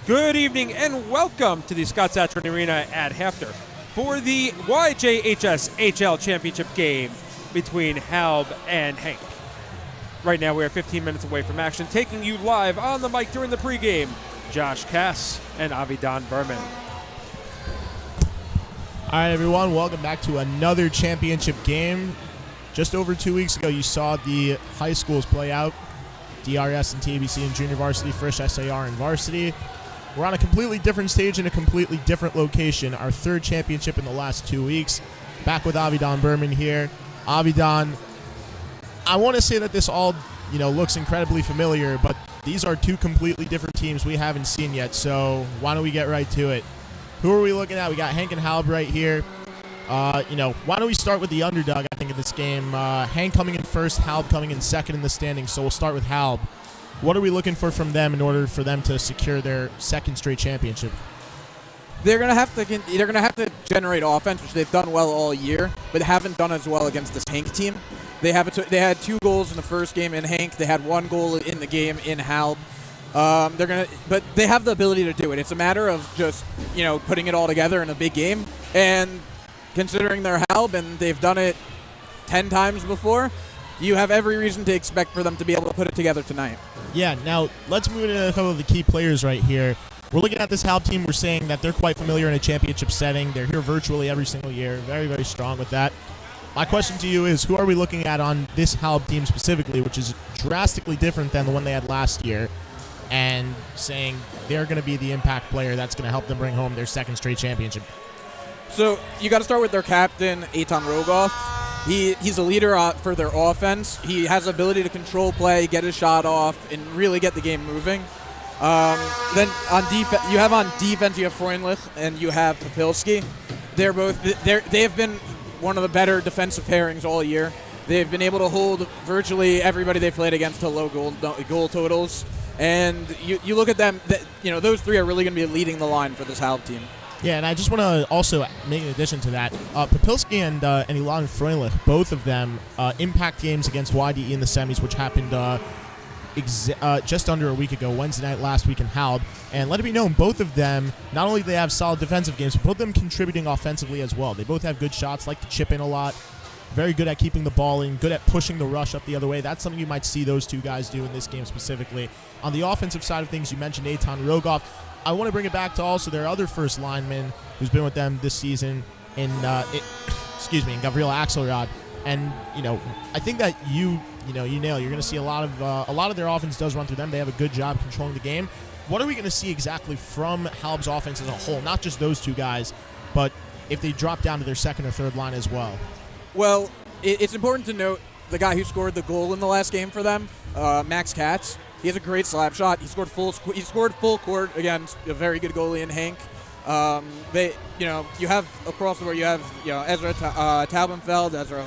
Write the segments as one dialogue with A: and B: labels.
A: Good evening and welcome to the Scott Satrin Arena at Hafter for the YJHSHL championship game between HALB and HANC. Right now we are 15 minutes away from action, taking you live on the mic during the pregame. Josh Cass and Avidan Berman.
B: All right, everyone, welcome back to another championship game. Just over 2 weeks ago, you saw the high schools play out, DRS and TABC in junior varsity, Frisch SAR in varsity. We're on a completely different stage in a completely different location. Our third championship in the last 2 weeks. Back with Avidan Berman here. Avidan, I want to say that this all, looks incredibly familiar, but these are two completely different teams we haven't seen yet, so why don't we get right to it? Who are we looking at? We got HANC and HALB right here. Why don't we start with the underdog, I think, in this game. HANC coming in first, HALB coming in second in the standings, so we'll start with HALB. What are we looking for from them in order for them to secure their second straight championship?
C: They're gonna have to generate offense, which they've done well all year, but haven't done as well against this HANC team. They had 2 goals in the first game in HANC. They had 1 goal in the game in HALB. But they have the ability to do it. It's a matter of just putting it all together in a big game. And considering they're HALB and they've done it 10 times before, you have every reason to expect for them to be able to put it together tonight.
B: Yeah, now let's move into a couple of the key players right here. We're looking at this HALB team. We're saying that they're quite familiar in a championship setting. They're here virtually every single year. Very, very strong with that. My question to you is, who are we looking at on this HALB team specifically, which is drastically different than the one they had last year, and saying they're going to be the impact player that's going to help them bring home their second straight championship?
C: So you got to start with their captain, Eitan Rogoff. He's a leader for their offense. He has the ability to control play, get a shot off, and really get the game moving. Then on defense, you have Freundlich and you have Papilski. They have been one of the better defensive pairings all year. They've been able to hold virtually everybody they played against to low goal totals. And you look at them, those three are really going to be leading the line for this HALB team.
B: Yeah, and I just want to also make an addition to that. Papilski and Ilan Freundlich, both of them impact games against YDE in the semis, which happened just under a week ago, Wednesday night last week in HALB. And let it be known, both of them, not only do they have solid defensive games, but both of them contributing offensively as well. They both have good shots, like to chip in a lot, very good at keeping the ball in, good at pushing the rush up the other way. That's something you might see those two guys do in this game specifically. On the offensive side of things, you mentioned Eitan Rogoff. I want to bring it back to also their other first lineman who's been with them this season in Gavrila Axelrod. And, I think that you nail. You're going to see a lot of their offense does run through them. They have a good job controlling the game. What are we going to see exactly from HALB's offense as a whole? Not just those two guys, but if they drop down to their second or third line as well.
C: Well, it's important to note the guy who scored the goal in the last game for them, Max Katz. He has a great slap shot. He scored full court against a very good goalie in HANC. You have across the board. You have Ezra Taubenfeld, Ezra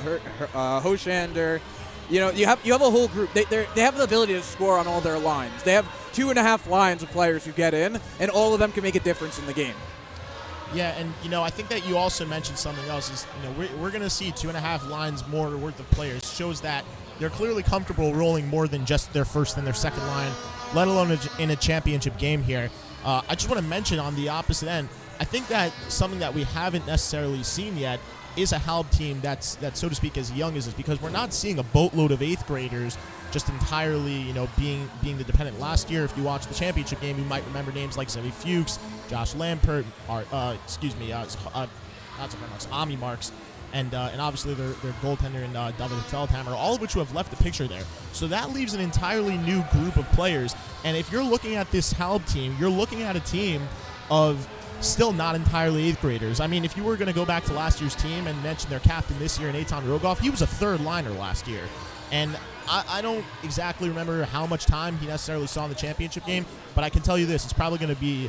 C: Hoshander. You have a whole group. They have the ability to score on all their lines. They have 2.5 lines of players who get in, and all of them can make a difference in the game.
B: Yeah, and I think that you also mentioned something else. Is we're going to see 2.5 lines more worth of players. Shows that they're clearly comfortable rolling more than just their first and their second line, let alone in a championship game here. I just want to mention on the opposite end, I think that something that we haven't necessarily seen yet is a HALB team that's so to speak as young as this, because we're not seeing a boatload of 8th graders just entirely being the dependent. Last year, if you watched the championship game, you might remember names like Zevi Fuchs, Josh Lampert, Ami Marks, and obviously their goaltender and David Feldhammer, all of which who have left the picture there. So that leaves an entirely new group of players. And if you're looking at this HALB team, you're looking at a team of still not entirely 8th graders. I mean, if you were going to go back to last year's team and mention their captain this year, Eitan Rogoff, he was a third liner last year. And I don't exactly remember how much time he necessarily saw in the championship game, but I can tell you this, it's probably going to be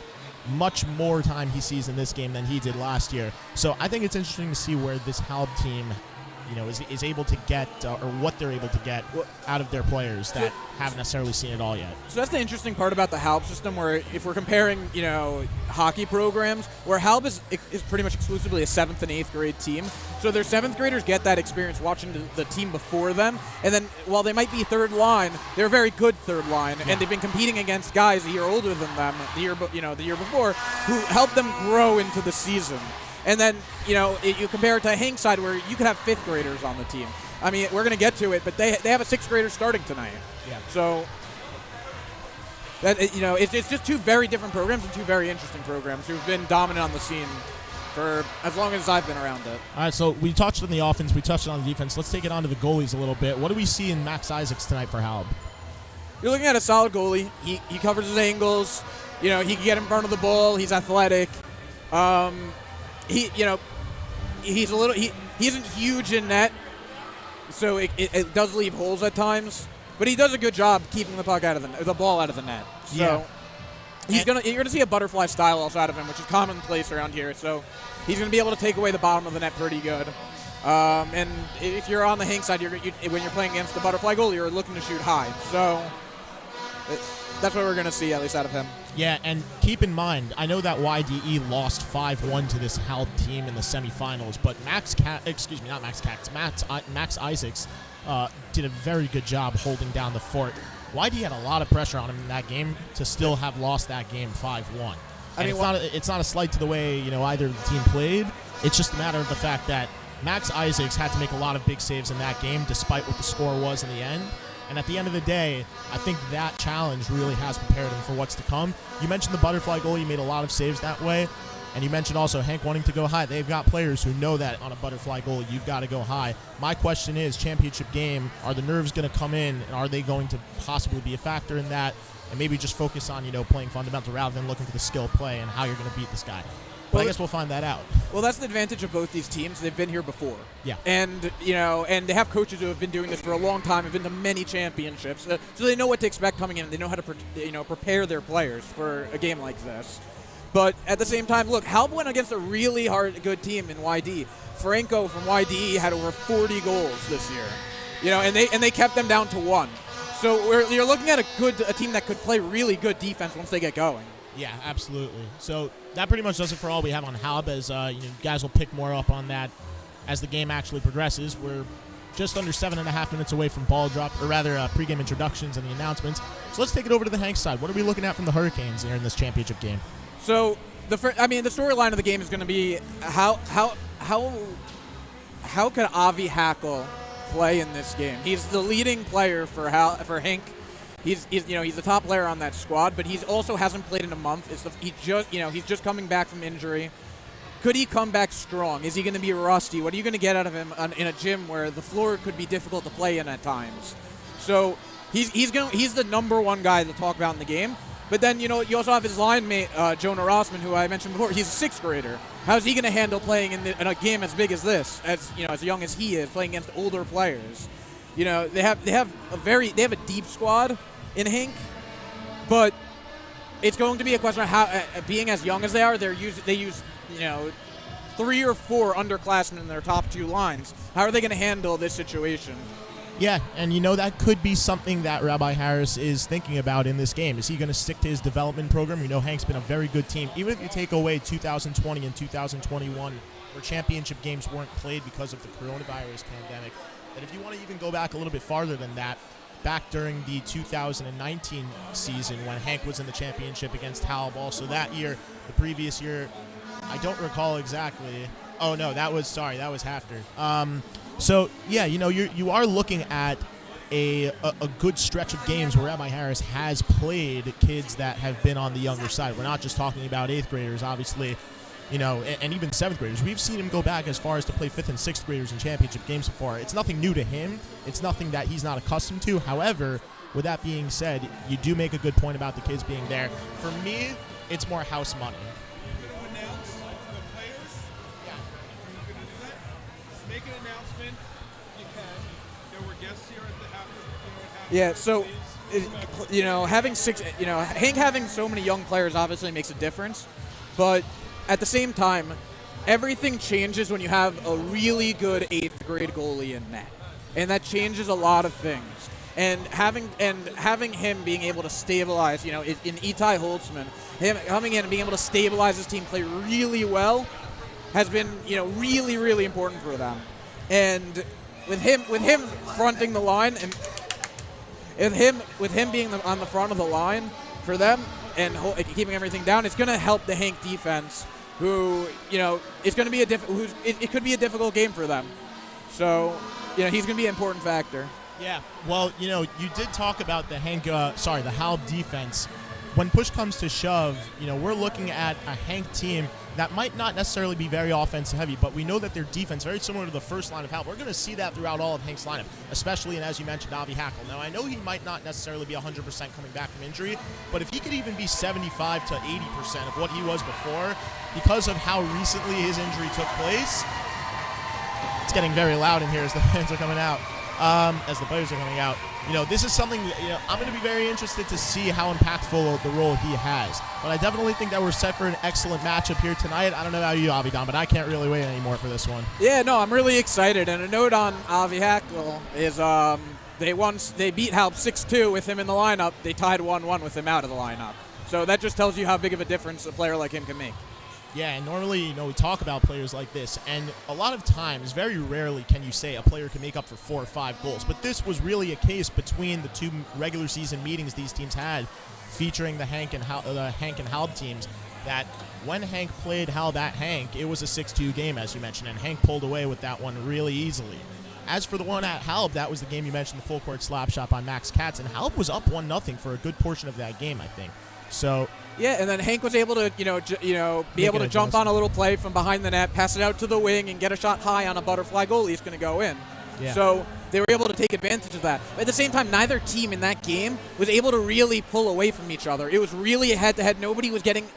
B: much more time he sees in this game than he did last year. So I think it's interesting to see where this HALB team, is able to get or what they're able to get out of their players that haven't necessarily seen it all yet.
C: So that's the interesting part about the HALB system, where if we're comparing, hockey programs, where HALB is pretty much exclusively a 7th and 8th grade team. So their 7th graders get that experience watching the team before them, and then while they might be third line, they're a very good third line, and they've been competing against guys a year older than them the year before, who helped them grow into the season. And then, you compare it to HANC side, where you could have 5th graders on the team. I mean, we're going to get to it, but they have a 6th grader starting tonight.
B: Yeah.
C: So that it's just two very different programs and two very interesting programs who've been dominant on the scene for as long as I've been around it.
B: All right, so we touched on the offense, we touched on the defense. Let's take it on to the goalies a little bit. What do we see in Max Isaacs tonight for HALB? You're
C: looking at a solid goalie. He covers his angles. He can get in front of the ball. He's athletic. He isn't huge in net, so it does leave holes at times. But he does a good job keeping the puck out of the ball out of the net. So you're gonna see a butterfly style also out of him, which is commonplace around here. So he's gonna be able to take away the bottom of the net pretty good. And if you're on the HANC side, when you're playing against the butterfly goalie, you're looking to shoot high. So that's what we're gonna see, at least out of him.
B: Yeah, and keep in mind, I know that YDE lost 5-1 to this HALB team in the semifinals, but Max Isaacs did a very good job holding down the fort. YDE had a lot of pressure on him in that game to still have lost that game 5-1. It's not a slight to the way either of the team played. It's just a matter of the fact that Max Isaacs had to make a lot of big saves in that game, despite what the score was in the end. And at the end of the day, I think that challenge really has prepared him for what's to come. You mentioned the butterfly goal. You made a lot of saves that way. And you mentioned also HANC wanting to go high. They've got players who know that on a butterfly goal, you've got to go high. My question is, championship game, are the nerves going to come in, and are they going to possibly be a factor in that? And maybe just focus on, playing fundamental rather than looking for the skill play and how you're going to beat this guy. But I guess we'll find that out.
C: Well, that's the advantage of both these teams. They've been here before.
B: Yeah.
C: And, and they have coaches who have been doing this for a long time, have been to many championships. So they know what to expect coming in. They know how to, prepare their players for a game like this. But at the same time, look, HALB went against a really good team in YD. Franco from YDE had over 40 goals this year. And they kept them down to 1. So you're looking at a team that could play really good defense once they get going.
B: Yeah, absolutely. So that pretty much does it for all we have on HALB, as you guys will pick more up on that as the game actually progresses. We're just under 7.5 minutes away from ball drop, or rather pregame introductions and the announcements. So let's take it over to the HANC side. What are we looking at from the Hurricanes here in this championship game?
C: So the storyline of the game is going to be how could Avi Hackle play in this game? He's the leading player for HANC. He's the top player on that squad, but he also hasn't played in a month. He's just coming back from injury. Could he come back strong? Is he going to be rusty? What are you going to get out of him in a gym where the floor could be difficult to play in at times? So he's the number one guy to talk about in the game. But then you also have his line mate Jonah Rossman, who I mentioned before. He's a 6th grader. How's he going to handle playing in a game as big as this? As young as he is, playing against older players. They have a deep squad in HANC, but it's going to be a question of how, being as young as they are, they use 3 or 4 underclassmen in their top 2 lines. How are they going to handle this situation?
B: Yeah, and that could be something that Rabbi Harris is thinking about in this game. Is he going to stick to his development program? HANC's been a very good team. Even if you take away 2020 and 2021, where championship games weren't played because of the coronavirus pandemic, that if you want to even go back a little bit farther than that, back during the 2019 season when HANC was in the championship against HALB also that year, the previous year, I don't recall exactly. Oh, no, that was Hafter. So, yeah, you are looking at a good stretch of games where Rabbi Harris has played kids that have been on the younger side. We're not just talking about 8th graders, obviously, and even 7th graders. We've seen him go back as far as to play 5th and 6th graders in championship games before. It's nothing new to him. It's nothing that he's not accustomed to. However, with that being said, you do make a good point about the kids being there. For me, it's more house money.
C: Yeah, so having HANC having so many young players obviously makes a difference, but at the same time, everything changes when you have a really good 8th grade goalie in net. And that changes a lot of things. And having him being able to stabilize, in Itai Holtzman, him coming in and being able to stabilize his team, play really well, has been, really, really important for them. And with him fronting the line and with him being on the front of the line for them and keeping everything down, it's going to help the Hank defense, who, it's going to be it could be a difficult game for them. So, he's going to be an important factor.
B: Yeah, well, you did talk about the HALB defense. When push comes to shove, we're looking at a Hank team that might not necessarily be very offensive heavy, but we know that their defense, very similar to the first line of HALB. We're going to see that throughout all of Hank's lineup, especially, and as you mentioned, Avi Hackle. Now, I know he might not necessarily be 100% coming back from injury, but if he could even be 75 to 80% of what he was before, because of how recently his injury took place, it's getting very loud in here as the fans are coming out. As the players are coming out, this is something I'm going to be very interested to see how impactful the role he has. But I definitely think that we're set for an excellent matchup here tonight. I don't know about you, Avidan, but I can't really wait anymore for this one.
C: Yeah, no, I'm really excited. And a note on Avi Hackle is they beat HALB 6-2 with him in the lineup. They tied 1-1 with him out of the lineup. So that just tells you how big of a difference a player like him can make.
B: Yeah, and normally, we talk about players like this, and a lot of times, very rarely can you say a player can make up for 4 or 5 goals. But this was really a case between the 2 regular season meetings these teams had, featuring the Hank and HALB teams, that when Hank played HALB at Hank, it was a 6-2 game, as you mentioned, and Hank pulled away with that one really easily. As for the one at HALB, that was the game you mentioned, the full court slap shot by Max Katz, and HALB was up 1-0 for a good portion of that game, I think. So
C: yeah, and then Hank was able to, be able to jump on a little play from behind the net, pass it out to the wing, and get a shot high on a butterfly goalie. He's going to go in. Yeah. So they were able to take advantage of that. But at the same time, neither team in that game was able to really pull away from each other. It was really a head-to-head. Nobody was getting,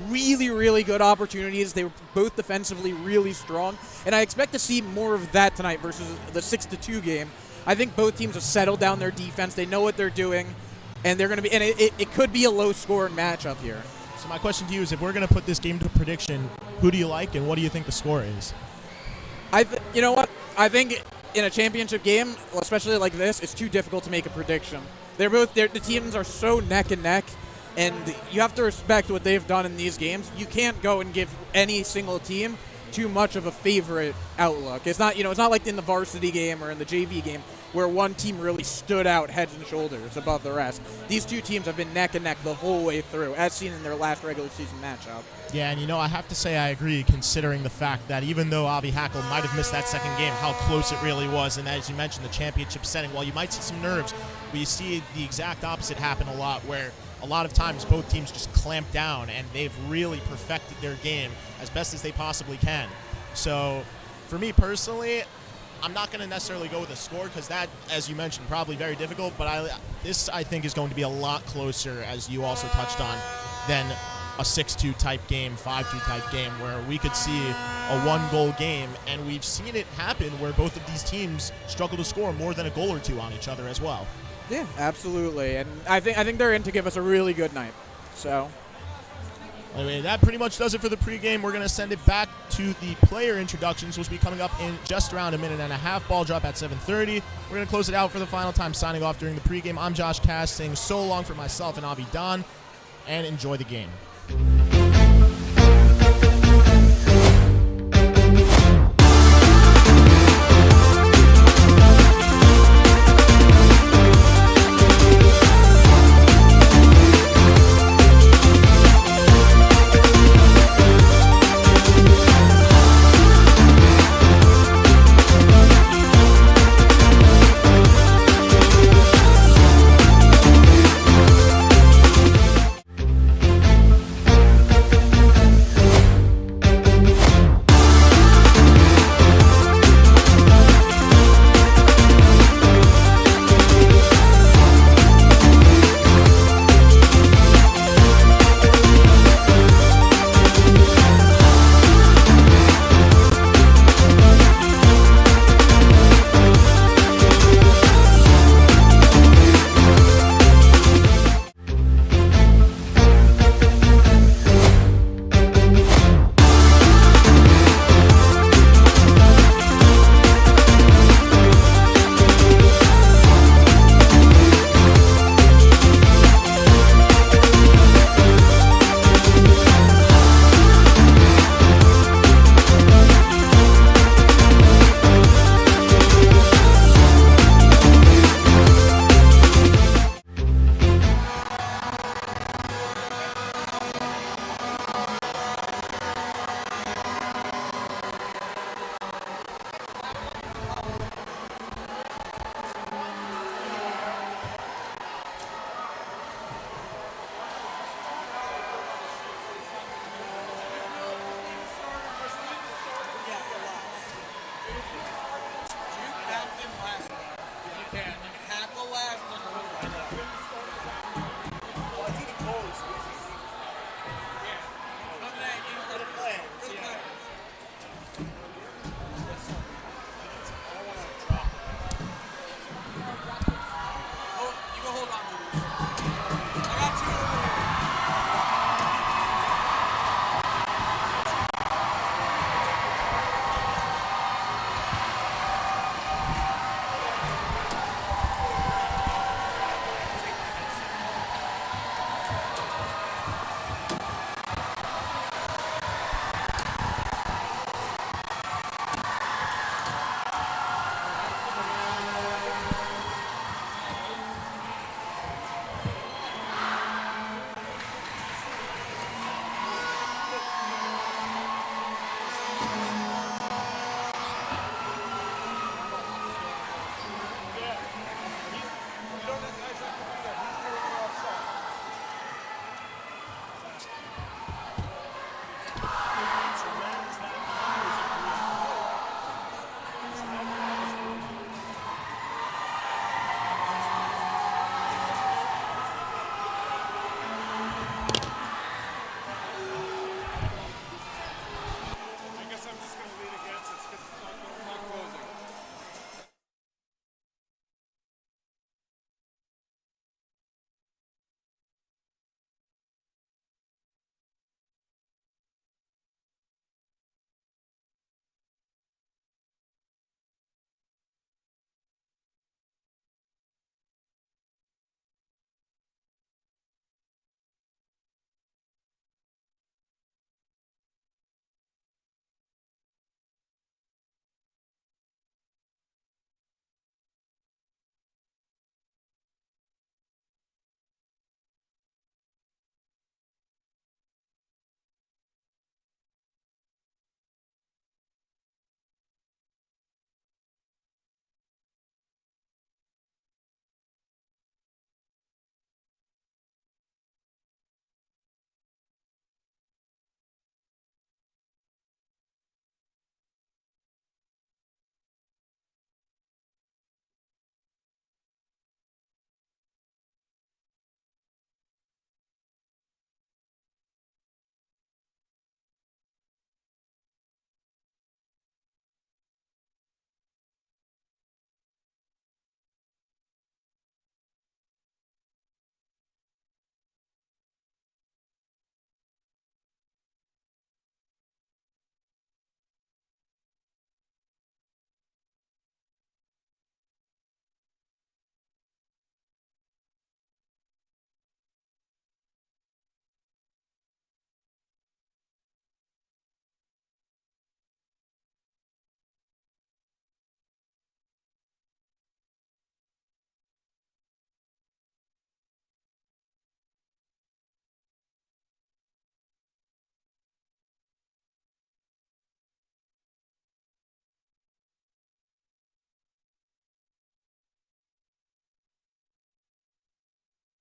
C: really, really good opportunities. They were both defensively really strong. And I expect to see more of that tonight versus the 6-2 game. I think both teams have settled down their defense. They know what they're doing. And they're going to be, and it could be a low-scoring matchup here.
B: So my question to you is, if we're going to put this game to prediction, who do you like, and what do you think the score is?
C: You know what? I think in a championship game, especially like this, it's too difficult to make a prediction. The teams are so neck and neck, and you have to respect what they've done in these games. You can't go and give any single team too much of a favorite outlook. It's not, it's not like in the varsity game or in the JV game, where one team really stood out heads and shoulders above the rest. These 2 teams have been neck and neck the whole way through, as seen in their last regular season matchup.
B: Yeah, and I have to say I agree, considering the fact that even though Avi Hackle might have missed that second game, how close it really was, and as you mentioned, the championship setting, while you might see some nerves, we see the exact opposite happen a lot, where a lot of times both teams just clamp down, and they've really perfected their game as best as they possibly can. So, for me personally, I'm not going to necessarily go with a score because that, as you mentioned, probably very difficult. But this, I think, is going to be a lot closer, as you also touched on, than a 6-2 type game, 5-2 type game, where we could see a 1-goal game. And we've seen it happen where both of these teams struggle to score more than a goal or 2 on each other as well.
C: Yeah, absolutely. And I think they're in to give us a really good night. So
B: anyway, that pretty much does it for the pregame. We're going to send it back to the player introductions, which will be coming up in just around a minute and a half. Ball drop at 7:30. We're going to close it out for the final time, signing off during the pregame. I'm Josh Cass, saying so long for myself and Avi Don, and enjoy the game.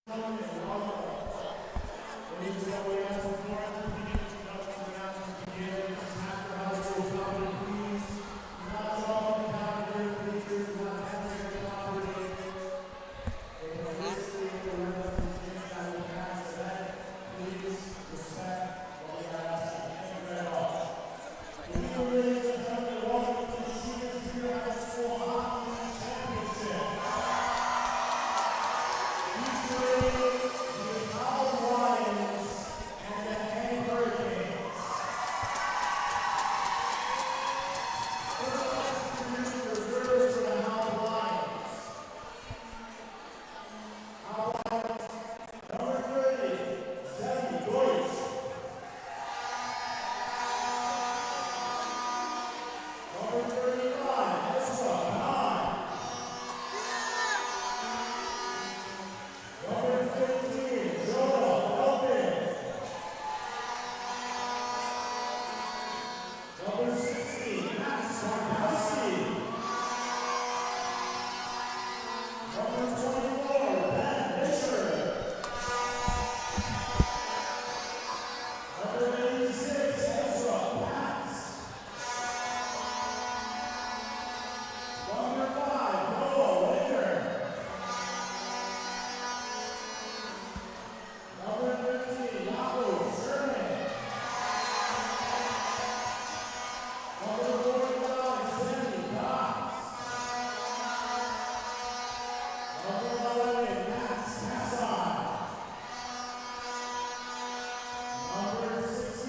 D: Number 16.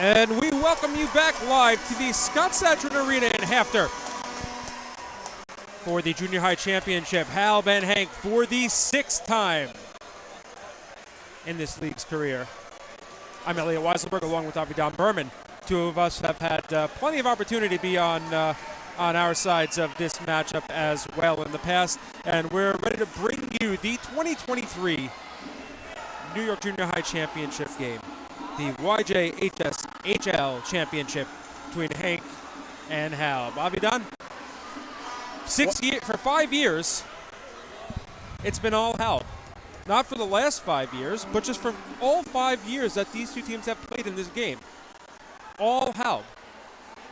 A: And we welcome you back live to the Scott Satchel Arena in Hafter for the Junior High Championship. HALB and HANC for the sixth time in this league's career. I'm Elliot Weiselberg along with Avidan Berman. Two of us have had plenty of opportunity to be on our sides of this matchup as well in the past. And we're ready to bring you the 2023 New York Junior High Championship game. The YJHSHL Championship between HANC and HALB. Avidan, for 5 years, it's been all HALB. Not for the last 5 years, but just for all 5 years that these two teams have played in this game. All HALB.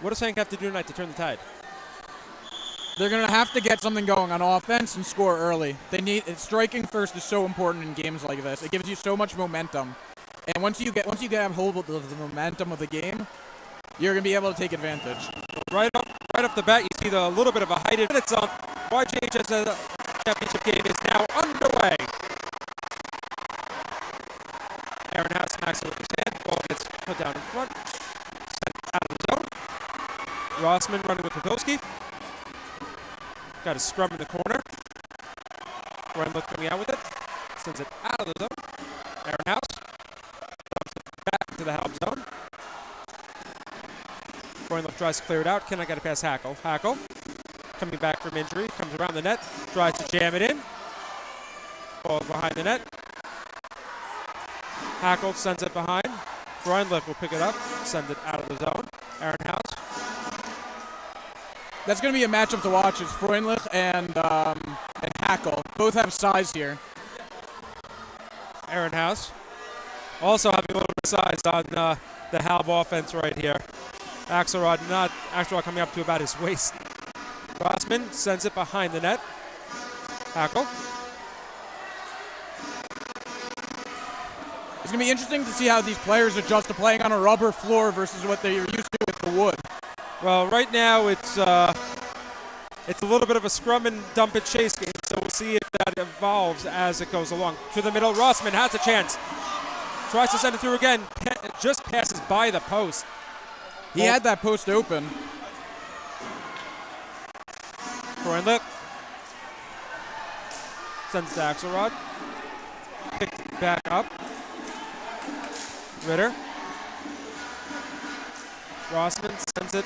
A: What does HANC have to do tonight to turn the tide?
C: They're going to have to get something going on offense and score early. Striking first is so important in games like this. It gives you so much momentum. And once you get a hold of the momentum of the game, you're going to be able to take advantage.
A: Right off the bat, you see a little bit of a height advantage. YJHSL Championship game is now underway. Aaron House smacks it with his hand. Ball gets put down in front. Sent out of the zone. Rossman running with Popilski. Got a scrum in the corner. Freundlich coming out with it. Sends it out of the zone. Aaron House. Dumps it back to the HALB zone. Freundlich tries to clear it out. Cannot get it past Hackle. Hackle coming back from injury. Comes around the net. Tries to jam it in. Ball behind the net. Hackle sends it behind. Freundlich will pick it up. Send it out of the zone. Aaron House.
C: That's going to be a matchup to watch. Is Freundlich and Hackle. Both have size here.
A: Aaron House also having a little bit of size on the HALB offense right here. Axelrod coming up to about his waist. Rossman sends it behind the net. Hackle.
C: It's going to be interesting to see how these players adjust to playing on a rubber floor versus what they're used to with the wood.
A: Well, right now it's a little bit of a scrum and dump and chase game, so we'll see if that evolves as it goes along. To the middle, Rossman has a chance. Tries to send it through again. Just passes by the post.
C: He had that post open.
A: Freundlich sends to Axelrod. Picked back up. Ritter. Rossman sends it.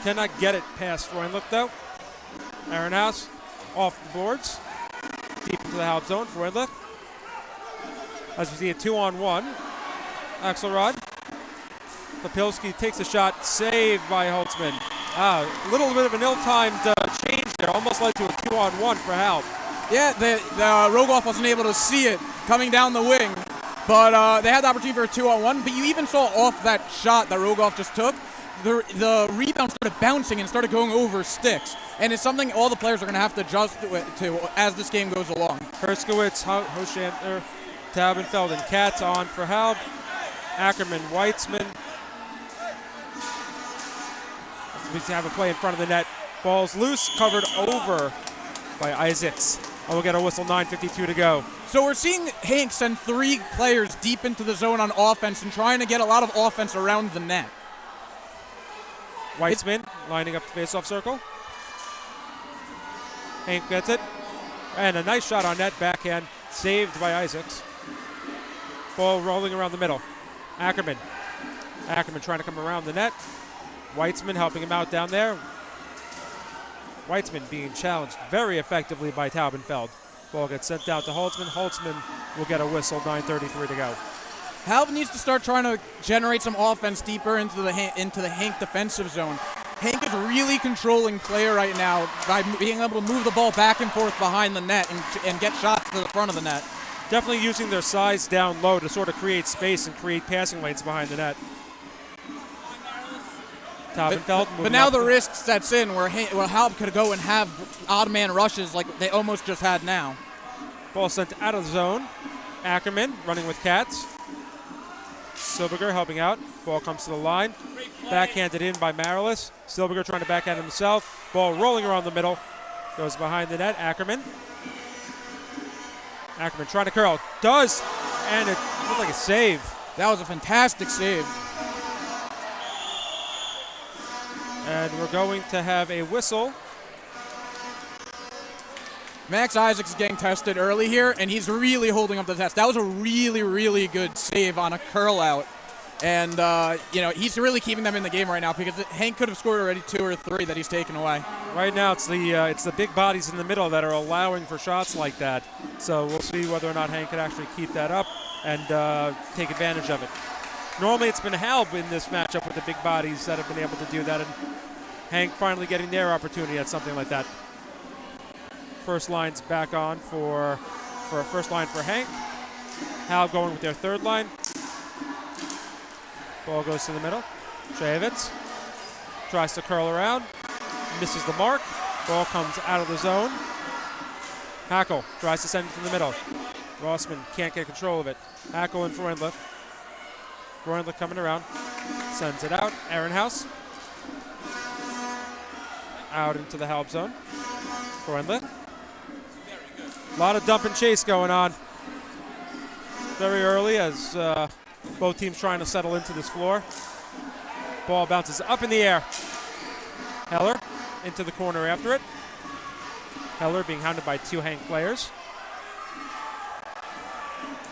A: Cannot get it past Freundlich though. Aaron House off the boards. Deep into the HALB zone. Freundlich. As we see a 2-on-1. Axelrod. Popilski takes a shot. Saved by Holtzman. A little bit of an ill-timed change there. Almost led to a 2-on-1 for HALB.
C: Yeah, the Rogoff wasn't able to see it coming down the wing. But they had the opportunity for a 2-on-1. But you even saw off that shot that Rogoff just took, the rebound started bouncing and started going over sticks. And it's something all the players are going to have to adjust to as this game goes along.
A: Herskowitz, Hoshanter, Taubenfeld, and Katz on for HALB. Ackerman, Weitzman. We have a play in front of the net. Ball's loose, covered over by Isaacs. And we'll get a whistle, 9:52 to go.
C: So we're seeing HANC send 3 players deep into the zone on offense and trying to get a lot of offense around the net.
A: Weitzman lining up the face-off circle. HANC gets it. And a nice shot on net, backhand, saved by Isaacs. Ball rolling around the middle. Ackerman. Ackerman trying to come around the net. Weitzman helping him out down there. Weitzman being challenged very effectively by Taubenfeld. Ball gets sent out to Holtzman. Holtzman will get a whistle, 9:33 to go.
C: HALB needs to start trying to generate some offense deeper into the HANC defensive zone. HANC is really controlling play right now by being able to move the ball back and forth behind the net and get shots to the front of the net.
A: Definitely using their size down low to sort of create space and create passing lanes behind the net.
C: But now the risk sets in where HALB could go and have odd man rushes like they almost just had now.
A: Ball sent out of the zone. Ackerman running with Katz. Silberger helping out. Ball comes to the line. Backhanded in by Marilis. Silberger trying to backhand himself. Ball rolling around the middle. Goes behind the net. Ackerman. Ackerman trying to curl. Does. And it looked like a save.
C: That was a fantastic save.
A: And we're going to have a whistle.
C: Max Isaacs is getting tested early here, and he's really holding up the test. That was a really, really good save on a curl out. And, he's really keeping them in the game right now because HANC could have scored already 2 or 3 that he's taken away.
A: Right now it's the big bodies in the middle that are allowing for shots like that. So we'll see whether or not HANC can actually keep that up and take advantage of it. Normally it's been HALB in this matchup with the big bodies that have been able to do that, and HANC finally getting their opportunity at something like that. First line's back on for a first line for HANC. HALB going with their third line. Ball goes to the middle. Shayevitz tries to curl around. Misses the mark. Ball comes out of the zone. Hackle tries to send it to the middle. Rossman can't get control of it. Hackle and Freundlich. Freundlich coming around. Sends it out. Aaron House. Out into the HALB zone. Freundlich. A lot of dump and chase going on. Very early as Both teams trying to settle into this floor. Ball bounces up in the air. Heller into the corner after it. Heller being hounded by two HANC players.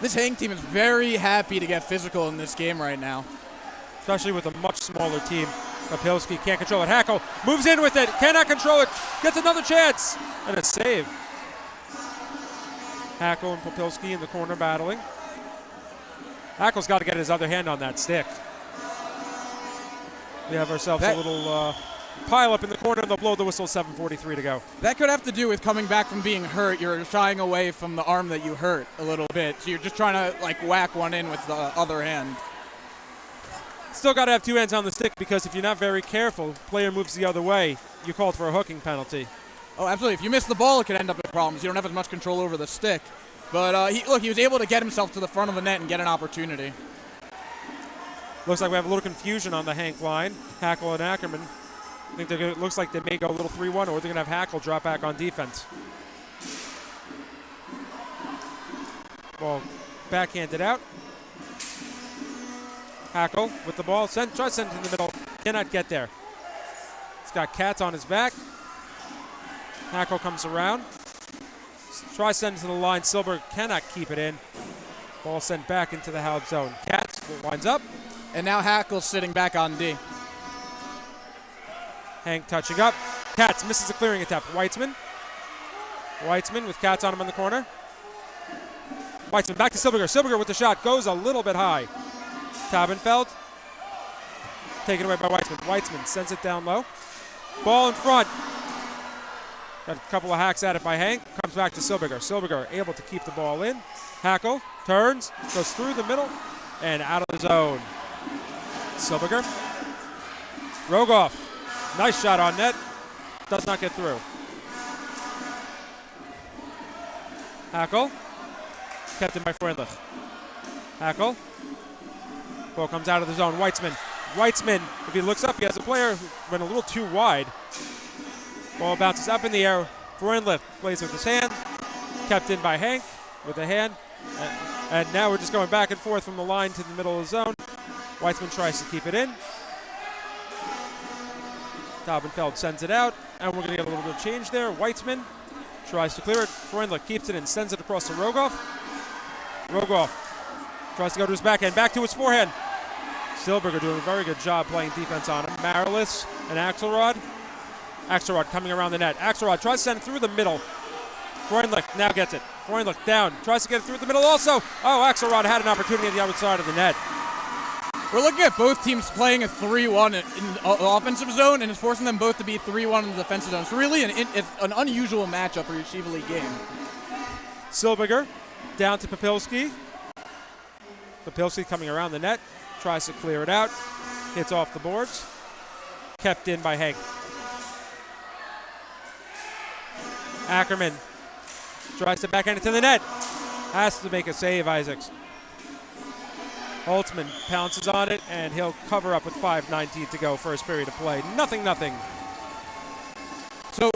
C: This HANC team is very happy to get physical in this game right now.
A: Especially with a much smaller team. Popilski can't control it. Hackle moves in with it, cannot control it, gets another chance, and a save. Hackle and Popilski in the corner battling. Hackle's got to get his other hand on that stick. We have ourselves a little pile up in the corner, and they'll blow the whistle, 7:43 to go.
C: That could have to do with coming back from being hurt. You're shying away from the arm that you hurt a little bit, so you're just trying to like whack one in with the other hand.
A: Still got to have two hands on the stick because if you're not very careful, player moves the other way, you're called for a hooking penalty.
C: Oh, absolutely. If you miss the ball, it could end up in problems. You don't have as much control over the stick. But he was able to get himself to the front of the net and get an opportunity.
A: Looks like we have a little confusion on the HANC line. Hackle and Ackerman. I think it looks like they may go a little 3-1, or they're going to have Hackle drop back on defense. Ball backhanded out. Hackle with the ball. Tries to send it in the middle. Cannot get there. He's got Katz on his back. Hackle comes around. Tries to send it to the line. Silberg cannot keep it in. Ball sent back into the HALB zone. Katz winds up.
C: And now Hackle's sitting back on D.
A: HANC touching up. Katz misses a clearing attempt. Weitzman with Katz on him in the corner. Weitzman back to Silberger. Silberger with the shot. Goes a little bit high. Tabenfeld. Taken away by Weitzman. Weitzman sends it down low. Ball in front. Got a couple of hacks at it by HANC. Comes back to Silberger. Silberger able to keep the ball in. Hackle. Turns. Goes through the middle. And out of the zone. Silberger. Rogoff. Nice shot on net. Does not get through. Hackle. Kept in by Freundlich. Hackle. Ball comes out of the zone. Weitzman. Weitzman, if he looks up, he has a player who went a little too wide. Ball bounces up in the air. Freundlich plays with his hand. Kept in by HANC with a hand. And now we're just going back and forth from the line to the middle of the zone. Weitzman tries to keep it in. Tabenfeld sends it out, and we're going to get a little bit of change there. Weitzman tries to clear it. Freundlich keeps it and sends it across to Rogoff. Rogoff tries to go to his backhand, back to his forehand. Silberger doing a very good job playing defense on him. Marilis and Axelrod. Axelrod coming around the net. Axelrod tries to send it through the middle. Freundlich now gets it. Freundlich down, tries to get it through the middle also. Oh, Axelrod had an opportunity on the outside of the net.
C: We're looking at both teams playing a 3-1 in the offensive zone, and it's forcing them both to be 3-1 in the defensive zone. It's really an unusual matchup for your Shiva League game.
A: Silberger down to Popilski. Popilski coming around the net, tries to clear it out, hits off the boards. Kept in by HANC. Ackerman tries to backhand it to the net. Has to make a save, Isaacs. Holtzman pounces on it, and he'll cover up with 5:19 to go, first period of play. Nothing.
C: So,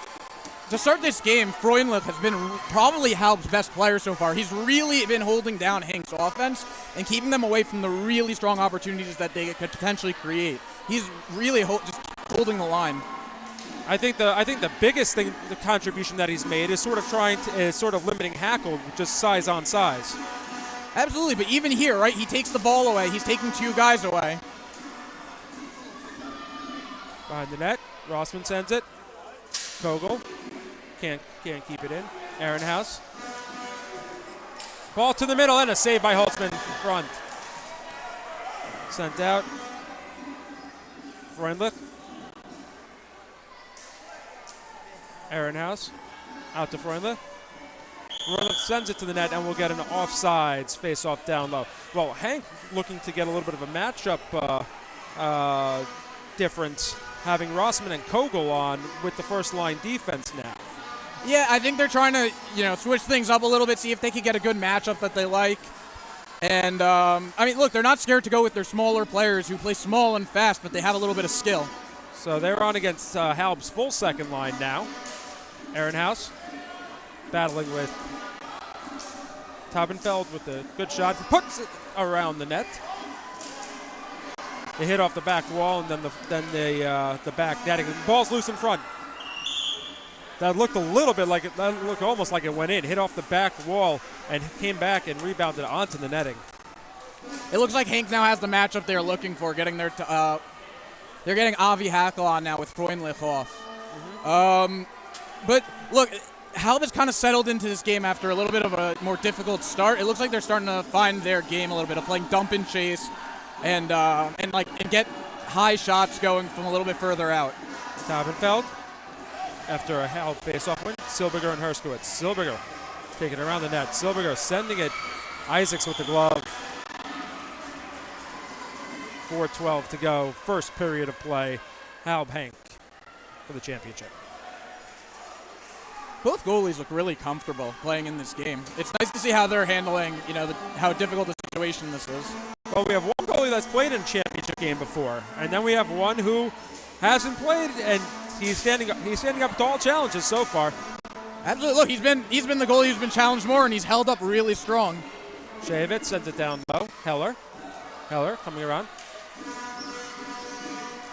C: to start this game, Freundlich has been probably HALB's best player so far. He's really been holding down HANC's offense and keeping them away from the really strong opportunities that they could potentially create. He's really just holding the line.
A: I think the biggest thing, the contribution that he's made, is sort of limiting Hackle with just size on size.
C: Absolutely, but even here, right, he takes the ball away. He's taking two guys away.
A: Behind the net, Rossman sends it. Kogel can't keep it in. Ehrenhaus. Ball to the middle and a save by Holtzman in front. Sent out. Freundlich. Ehrenhaus out to Freundlich. Freundlich sends it to the net, and we'll get an offsides face-off down low. Well, HANC looking to get a little bit of a matchup difference, having Rossman and Kogel on with the first-line defense now.
C: Yeah, I think they're trying to, switch things up a little bit, see if they can get a good matchup that they like. And, look, they're not scared to go with their smaller players who play small and fast, but they have a little bit of skill.
A: So they're on against HALB's full second line now. Ehrenhaus battling with Tabenfeld with a good shot. Puts it around the net. The hit off the back wall, and then the back netting. The ball's loose in front. That looked a little bit like that looked almost like it went in. Hit off the back wall and came back and rebounded onto the netting.
C: It looks like HANC now has the matchup they're looking for, getting their they're getting Avi Hackle on now with Freundlich off. But look, HALB has kind of settled into this game after a little bit of a more difficult start. It looks like they're starting to find their game a little bit of playing dump and chase and get high shots going from a little bit further out.
A: Taubenfeld after a HALB face-off win. Silberger and Herskowitz. Silberger taking it around the net. Silberger sending it. Isaacs with the glove. 4:12 to go. First period of play. HALB HANC for the championship.
C: Both goalies look really comfortable playing in this game. It's nice to see how they're handling, how difficult the situation this is.
A: Well, we have one goalie that's played in a championship game before, and then we have one who hasn't played, and he's standing up to all challenges so far.
C: Absolutely. Look, he's been the goalie who's been challenged more, and he's held up really strong.
A: Shavitz sends it down low. Heller coming around.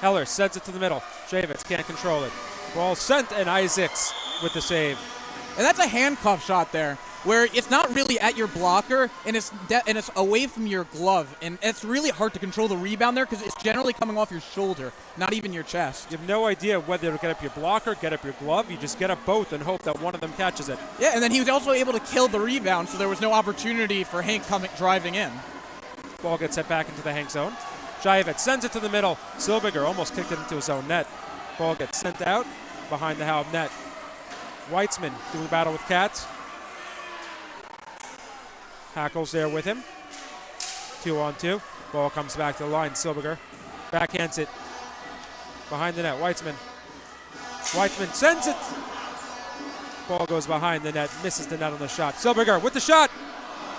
A: Heller sends it to the middle. Shavitz can't control it. Ball sent, and Isaacs with the save.
C: And that's a handcuff shot there, where it's not really at your blocker, and it's away from your glove, and it's really hard to control the rebound there because it's generally coming off your shoulder, not even your chest.
A: You have no idea whether to get up your blocker, get up your glove. You just get up both and hope that one of them catches it.
C: Yeah, and then he was also able to kill the rebound, so there was no opportunity for HANC driving in.
A: Ball gets set back into the HANC zone. Shajevic sends it to the middle. Silberger almost kicked it into his own net. Ball gets sent out behind the HALB net. Weitzman doing battle with Katz. Hackle's there with him. 2-on-2. Ball comes back to the line. Silberger backhands it behind the net. Weitzman sends it. Ball goes behind the net. Misses the net on the shot. Silberger with the shot.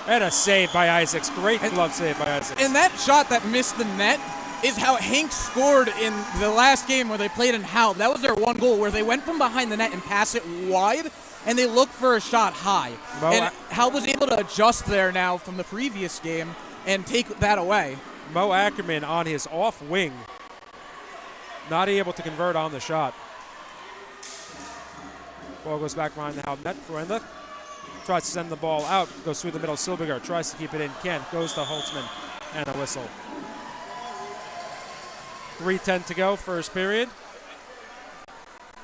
A: And a save by Isaacs. Great glove save by Isaacs.
C: And that shot that missed the net is how HANC scored in the last game where they played in HALB. That was their one goal, where they went from behind the net and pass it wide, and they looked for a shot high. And HALB was able to adjust there now from the previous game and take that away.
A: Mo Ackerman on his off wing, not able to convert on the shot. Ball goes back behind the HALB net. Freundlich tries to send the ball out, goes through the middle. Silberger tries to keep it in, can't. Goes to Holtzman, and a whistle. 3:10 to go, first period.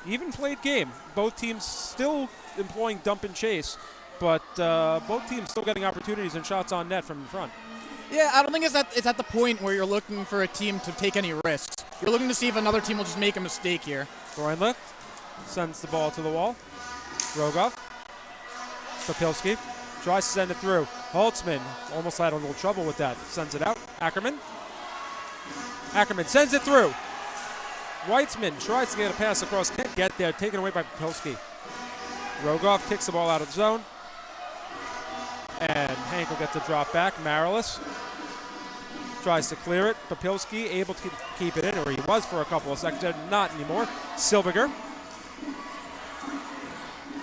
A: Even played game. Both teams still employing dump and chase, but both teams still getting opportunities and shots on net from in front.
C: Yeah, I don't think it's at the point where you're looking for a team to take any risks. You're looking to see if another team will just make a mistake here.
A: Freundlich sends the ball to the wall. Rogoff. Popilski tries to send it through. Holtzman almost had a little trouble with that. Sends it out. Ackerman sends it through. Weitzman tries to get a pass across. Can't get there. Taken away by Popilski. Rogoff kicks the ball out of the zone. And HANC will get the drop back. Marilis tries to clear it. Popilski able to keep it in, or he was for a couple of seconds. Not anymore. Silberger.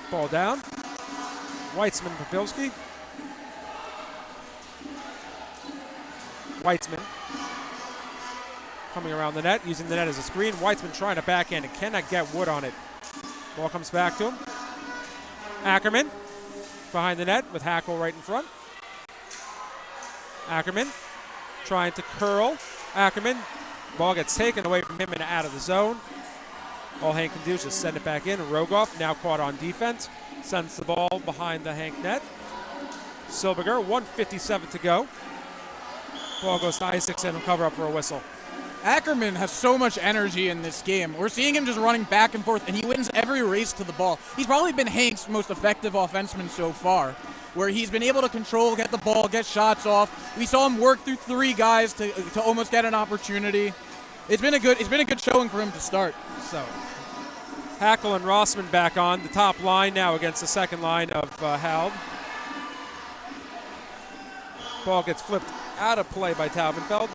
A: Ball down. Weitzman, Popilski. Weitzman coming around the net, using the net as a screen. Weitzman trying to backhand and cannot get wood on it. Ball comes back to him. Ackerman behind the net with Hackle right in front. Ackerman trying to curl. Ackerman. Ball gets taken away from him and out of the zone. All HANC can do is just send it back in. Rogoff now caught on defense. Sends the ball behind the HANC net. Silberger, 1:57 to go. Ball goes to Isaacs and he'll cover up for a whistle.
C: Ackerman has so much energy in this game. We're seeing him just running back and forth, and he wins every race to the ball. He's probably been HANC's most effective offenseman so far, where he's been able to control, get the ball, get shots off. We saw him work through three guys to almost get an opportunity. It's been a good showing for him to start.
A: So, Hackle and Rossman back on the top line now against the second line of HALB. Ball gets flipped out of play by Taubenfeld,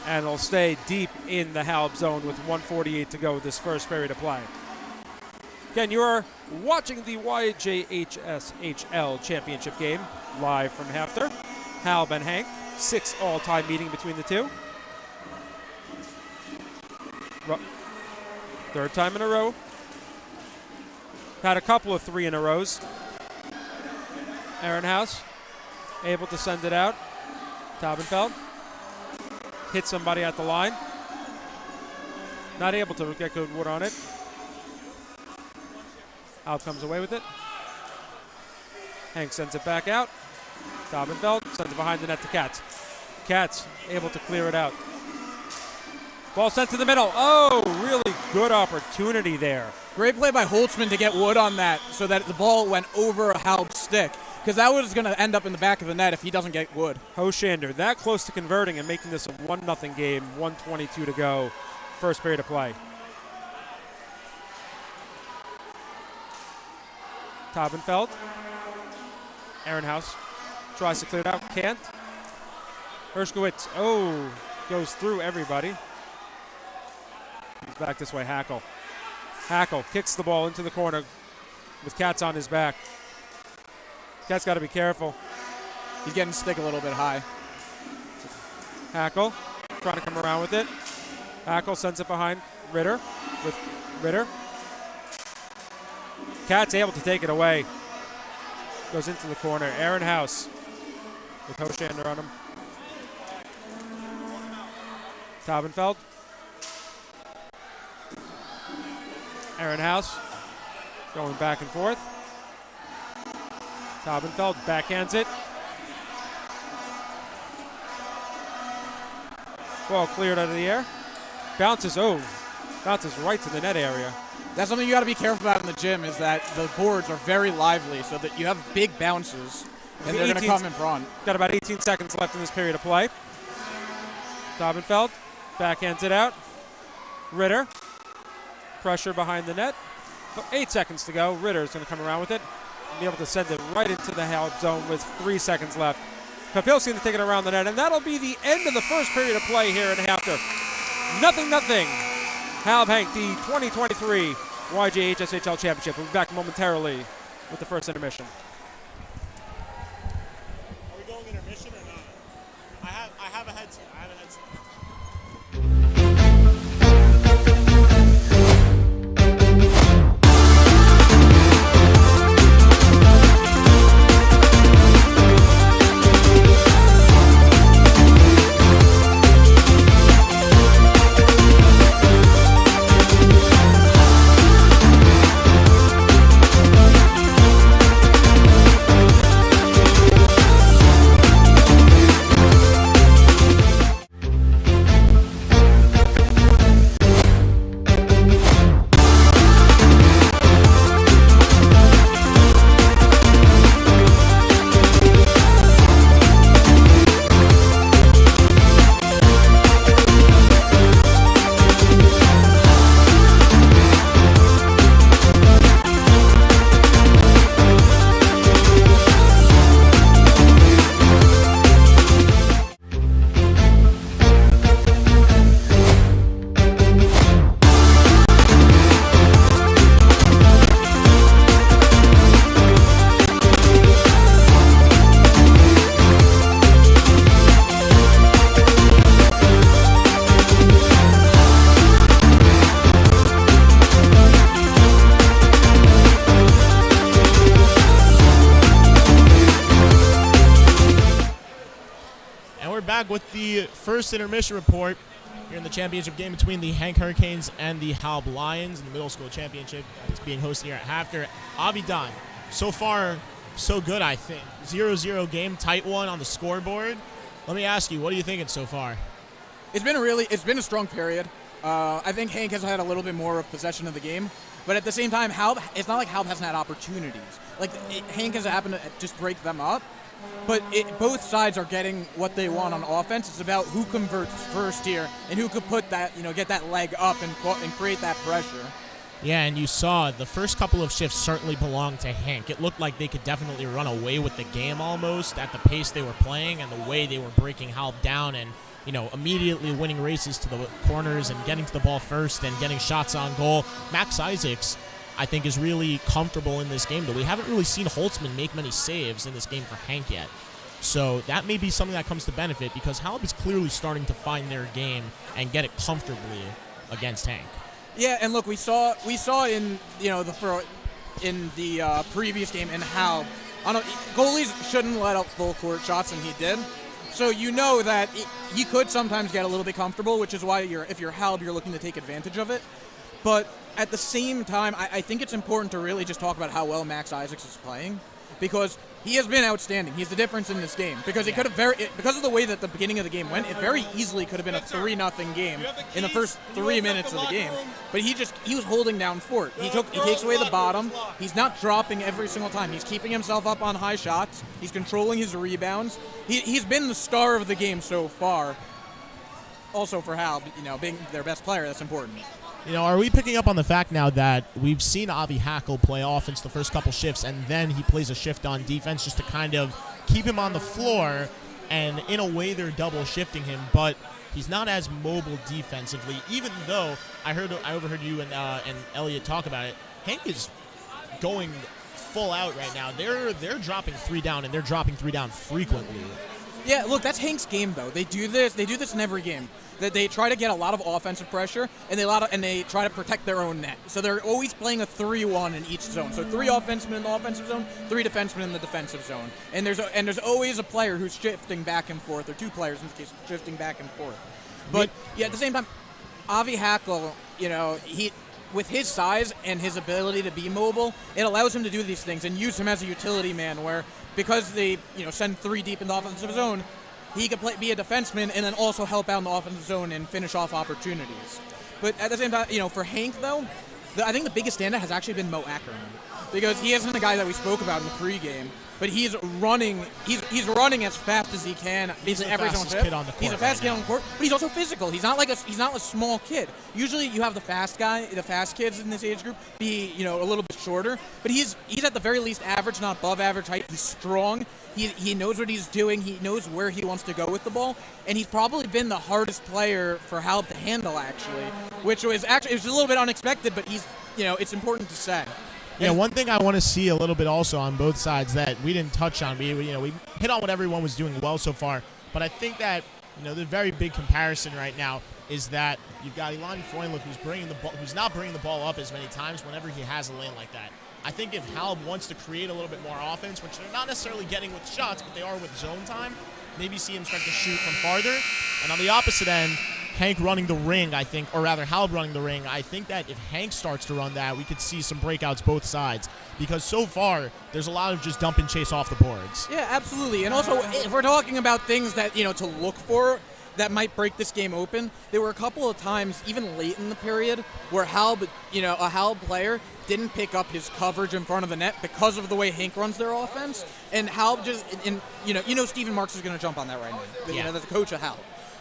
A: and it'll stay deep in the HALB zone with 1:48 to go this first period of play. Again, you are watching the YJHSHL championship game live from HAFTR. HALB and HANC, 6 all-time meeting between the two. Third time in a row. Had a couple of 3 in a rows. Ehrenhaus able to send it out. Taubenfeld hit somebody at the line. Not able to get good wood on it. HALB comes away with it. HANC sends it back out. Taubenfeld sends it behind the net to Katz. Katz able to clear it out. Ball sent to the middle. Oh, really good opportunity there.
C: Great play by Holtzman to get wood on that so that the ball went over HALB's stick, because that was going to end up in the back of the net if he doesn't get wood.
A: Hoshander that close to converting and making this a 1-0 game, 1:22 to go, first period of play. Taubenfeld. Ehrenhaus tries to clear it out, can't. Hershkowitz, goes through everybody. He's back this way, Hackle. Hackle kicks the ball into the corner with Katz on his back. Katz got to be careful.
C: He's getting stick a little bit high.
A: Hackle trying to come around with it. Hackle sends it behind Ritter with Ritter. Katz able to take it away. Goes into the corner. Ehrenhaus with Hoshander on him. Taubenfeld. Ehrenhaus going back and forth. Taubenfeld backhands it. Ball cleared out of the air. Bounces right to the net area.
C: That's something you got to be careful about in the gym, is that the boards are very lively so that you have big bounces and they're going to come in front.
A: Got about 18 seconds left in this period of play. Taubenfeld backhands it out. Ritter. Pressure behind the net. 8 seconds to go. Ritter's going to come around with it and be able to send it right into the HALB zone with 3 seconds left. Papilski to take it around the net, and that'll be the end of the first period of play here in Hafter. 0-0. HALB HANC, the 2023 YJHSHL Championship. We'll be back momentarily with the first intermission.
B: Are we going intermission or not? I have a headset. Back with the first intermission report here in the championship game between the HANC Hurricanes and the HALB Lions in the middle school championship. It's being hosted here at Hafter. Avidan, so far, so good, I think. 0-0 game, tight one on the scoreboard. Let me ask you, what are you thinking so far?
C: It's been a strong period. I think HANC has had a little bit more of possession of the game, but at the same time, it's not like HALB hasn't had opportunities. Like, HANC has happened to just break them up. But both sides are getting what they want on offense. It's about who converts first here and who could put that, get that leg up and create that pressure.
B: Yeah, and you saw the first couple of shifts certainly belonged to HANC. It looked like they could definitely run away with the game almost at the pace they were playing and the way they were breaking HALB down and, immediately winning races to the corners and getting to the ball first and getting shots on goal. Max Isaacs, I think, is really comfortable in this game, though we haven't really seen Holtzman make many saves in this game for HANC yet. So that may be something that comes to benefit because HALB is clearly starting to find their game and get it comfortably against Hank.
C: Yeah, and look, we saw in the previous game in HALB, goalies shouldn't let up full court shots, and he did. So you know that he could sometimes get a little bit comfortable, which is why if you're HALB, you're looking to take advantage of it. But at the same time, I think it's important to really just talk about how well Max Isaacs is playing, because he has been outstanding. He's the difference in this game, because because of the way that the beginning of the game went, it very easily could have been a 3-0 game in the first 3 minutes of the game. But he was holding down fort. He takes away the bottom. He's not dropping every single time. He's keeping himself up on high shots. He's controlling his rebounds. He's been the star of the game so far. Also for HALB, being their best player, that's important.
B: Are we picking up on the fact now that we've seen Avi Hackle play offense the first couple shifts, and then he plays a shift on defense just to kind of keep him on the floor, and in a way they're double shifting him, but he's not as mobile defensively, even though I overheard you and Elliot talk about it. Hank is going full out right now. They're dropping 3 down, and they're dropping 3 down frequently.
C: Yeah, look, that's Hank's game, though. They do this in every game. That they try to get a lot of offensive pressure, and they try to protect their own net. So they're always playing a 3-1 in each zone. So 3 offensemen in the offensive zone, 3 defensemen in the defensive zone. And there's always a player who's shifting back and forth, or 2 players in this case shifting back and forth. But at the same time, Avi Hackle, he with his size and his ability to be mobile, it allows him to do these things and use him as a utility man. Where because they send 3 deep in the offensive zone, he could be a defenseman and then also help out in the offensive zone and finish off opportunities. But at the same time, for Hank, though, I think the biggest standout has actually been Mo Ackerman, because he isn't the guy that we spoke about in the pregame, but he's running as fast as he can.
B: He's the fastest kid on the court.
C: He's a fast kid on the court, but he's also physical. He's not a small kid. Usually, you have the fast kids in this age group be a little bit shorter, but he's at the very least average, not above average height. He's strong. He knows what he's doing. He knows where he wants to go with the ball, and he's probably been the hardest player for HALB to handle, actually, which was a little bit unexpected, but it's important to say.
B: Yeah, one thing I want to see a little bit also on both sides that we didn't touch on. We hit on what everyone was doing well so far, but I think that the very big comparison right now is that you've got Elon Freundlich who's not bringing the ball up as many times whenever he has a lane like that. I think if HALB wants to create a little bit more offense, which they're not necessarily getting with shots, but they are with zone time, maybe see him start to shoot from farther. And on the opposite end, Hank running the ring, I think, or rather HALB running the ring, I think that if Hank starts to run that, we could see some breakouts both sides. Because so far, there's a lot of just dump and chase off the boards.
C: Yeah, absolutely. And also, if we're talking about things that, to look for that might break this game open, there were a couple of times, even late in the period, where HALB, a HALB player didn't pick up his coverage in front of the net because of the way Hank runs their offense. And HALB Steven Marks is going to jump on that right now.
B: Yeah.
C: The coach of HALB.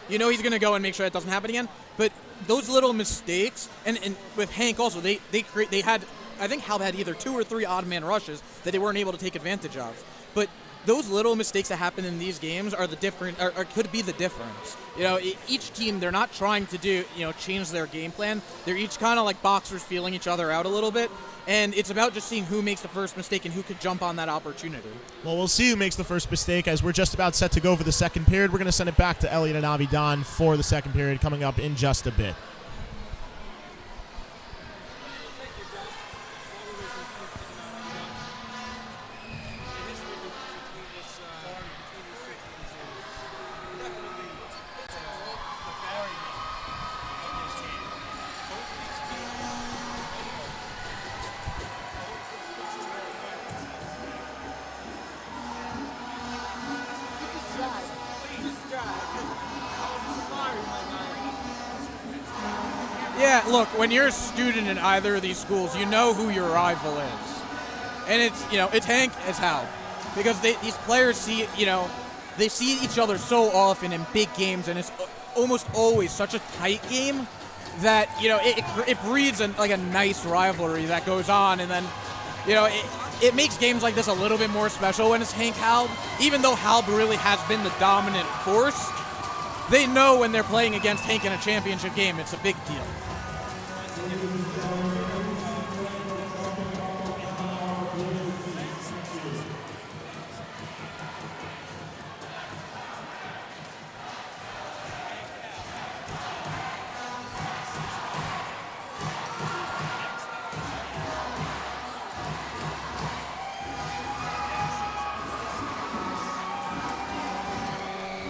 C: He's going to go and make sure that doesn't happen again. But those little mistakes, and with Hank also, they had, I think HALB had either 2 or 3 odd man rushes that they weren't able to take advantage of. But those little mistakes that happen in these games are could be the difference. Each team, they're not trying to change their game plan. They're each kind of like boxers feeling each other out a little bit. And it's about just seeing who makes the first mistake and who could jump on that opportunity.
B: Well, we'll see who makes the first mistake as we're just about set to go for the second period. We're going to send it back to Elliot and Avidan for the second period coming up in just a bit.
C: Yeah, look, when you're a student in either of these schools, you know who your rival is. And it's Hank as HALB. Because these players see each other so often in big games, and it's almost always such a tight game that, it breeds a nice rivalry that goes on, and then, it makes games like this a little bit more special when it's Hank HALB. Even though HALB really has been the dominant force, they know when they're playing against Hank in a championship game, it's a big deal.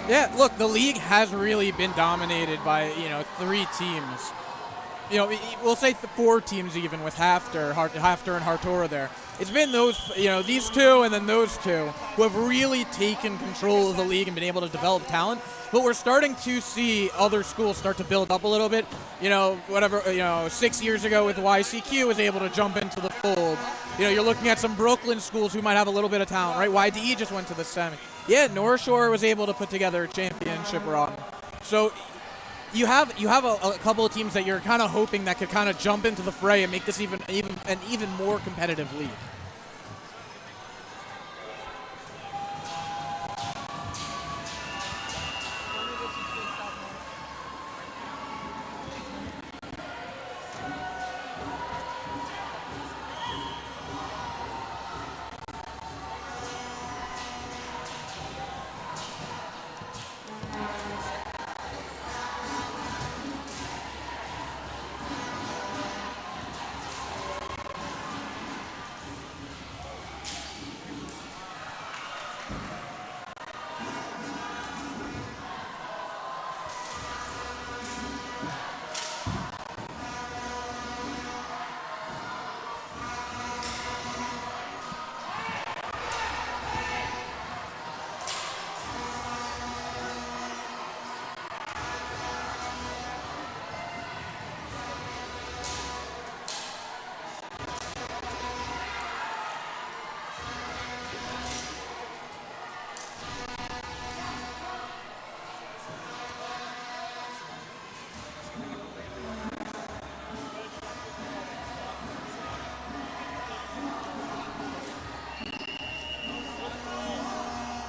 C: Yeah, look, the league has really been dominated by, 3 teams. We'll say 4 teams even with Hafter and Hartora there. It's been those, these 2 and then those 2 who have really taken control of the league and been able to develop talent. But we're starting to see other schools start to build up a little bit. 6 years ago with YCQ was able to jump into the fold. You're looking at some Brooklyn schools who might have a little bit of talent, right? YDE just went to the semi. Yeah, North Shore was able to put together a championship run. So you have a couple of teams that you're kind of hoping that could kind of jump into the fray and make this even more competitive league.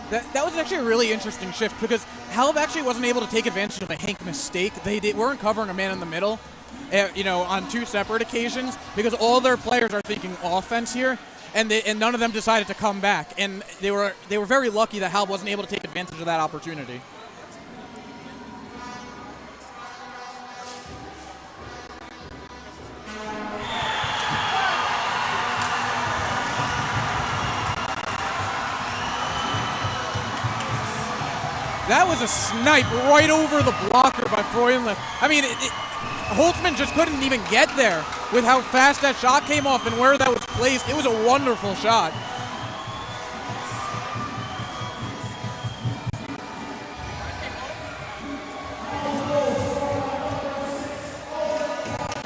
C: That was actually a really interesting shift because HALB actually wasn't able to take advantage of a HANC mistake. They weren't covering a man in the middle, on 2 separate occasions because all their players are thinking offense here, and none of them decided to come back. And they were very lucky that HALB wasn't able to take advantage of that opportunity. That was a snipe right over the blocker by Freundlich. I mean, Holtzman just couldn't even get there with how fast that shot came off and where that was placed. It was a wonderful shot.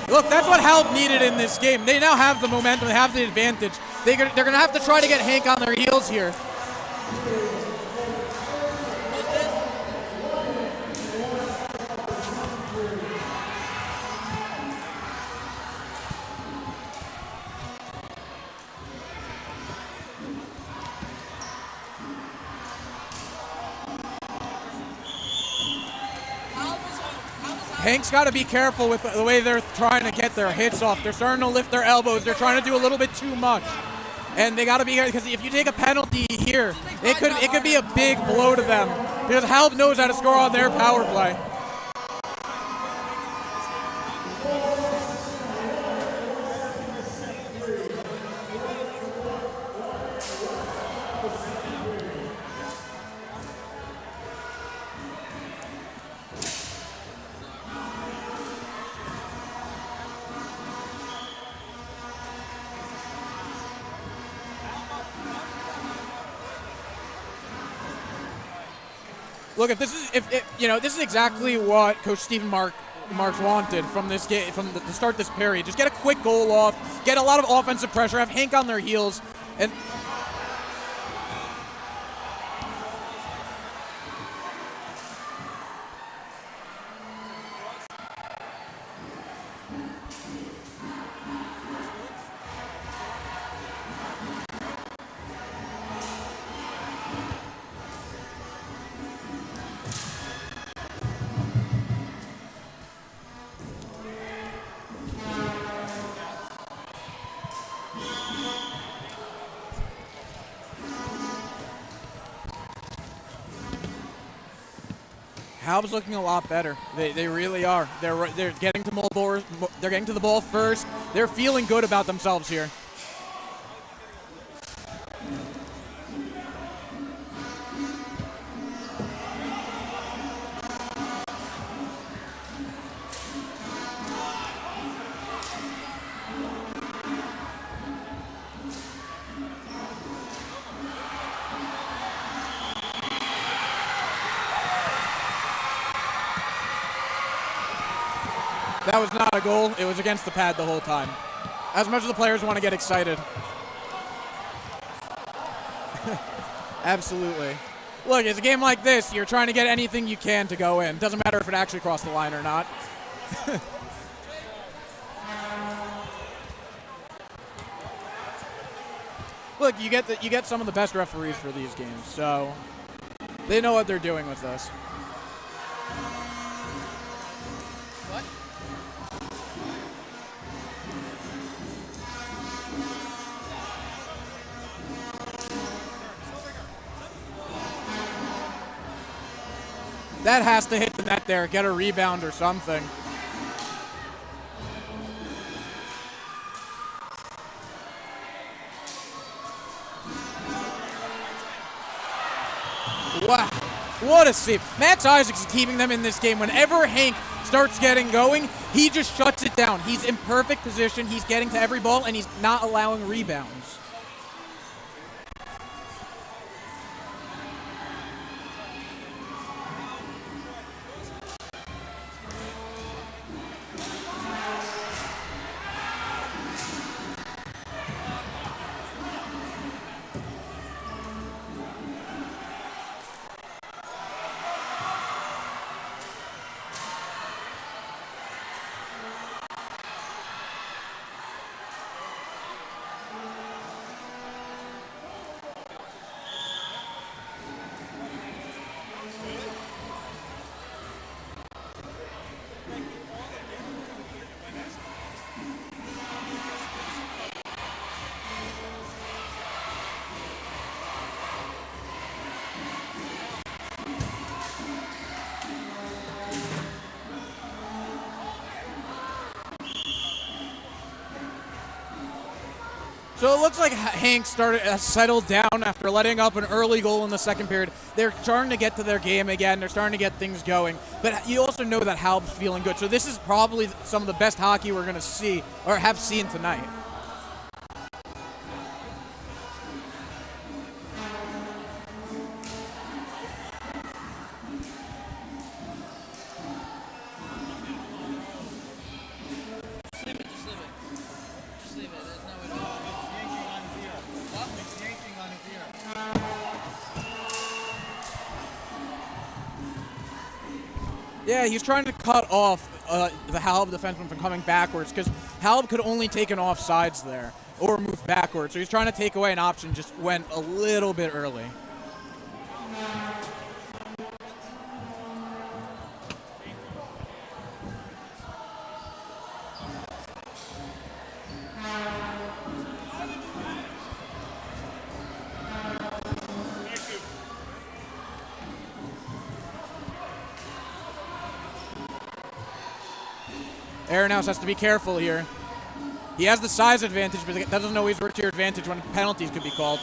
C: Look, that's what HALB needed in this game. They now have the momentum. They have the advantage. They're going to have to try to get HANC on their heels here. HANC's got to be careful with the way they're trying to get their hits off. They're starting to lift their elbows. They're trying to do a little bit too much. And they got to be here because if you take a penalty here, it could be a big blow to them because HALB knows how to score on their power play. Look, this is exactly what Coach Stephen Marks wanted from this game, from the start of this period. Just get a quick goal off, get a lot of offensive pressure, have HANC on their heels, and HALB's looking a lot better. They really are. They're getting to they're getting to the ball first. They're feeling good about themselves here. That was not a goal. It was against the pad the whole time. As much as the players want to get excited. Absolutely. Look, it's a game like this. You're trying to get anything you can to go in. Doesn't matter if it actually crossed the line or not. Look, you get some of the best referees for these games, so they know what they're doing with this.
D: What?
C: That has to hit the net there, get a rebound or something. Wow, what a save. Max Isaacs is keeping them in this game. Whenever Hank starts getting going, he just shuts it down. He's in perfect position. He's getting to every ball, and he's not allowing rebounds. So it looks like Hank settled down after letting up an early goal in the second period. They're starting to get to their game again. They're starting to get things going. But you also know that HALB's feeling good. So this is probably some of the best hockey we're going to see or have seen tonight. Yeah, he's trying to cut off the HALB defenseman from coming backwards because HALB could only take an offsides there or move backwards. So he's trying to take away an option, just went a little bit early. Aronhouse has to be careful here. He has the size advantage, but that doesn't always work to your advantage when penalties could be called.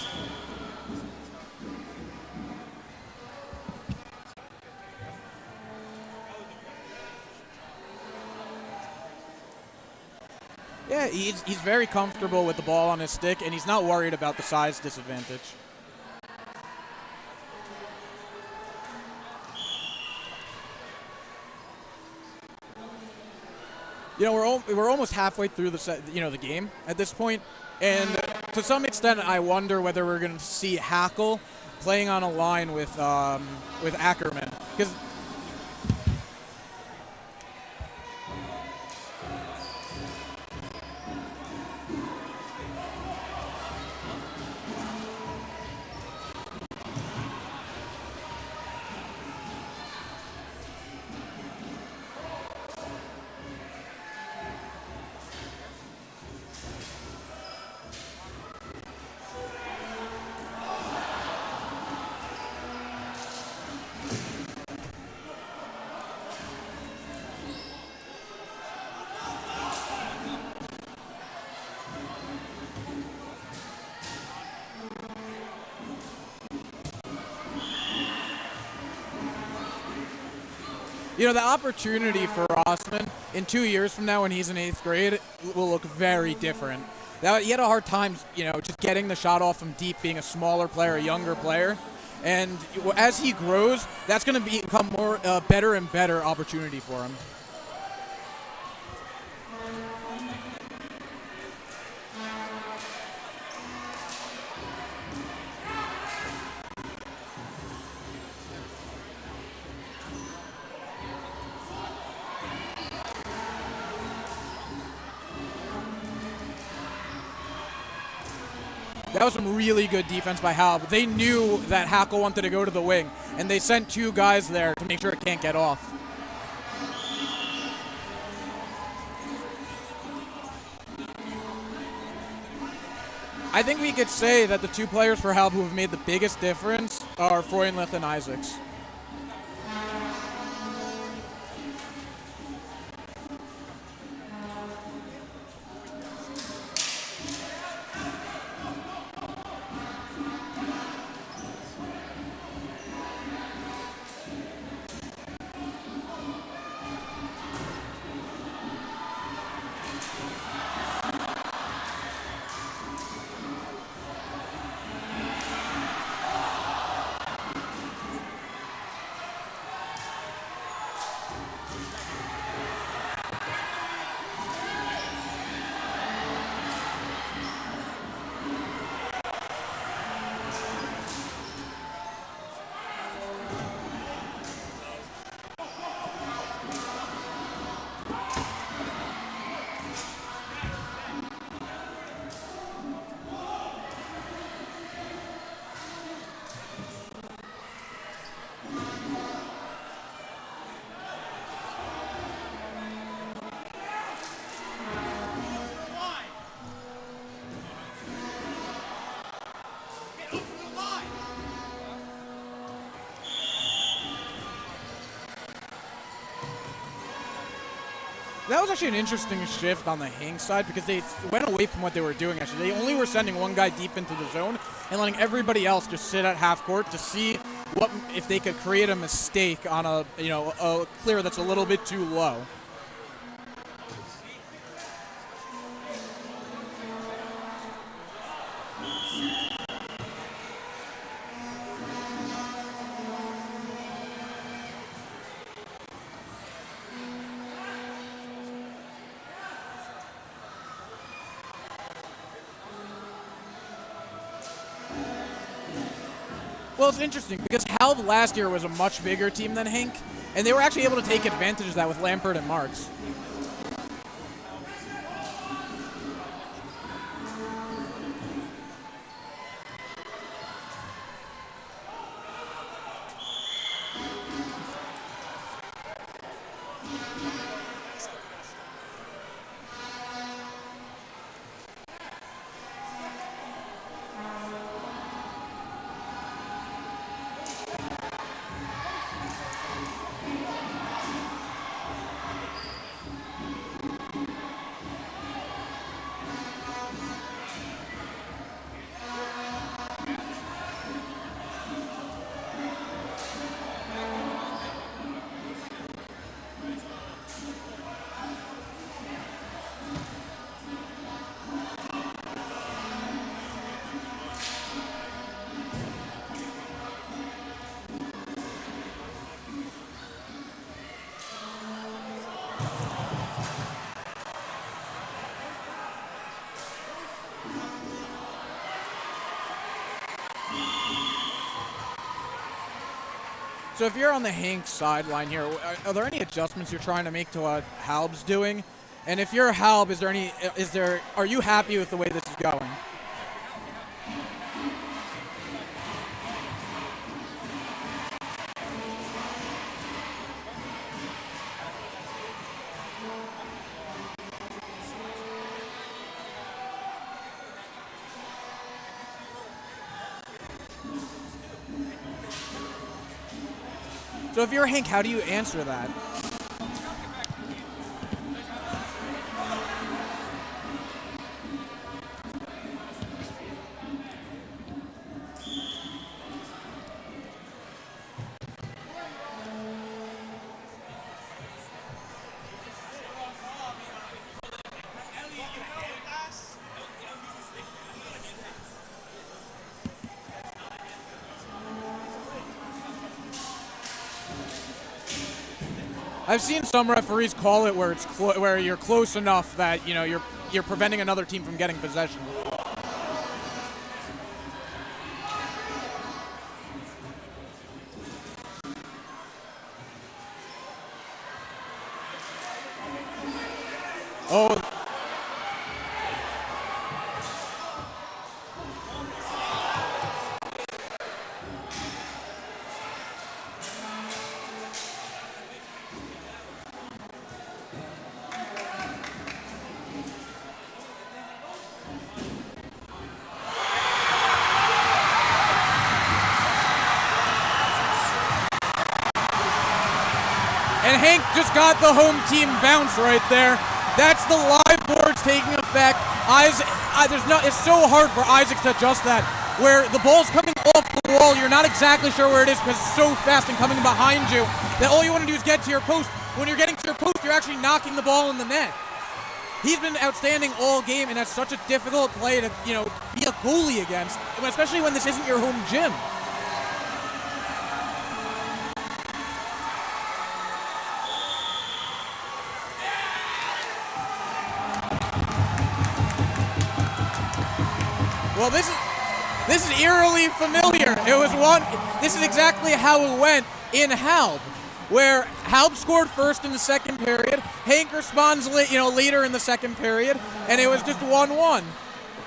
C: Yeah, he's very comfortable with the ball on his stick, and he's not worried about the size disadvantage. You know, we're almost halfway through the game at this point, and to some extent, I wonder whether we're going to see Hackle playing on a line with Ackerman, because you know, the opportunity for Rossman in 2 years from now when he's in 8th grade will look very different. He had a hard time, you know, just getting the shot off from deep, being a smaller player, a younger player. And as he grows, that's going to become more better and better opportunity for him. That was some really good defense by HALB. They knew that Hackle wanted to go to the wing, and they sent 2 guys there to make sure it can't get off. I think we could say that the 2 players for HALB who have made the biggest difference are Freundlich and Isaacs. That was actually an interesting shift on the HANC side because they went away from what they were doing, actually. They only were sending 1 guy deep into the zone and letting everybody else just sit at half court to see what if they could create a mistake on a clear that's a little bit too low. Well, it's interesting because HALB last year was a much bigger team than HANC, and they were actually able to take advantage of that with Lampert and Marks. So if you're on the HANC sideline here, are there any adjustments you're trying to make to what HALB's doing? And if you're HALB, are you happy with the way this is going? So if you're HANC, how do you answer that? I've seen some referees call it where it's where you're close enough that you're preventing another team from getting possession. Oh. And Hank just got the home team bounce right there. That's the live boards taking effect. It's so hard for Isaac to adjust that. Where the ball's coming off the wall, you're not exactly sure where it is because it's so fast and coming behind you that all you want to do is get to your post. When you're getting to your post, you're actually knocking the ball in the net. He's been outstanding all game, and that's such a difficult play to be a goalie against, especially when this isn't your home gym. Well, this is eerily familiar. This is exactly how it went in HALB, where HALB scored first in the second period. Hank responds, later in the second period, and it was just 1-1.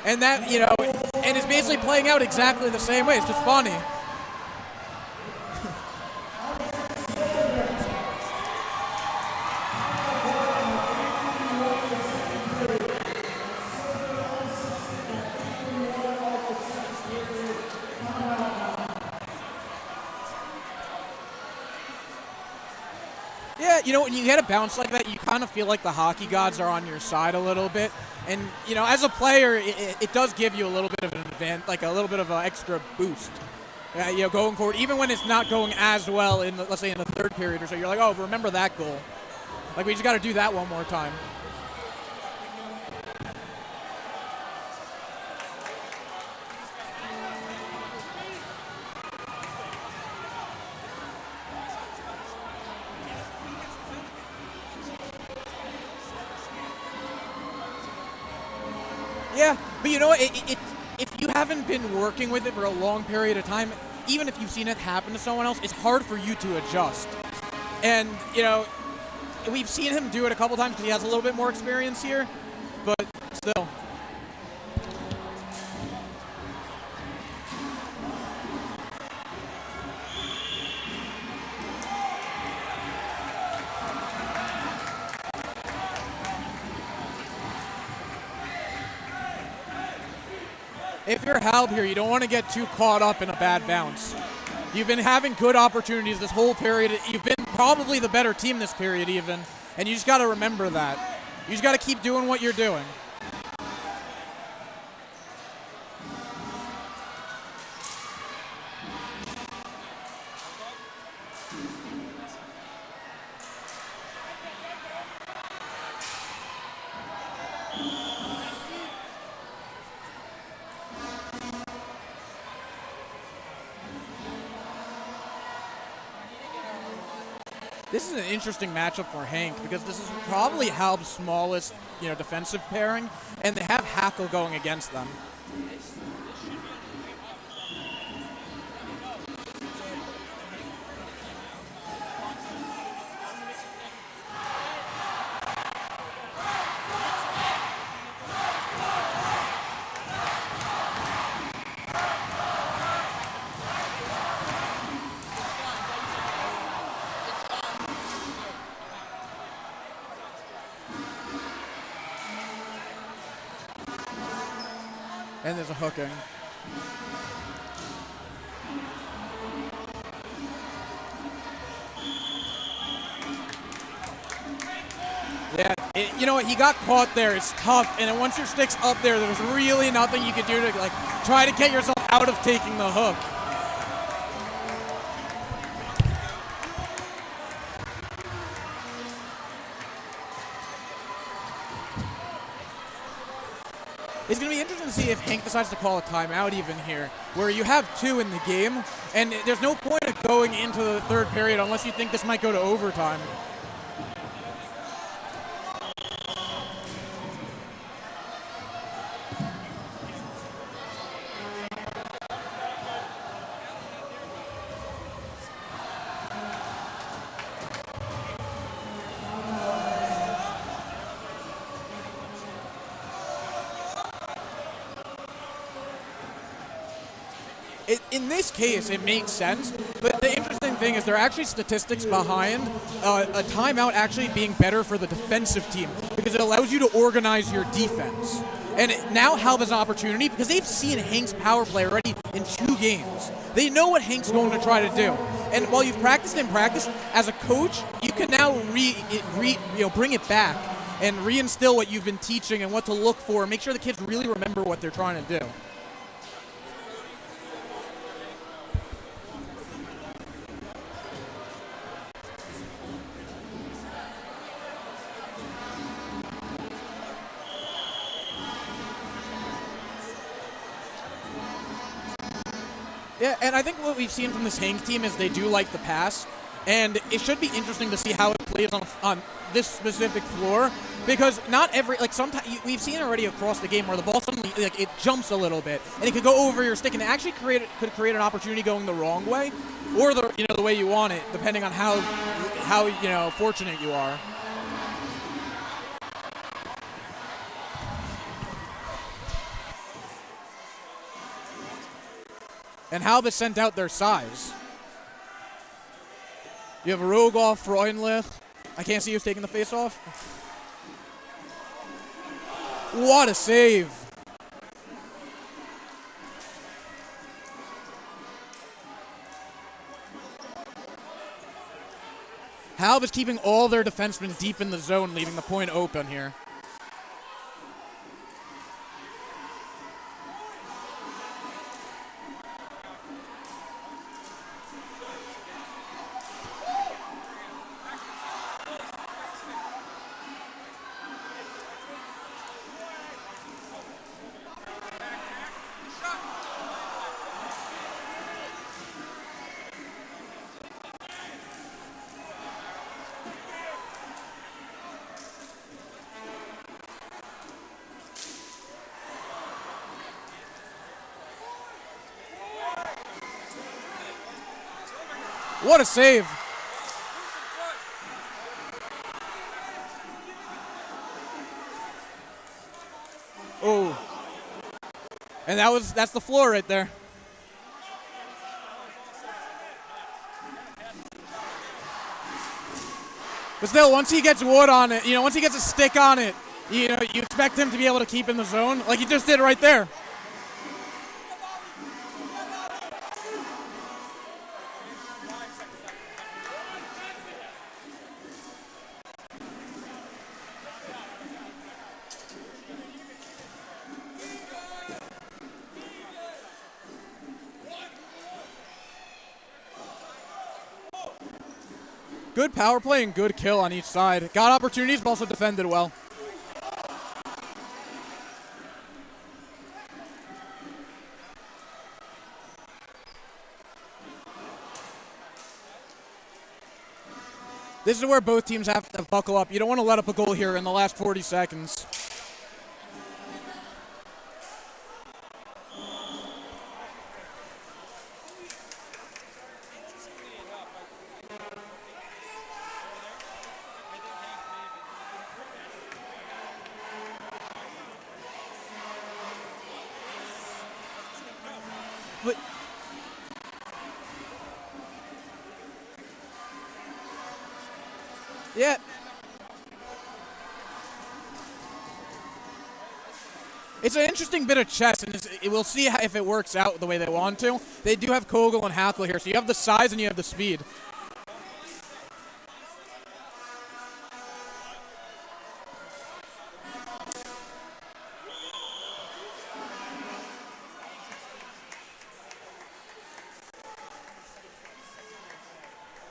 C: And that, and it's basically playing out exactly the same way. It's just funny. Yeah, when you get a bounce like that, you kind of feel like the hockey gods are on your side a little bit. And, as a player, it does give you a little bit of an advantage, like a little bit of an extra boost. Going forward, even when it's not going as well let's say in the third period or so, you're like, oh, remember that goal. Like, we just got to do that one more time. Yeah, but you know what? If you haven't been working with it for a long period of time, even if you've seen it happen to someone else, it's hard for you to adjust. And, we've seen him do it a couple times because he has a little bit more experience here, but still. If you're HALB here, you don't want to get too caught up in a bad bounce. You've been having good opportunities this whole period. You've been probably the better team this period even, and you just got to remember that. You just got to keep doing what you're doing. This is an interesting matchup for Hank because this is probably HALB's smallest, defensive pairing, and they have Hackle going against them. And there's a hooking. Yeah, he got caught there. It's tough, and then once your stick's up there, there's really nothing you can do to try to get yourself out of taking the hook. It's going to be interesting to see if Hank decides to call a timeout even here, where you have 2 in the game, and there's no point of going into the third period unless you think this might go to overtime. in this case, it makes sense. But the interesting thing is there are actually statistics behind a timeout actually being better for the defensive team because it allows you to organize your defense. And now HALB has an opportunity because they've seen HANC's power play already in 2 games. They know what HANC's going to try to do. And while you've practiced and practiced, as a coach, you can now bring it back and reinstill what you've been teaching and what to look for and make sure the kids really remember what they're trying to do. Yeah, and I think what we've seen from this HANC team is they do like the pass, and it should be interesting to see how it plays on this specific floor, because not every, like sometimes, we've seen already across the game where the ball suddenly, like it jumps a little bit, and it could go over your stick, and it actually could create an opportunity going the wrong way, or the way you want it, depending on how fortunate you are. And HALB has sent out their size. You have Rogoff, Freundlich. I can't see who's taking the face off. What a save. HALB is keeping all their defensemen deep in the zone, leaving the point open here. What a save. Oh. And that's the floor right there. But still, once he gets wood on it, once he gets a stick on it, you expect him to be able to keep in the zone like he just did right there. Good power play and good kill on each side. Got opportunities, but also defended well. This is where both teams have to buckle up. You don't want to let up a goal here in the last 40 seconds. But yeah. It's an interesting bit of chess, and we'll see if it works out the way they want to. They do have Kogel and Hackle here, so you have the size and you have the speed.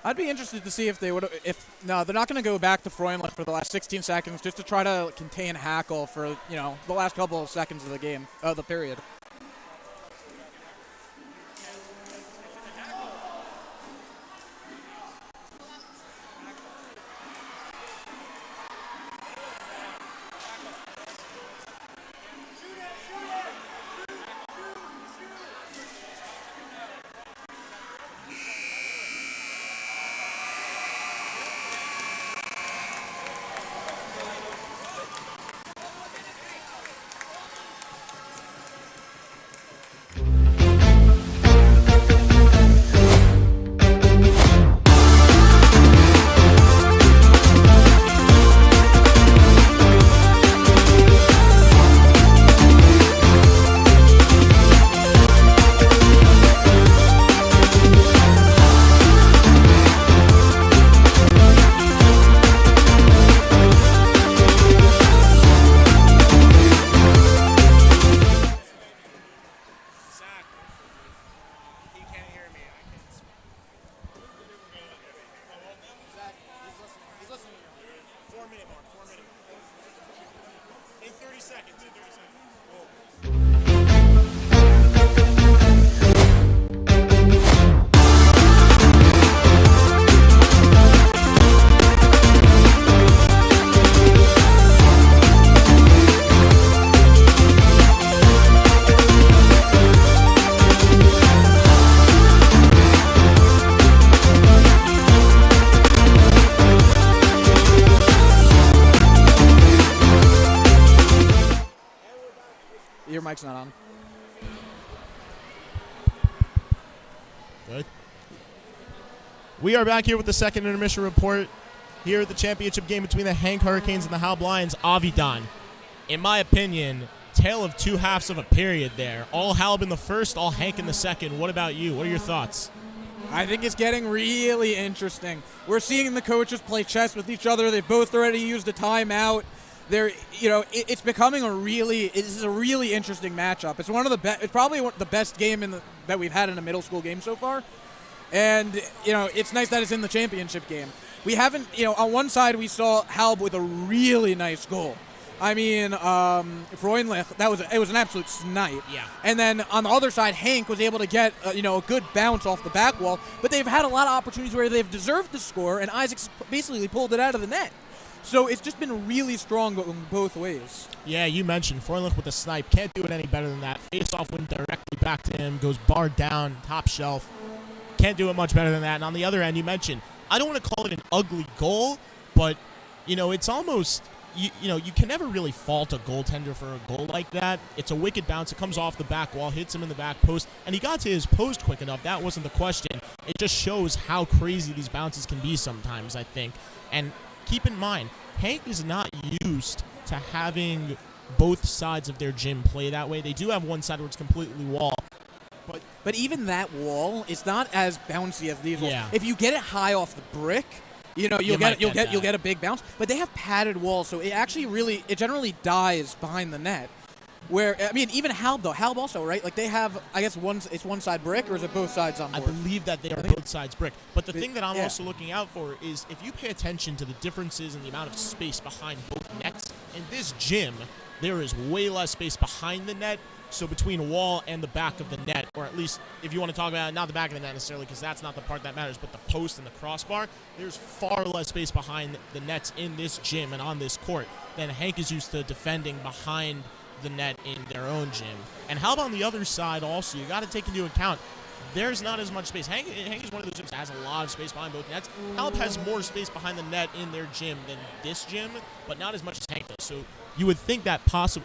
C: I'd be interested to see if they would. No, they're not going to go back to Freundlich for the last 16 seconds just to try to contain Hackle for the last couple of seconds of the game, the period.
B: In 30 seconds.
C: Your mic's not on.
B: Good. We are back here with the second intermission report here at the championship game between the HANC Hurricanes and the HALB Lions. Avidan, in my opinion, tale of two halves of a period there. All HALB in the first, all HANC in the second. What about you? What are your thoughts?
C: I think it's getting really interesting. We're seeing the coaches play chess with each other. They've both already used a timeout. It's becoming a really interesting matchup. It's one of the best. It's probably the best game that we've had in a middle school game so far. And it's nice that it's in the championship game. We haven't, on one side we saw HALB with a really nice goal. I mean, Freundlich, it was an absolute snipe.
B: Yeah.
C: And then on the other side, HANC was able to get a good bounce off the back wall. But they've had a lot of opportunities where they've deserved to score, and Isaac's basically pulled it out of the net. So it's just been really strong going both ways.
B: Yeah, you mentioned Freundlich with a snipe. Can't do it any better than that. Face-off went directly back to him. Goes bar down, top shelf. Can't do it much better than that. And on the other end, you mentioned, I don't want to call it an ugly goal, but, it's almost, you can never really fault a goaltender for a goal like that. It's a wicked bounce. It comes off the back wall, hits him in the back post, and he got to his post quick enough. That wasn't the question. It just shows how crazy these bounces can be sometimes, I think. And keep in mind, HANC is not used to having both sides of their gym play that way. They do have one side where it's completely wall.
C: But even that wall is not as bouncy as these walls.
B: Yeah.
C: If you get it high off the brick, you'll get a big bounce. But they have padded walls, so it actually generally dies behind the net. Where even HALB though, HALB also, right? Like they have, I guess it's one side brick, or is it both sides on board?
B: I believe that they are both sides brick. But the thing that I'm also looking out for is if you pay attention to the differences in the amount of space behind both nets, in this gym, there is way less space behind the net. So between wall and the back of the net, or at least if you want to talk about not the back of the net necessarily, because that's not the part that matters, but the post and the crossbar, there's far less space behind the nets in this gym and on this court than HANC is used to defending behind the net in their own gym. And HALB on the other side also, you got to take into account, there's not as much space. HANC is one of those gyms that has a lot of space behind both nets. HALB has more space behind the net in their gym than this gym, but not as much as HANC does. So you would think that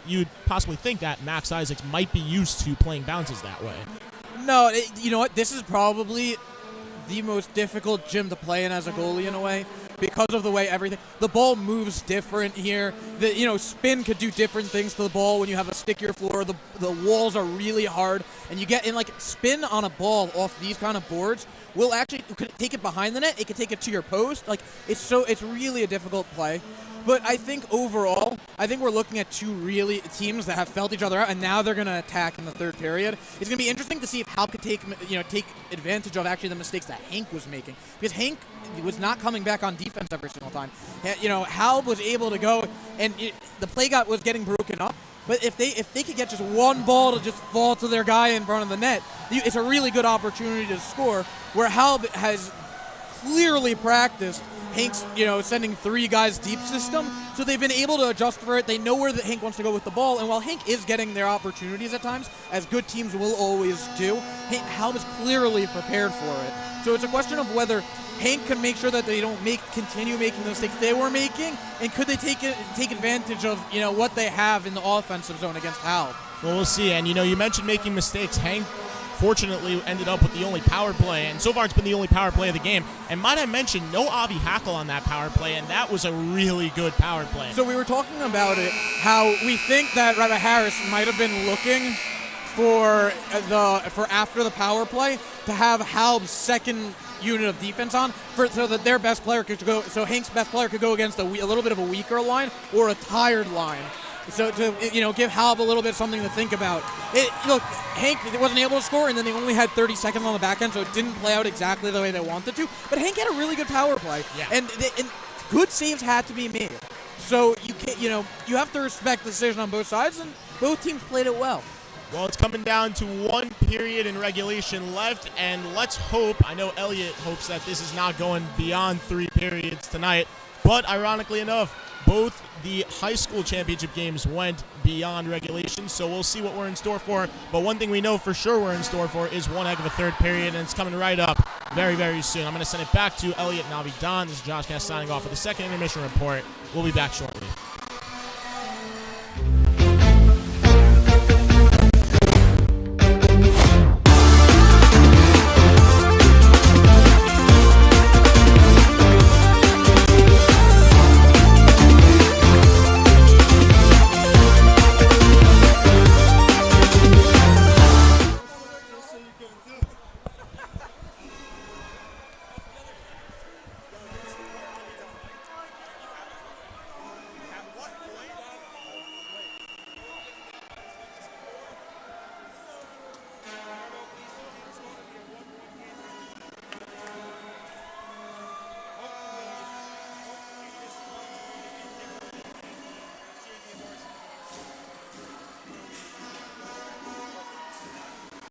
B: you'd possibly think that Max Isaacs might be used to playing bounces that way.
C: No, you know what? This is probably the most difficult gym to play in as a goalie in a way, because of the way the ball moves different here. Spin could do different things to the ball when you have a stickier floor. The walls are really hard, and you get in spin on a ball off these kind of boards will actually could take it behind the net. It could take it to your post. It's really a difficult play. But I think overall, we're looking at two really teams that have felt each other out, and now they're going to attack in the third period. It's going to be interesting to see if HALB could take advantage of actually the mistakes that HANC was making, because HANC was not coming back on defense every single time. HALB was able to go, and the play was getting broken up. But if they could get just one ball to just fall to their guy in front of the net, it's a really good opportunity to score. Where HALB has clearly practiced HANC's, sending three guys deep system, so they've been able to adjust for it. They know where HANC wants to go with the ball, and while HANC is getting their opportunities at times, as good teams will always do, HALB is clearly prepared for it. So it's a question of whether HANC can make sure that they don't continue making the mistakes they were making, and could they take advantage of what they have in the offensive zone against HALB.
B: Well, we'll see. And you mentioned making mistakes. HANC fortunately ended up with the only power play, and so far it's been the only power play of the game. And might I mention, no Avi Hackle on that power play, and that was a really good power play.
C: So we were talking about it, how we think that Rabbi Harris might have been looking for after the power play to have HALB's second unit of defense on, so that their best player could go. So HANC's best player could go against a little bit of a weaker line or a tired line. So to give HALB a little bit something to think about. HANC wasn't able to score, and then they only had 30 seconds on the back end, so it didn't play out exactly the way they wanted to. But HANC had a really good power play, and good saves had to be made. So you can't, you have to respect the decision on both sides, and both teams played it well.
B: Well, it's coming down to one period in regulation left, and let's hope, I know Elliot hopes that this is not going beyond 3 periods tonight, but ironically enough, both the high school championship games went beyond regulation, so we'll see what we're in store for. But one thing we know for sure we're in store for is one heck of a third period, and it's coming right up very, very soon. I'm going to send it back to Elliot and Navi-Don. This is Josh Cass signing off with the second intermission report. We'll be back shortly.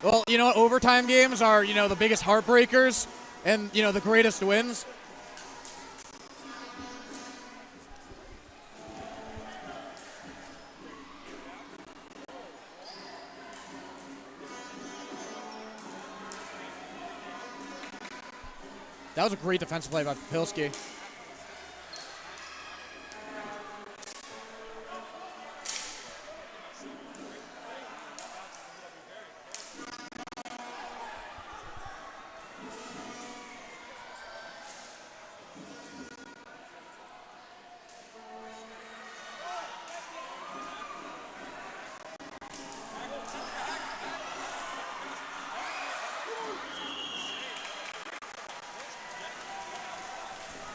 C: Well, you know what? Overtime games are, the biggest heartbreakers and, the greatest wins. That was a great defensive play by Popilski.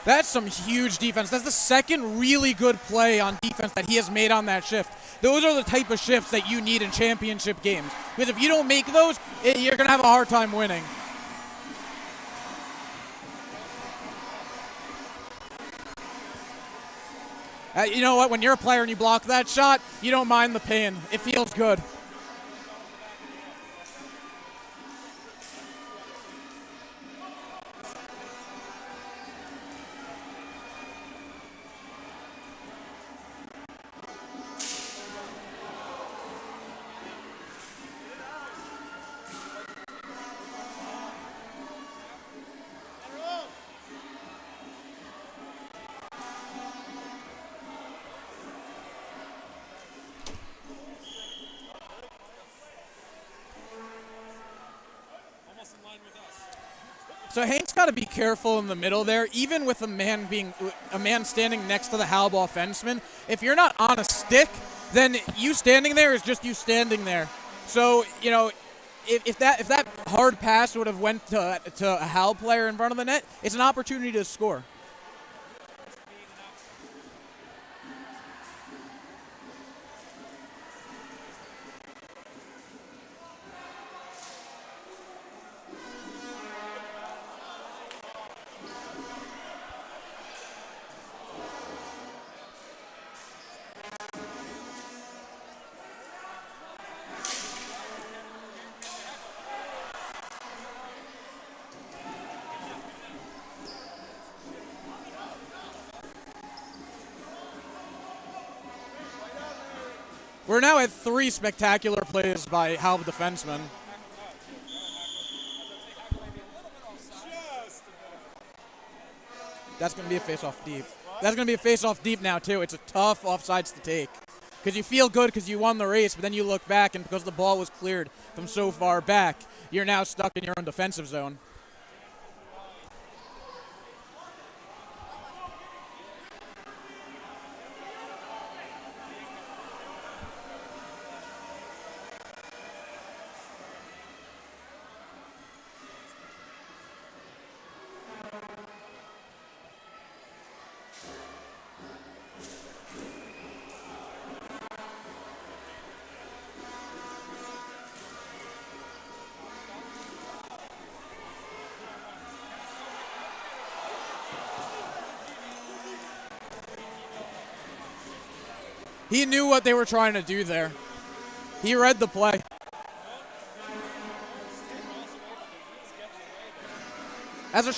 C: That's some huge defense. That's the second really good play on defense that he has made on that shift. Those are the type of shifts that you need in championship games. Because if you don't make those, you're going to have a hard time winning. You know what? When you're a player and you block that shot, you don't mind the pain. It feels good. So Hank's got to be careful in the middle there, even with a man standing next to the HALB offenseman. If you're not on a stick, then you standing there is just you standing there. So, if that hard pass would have went to a HALB player in front of the net, it's an opportunity to score. We're now at 3 spectacular plays by HALB defensemen. That's going to be a face-off deep. That's going to be a face-off deep now, too. It's a tough offsides to take. Because you feel good because you won the race, but then you look back, and because the ball was cleared from so far back, you're now stuck in your own defensive zone. He knew what they were trying to do there. He read the play. As a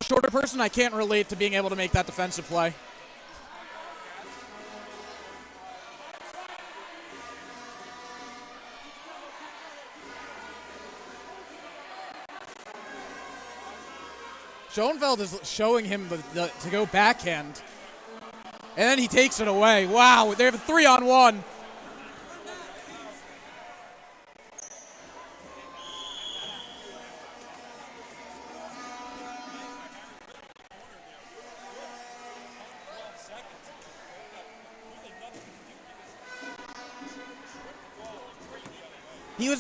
C: shorter person, I can't relate to being able to make that defensive play. Schoenfeld is showing him to go backhand. And then he takes it away. Wow, they have a 3-on-1.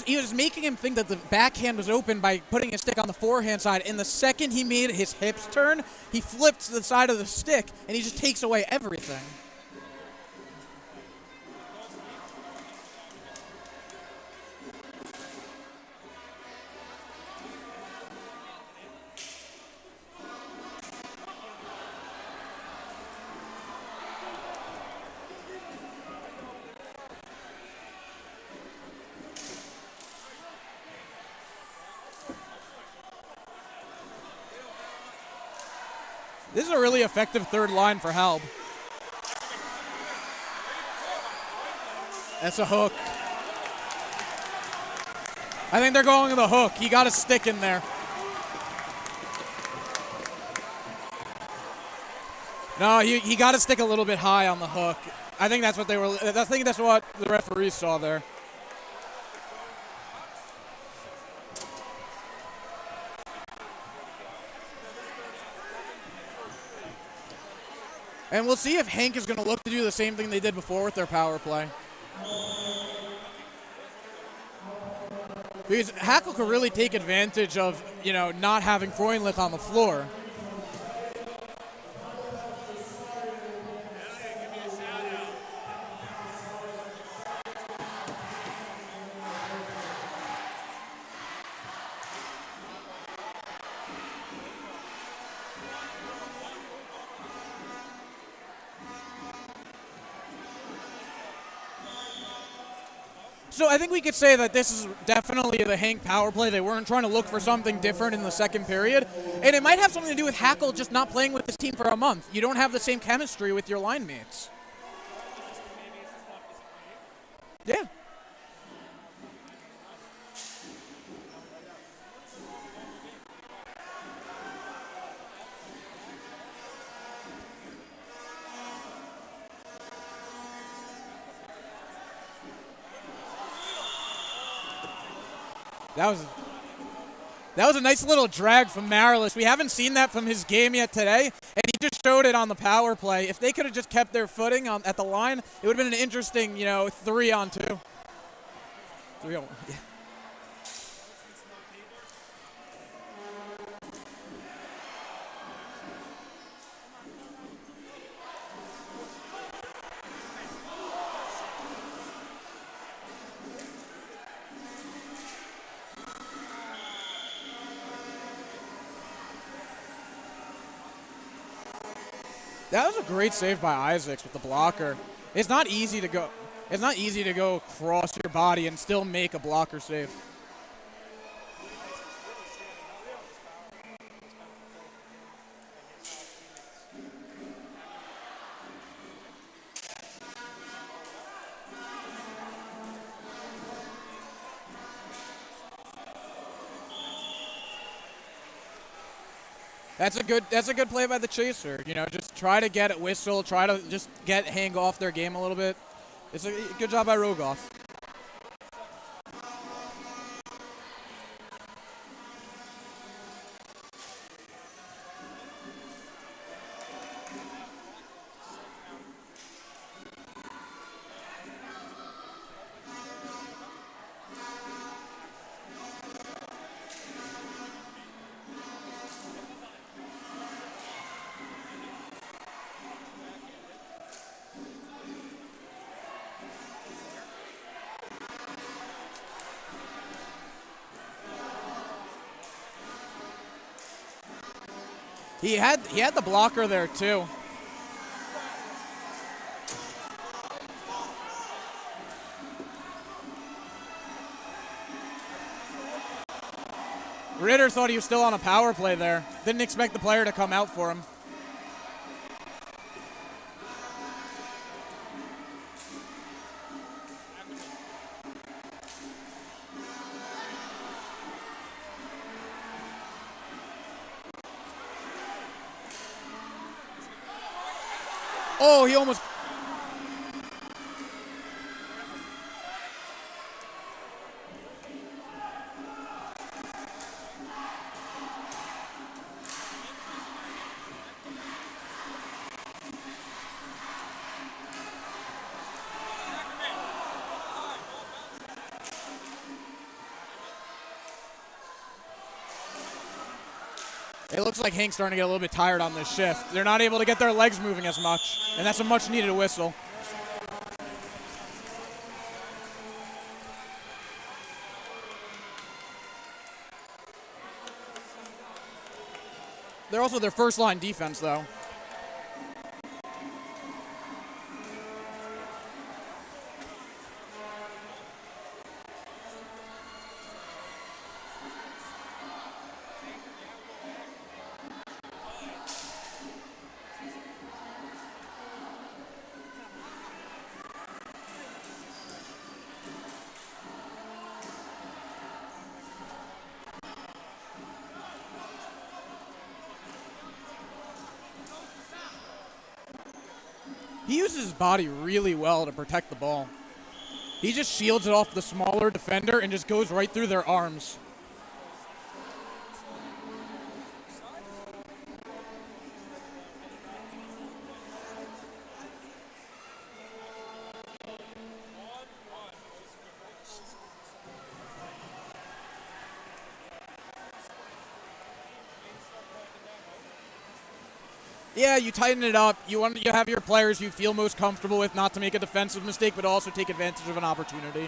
C: He was making him think that the backhand was open by putting his stick on the forehand side. And the second he made his hips turn, he flipped to the side of the stick, and he just takes away everything. This is a really effective third line for HALB. That's a hook. I think they're going to the hook. He got a stick in there. No, he got to stick a little bit high on the hook. I think that's what they were. I think that's what the referees saw there. And we'll see if HANC is going to look to do the same thing they did before with their power play. Because Hackle could really take advantage of, not having Freundlich on the floor. So I think we could say that this is definitely the HANC power play. They weren't trying to look for something different in the second period. And it might have something to do with Hackle just not playing with this team for a month. You don't have the same chemistry with your line mates. Yeah. That was a nice little drag from Marilis. We haven't seen that from his game yet today, and he just showed it on the power play. If they could have just kept their footing at the line, it would have been an interesting, 3-on-2. 3-on-1. Yeah. That was a great save by Isaacs with the blocker. It's not easy to go. It's not easy to go across your body and still make a blocker save. That's a good play by the chaser. Just try to get it whistle, try to just get HANC off their game a little bit. It's a good job by Rogoff. He had the blocker there too. Ritter thought he was still on a power play there. Didn't expect the player to come out for him. Oh, he almost... It looks like Hank's starting to get a little bit tired on this shift. They're not able to get their legs moving as much, and that's a much-needed whistle. They're also their first-line defense, though. He uses his body really well to protect the ball. He just shields it off the smaller defender and just goes right through their arms. Yeah, you tighten it up. You want to have your players you feel most comfortable with, not to make a defensive mistake, but also take advantage of an opportunity.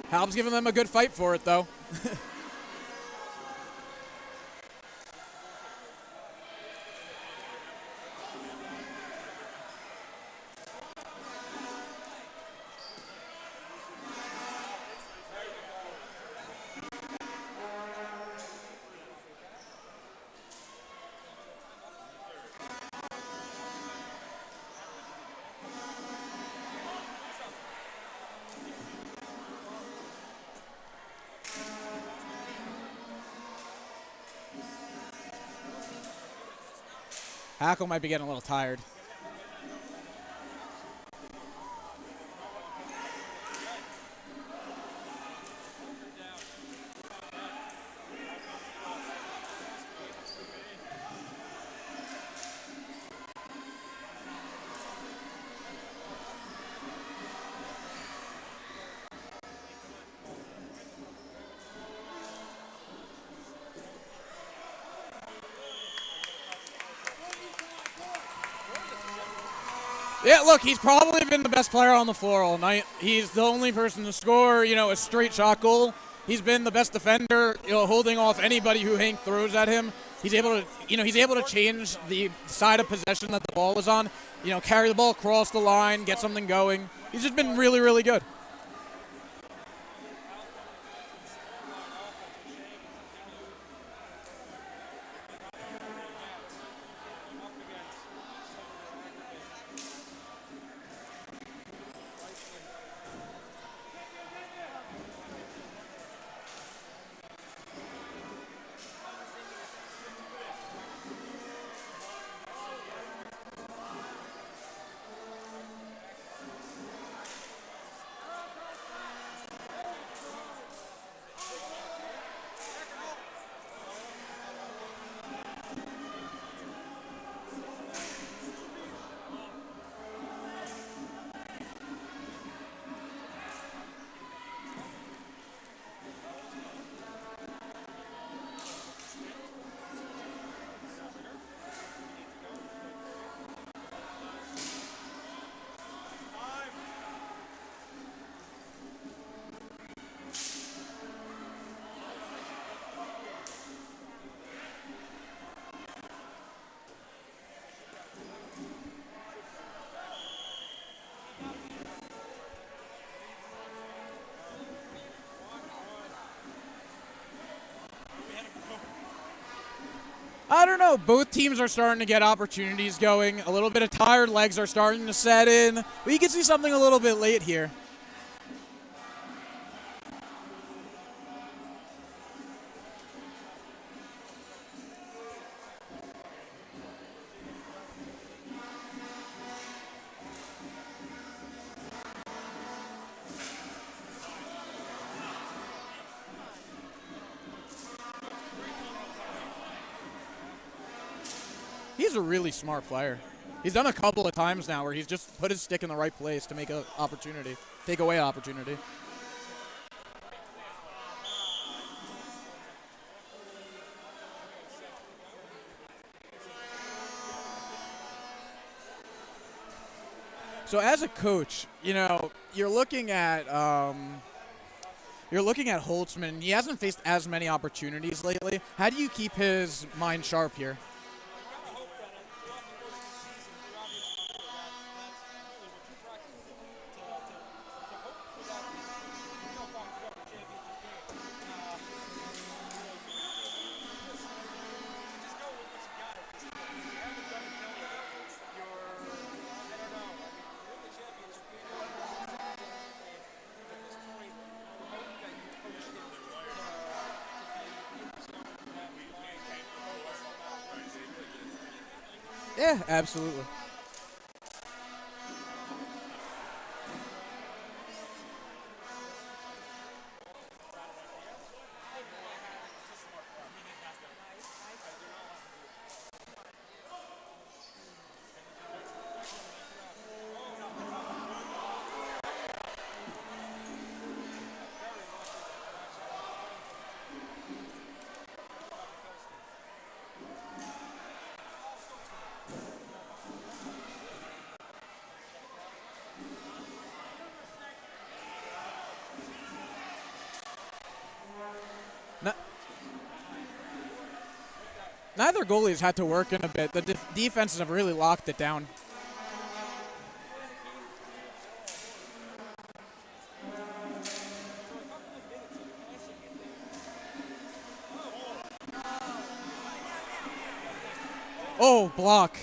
C: HALB's giving them a good fight for it, though. Hackle might be getting a little tired. Yeah, look, he's probably been the best player on the floor all night. He's the only person to score, a straight shot goal. He's been the best defender, holding off anybody who Hank throws at him. He's able to, he's able to change the side of possession that the ball is on. Carry the ball across the line, get something going. He's just been really, really good. I don't know. Both teams are starting to get opportunities going. A little bit of tired legs are starting to set in. We can see something a little bit late here. He's a really smart player. He's done a couple of times now where he's just put his stick in the right place to make an opportunity, take away an opportunity. So as a coach, you know, you're looking at Holtzman. He hasn't faced as many opportunities lately. How do you keep his mind sharp here? Yeah, absolutely. Neither goalie's had to work in a bit. The defenses have really locked it down. Oh, block.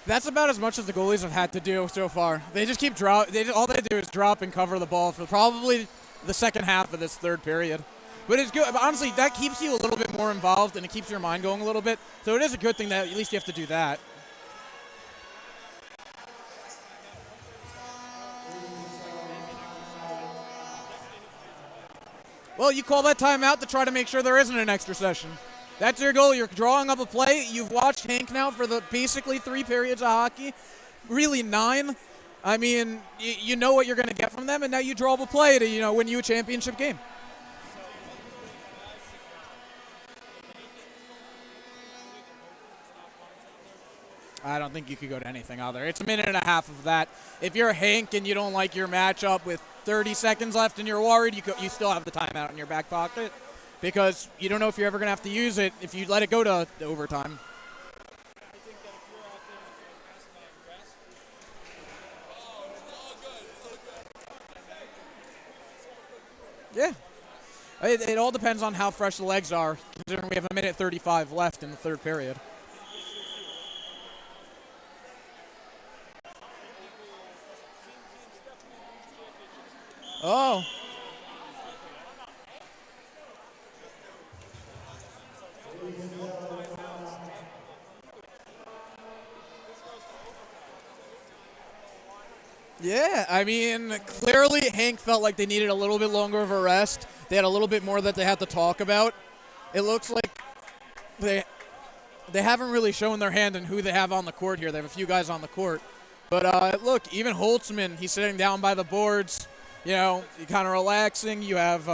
C: That's about as much as the goalies have had to do so far. They just keep all they do is drop and cover the ball for probably the second half of this third period. But it's good. But honestly, that keeps you a little bit more involved and it keeps your mind going a little bit. So it is a good thing that at least you have to do that. Well, you call that timeout to try to make sure there isn't an extra session. That's your goal. You're drawing up a play. You've watched HANC now for the basically 3 periods of hockey, really 9. I mean, you know what you're going to get from them, and now you draw up a play to win you a championship game. I don't think you could go to anything other. It's a minute and a half of that. If you're HANC and you don't like your matchup with 30 seconds left and you're worried, you still have the timeout in your back pocket because you don't know if you're ever going to have to use it if you let it go to overtime. Yeah. It all depends on how fresh the legs are, considering we have a minute 35 left in the third period. Oh. Yeah, I mean, clearly HANC felt like they needed a little bit longer of a rest. They had a little bit more that they had to talk about. It looks like they haven't really shown their hand in who they have on the court here. They have a few guys on the court. But look, even Holtzman, he's sitting down by the boards. You know, kind of relaxing. You have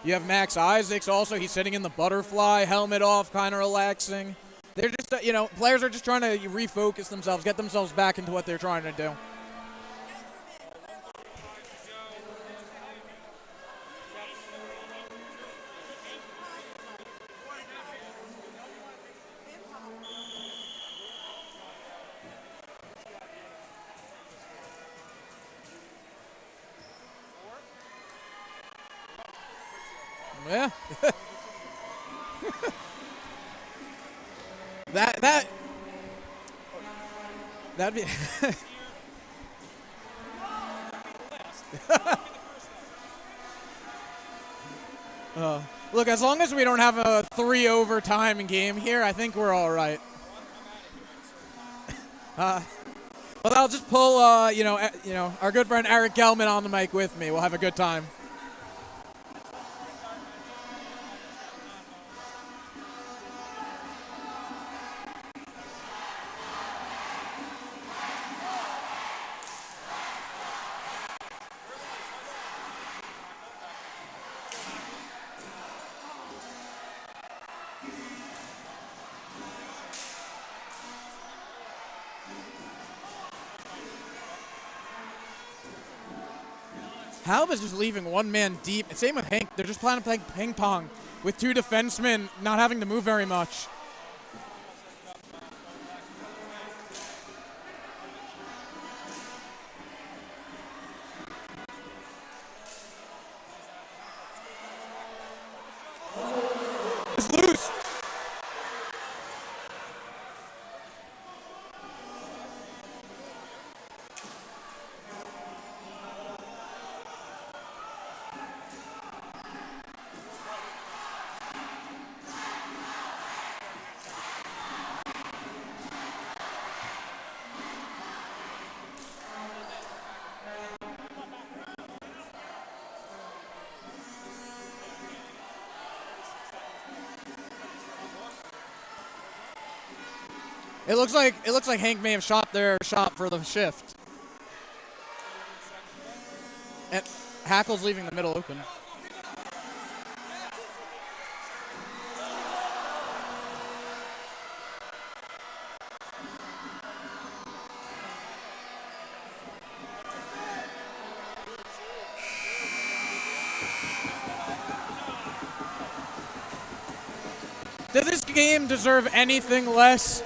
C: You have Max Isaacs also. He's sitting in the butterfly, helmet off, kind of relaxing. They're just, players are just trying to refocus themselves, get themselves back into what they're trying to do. Yeah. That'd be look, as long as we don't have a 3 overtime game here, I think we're all right. But I'll just pull our good friend Eric Gelman on the mic with me. We'll have a good time. HALB is just leaving one man deep. Same with HANC. They're just planning to play ping pong with 2 defensemen not having to move very much. It's loose. It looks like HANC may have shot their shot for the shift. And Hackle's leaving the middle open. Does this game deserve anything less?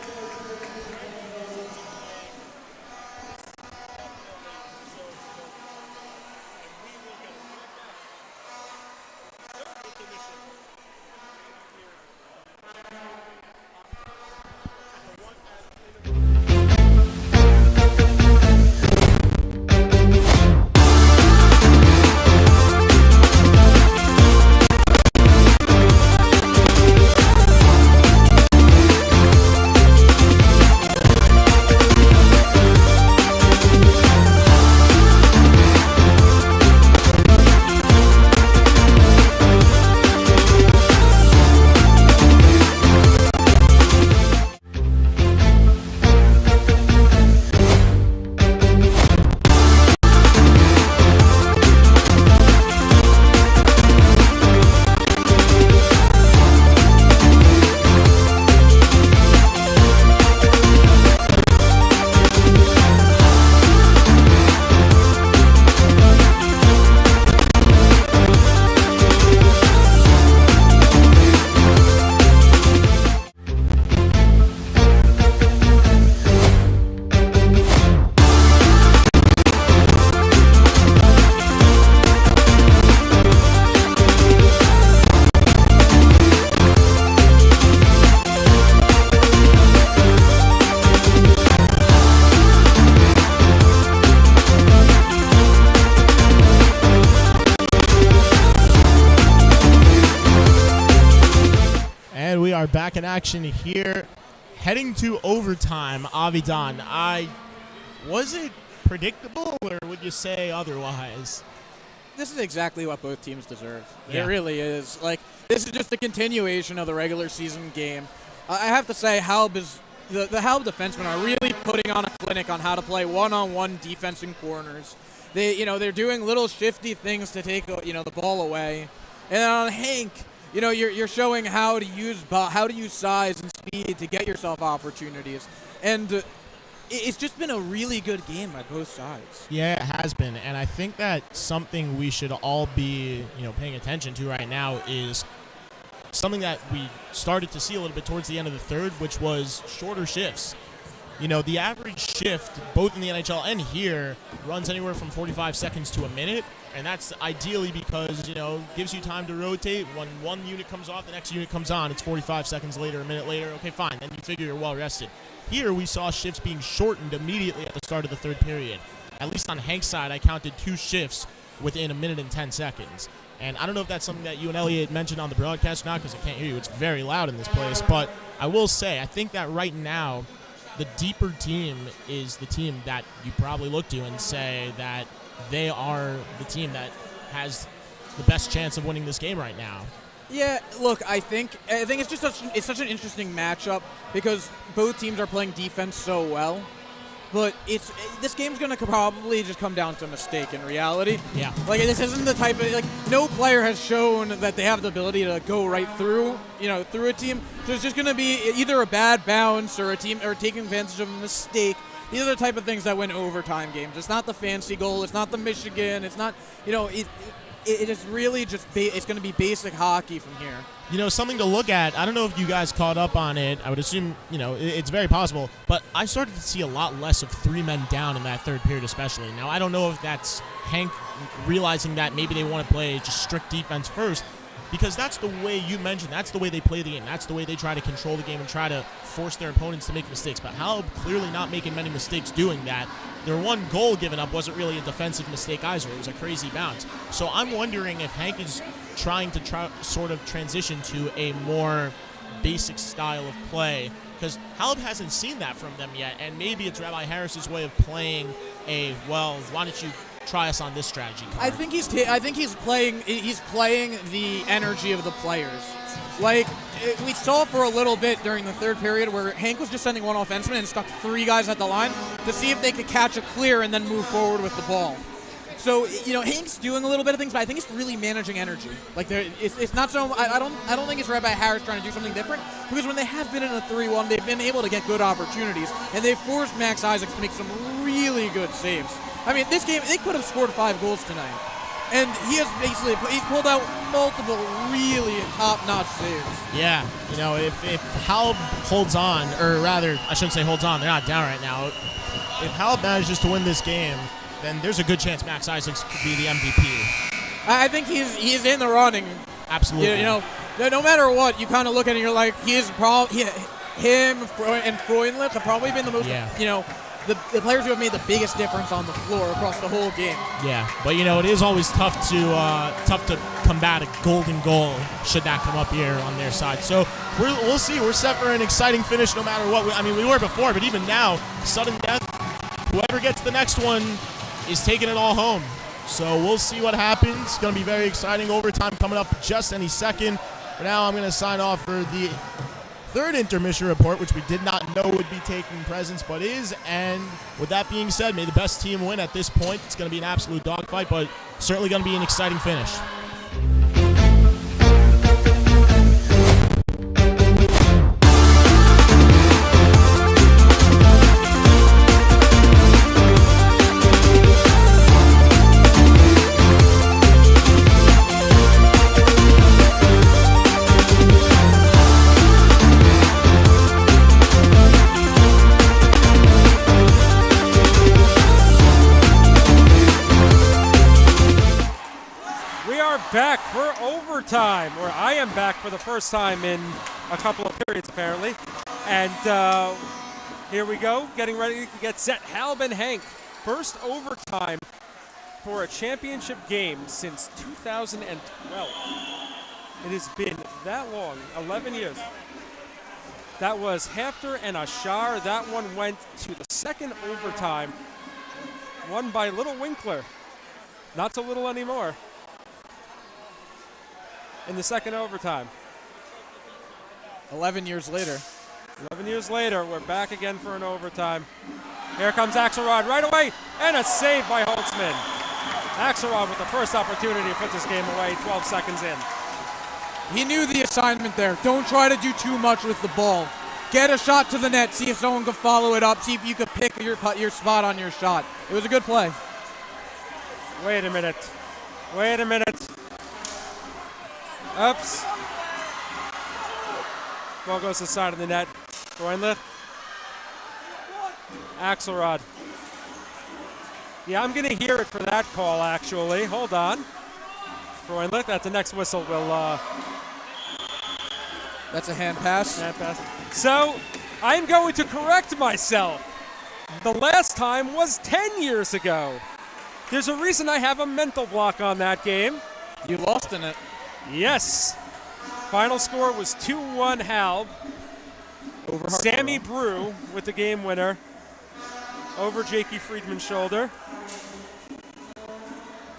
B: are back in action here, heading to overtime. Avidan, was it predictable, or would you say otherwise?
C: This is exactly what both teams deserve.
B: Yeah.
C: It really is. Like, this is just a continuation of the regular season game. I have to say, HALB is the HALB defensemen are really putting on a clinic on how to play one-on-one defense in corners. They're doing little shifty things to take the ball away. And then on Hank, you know, you're showing how to use size and speed to get yourself opportunities. And it's just been a really good game by both sides.
B: Yeah, it has been, and I think that something we should all be, paying attention to right now is something that we started to see a little bit towards the end of the third, which was shorter shifts. The average shift, both in the NHL and here, runs anywhere from 45 seconds to a minute, and that's ideally because, gives you time to rotate. When one unit comes off, the next unit comes on. It's 45 seconds later, a minute later. Okay, fine. Then you figure you're well rested. Here, we saw shifts being shortened immediately at the start of the third period. At least on Hank's side, I counted 2 shifts within a minute and 10 seconds. And I don't know if that's something that you and Elliot mentioned on the broadcast or not, because I can't hear you. It's very loud in this place. But I will say, I think that right now, the deeper team is the team that you probably look to and say that they are the team that has the best chance of winning this game right now.
C: Yeah, look, I think it's just such an interesting matchup because both teams are playing defense so well. But this game's going to probably just come down to a mistake in reality.
B: Yeah.
C: This isn't the type of, no player has shown that they have the ability to go right through a team. So it's just going to be either a bad bounce or a team or taking advantage of a mistake. These are the type of things that win overtime games. It's not the fancy goal. It's not the Michigan. It's not, it is really just it's going to be basic hockey from here.
B: Something to look at. I don't know if you guys caught up on it. I would assume, it's very possible. But I started to see a lot less of 3 men down in that third period especially. Now, I don't know if that's Hank realizing that maybe they want to play just strict defense first, because that's the way you mentioned. That's the way they play the game. That's the way they try to control the game and try to force their opponents to make mistakes. But HALB clearly not making many mistakes doing that. Their one goal given up wasn't really a defensive mistake either. It was a crazy bounce. So I'm wondering if Hank is trying to sort of transition to a more basic style of play, because HALB hasn't seen that from them yet. And maybe it's Rabbi Harris's way of playing why don't you try us on this strategy card.
C: I think he's playing the energy of the players. We saw for a little bit during the third period where Hank was just sending one offenseman and stuck 3 guys at the line to see if they could catch a clear and then move forward with the ball. So, Hank's doing a little bit of things, but I think it's really managing energy. It's not so. I don't think it's Rabbi Harris trying to do something different, because when they have been in a 3-1, they've been able to get good opportunities, and they've forced Max Isaacs to make some really good saves. I mean, this game, they could have scored 5 goals tonight. And he's pulled out multiple really top-notch saves.
B: Yeah, if HALB holds on, or rather, I shouldn't say holds on, they're not down right now. If HALB manages to win this game, then there's a good chance Max Isaacs could be the MVP.
C: I think he's in the running.
B: Absolutely.
C: No matter what, you kind of look at it and you're like, him and Freundlich have probably been the most, the players who have made the biggest difference on the floor across the whole game.
B: Yeah, but it is always tough to combat a golden goal should that come up here on their side. So we'll see. We're set for an exciting finish no matter what. We were before, but even now, sudden death. Whoever gets the next one is taking it all home. So we'll see what happens. It's going to be very exciting. Overtime coming up just any second. For now, I'm going to sign off for the third intermission report, which we did not know would be taking presence, but is. And with that being said, may the best team win at this point. It's going to be an absolute dogfight, but certainly going to be an exciting finish.
A: Back for overtime, or I am back for the first time in a couple of periods, apparently. And here we go, getting ready to get set. HALB and Hank, first overtime for a championship game since 2012. It has been that long, 11 years. That was Hafter and Ashar. That one went to the second overtime, won by Little Winkler. Not so little anymore. In the second overtime.
C: 11 years later.
A: 11 years later, we're back again for an overtime. Here comes Axelrod right away, and a save by Holtzman. Axelrod with the first opportunity to put this game away, 12 seconds in.
C: He knew the assignment there. Don't try to do too much with the ball. Get a shot to the net. See if someone can follow it up. See if you can pick your spot on your shot. It was a good play.
A: Wait a minute. Wait a minute. Oops. Ball goes to the side of the net. Freundlich. Axelrod. Yeah, I'm going to hear it for that call, actually. Hold on. Freundlich, that's the next whistle.
C: That's a hand pass.
A: Hand pass. So, I'm going to correct myself. The last time was 10 years ago. There's a reason I have a mental block on that game.
C: You lost in it.
A: Yes. Final score was 2-1 HALB.
C: Over
A: Sammy Brew with the game winner over Jakey Friedman's shoulder.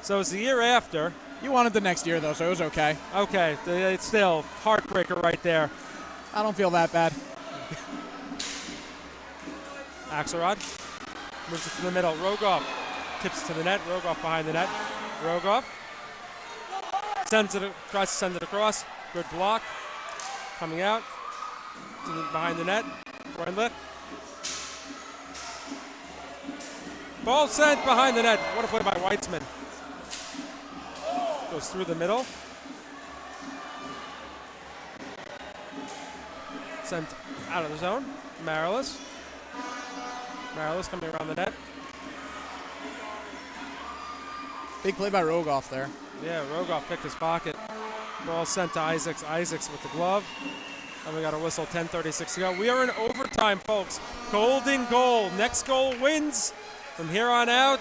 A: So it's the year after.
C: You wanted the next year, though, so it was okay.
A: Okay, it's still heartbreaker right there.
C: I don't feel that bad.
A: Axelrod moves it to the middle. Rogoff tips it to the net. Rogoff behind the net. Rogoff tries to send it across. Good block. Coming out to behind the net. Freundlich. Ball sent behind the net. What a play by Weitzman. Goes through the middle. Sent out of the zone. Marilis. Marilis coming around the net.
C: Big play by Rogoff there.
A: Yeah, Rogoff picked his pocket. Ball sent to Isaacs. Isaacs with the glove. And we got a whistle, 10:36 to go. We are in overtime, folks. Golden goal. Next goal wins. From here on out,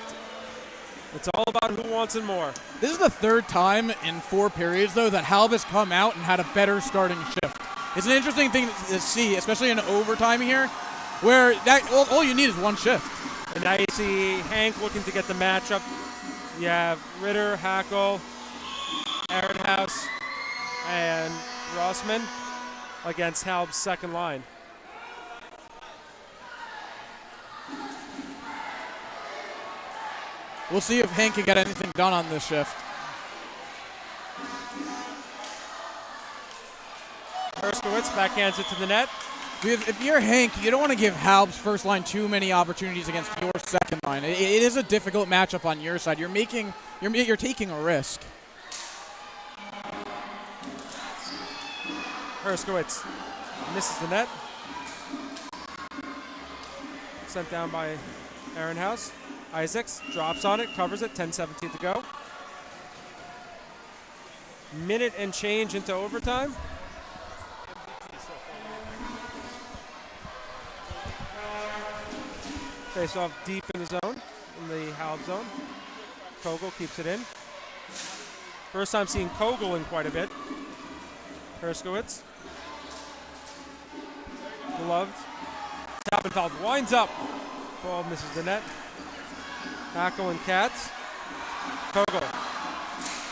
A: it's all about who wants it more.
C: This is the third time in 4 periods, though, that HALB has come out and had a better starting shift. It's an interesting thing to see, especially in overtime here, where all you need is one shift.
A: And now you see HANC looking to get the matchup. You have Ritter, Hackle, Ehrenhaus, and Rossman against HALB's second line.
C: We'll see if HANC can get anything done on this shift.
A: Herskowitz backhands it to the net.
C: If you're HANC, you don't want to give HALB's first line too many opportunities against your second line. It is a difficult matchup on your side. You're taking a risk.
A: Herskowitz misses the net. Sent down by Ehrenhaus. Isaacs drops on it, covers it, 10:17 to go. Minute and change into overtime. Face off deep in the zone, in the HALB zone. Kogel keeps it in. First time seeing Kogel in quite a bit. Herskowitz. Gloved. Tappenfeld winds up. Ball misses the net. Hackle and Katz. Kogel.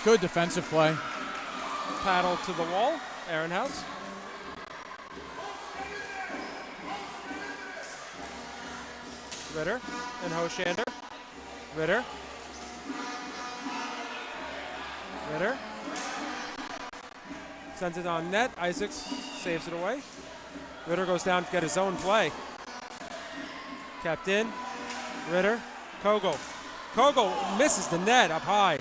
C: Good defensive play.
A: Paddle to the wall. Ehrenhaus. Ritter and Hoshander. Ritter. Ritter. Sends it on net. Isaacs saves it away. Ritter goes down to get his own play. Kept in. Ritter. Kogel. Kogel misses the net up high.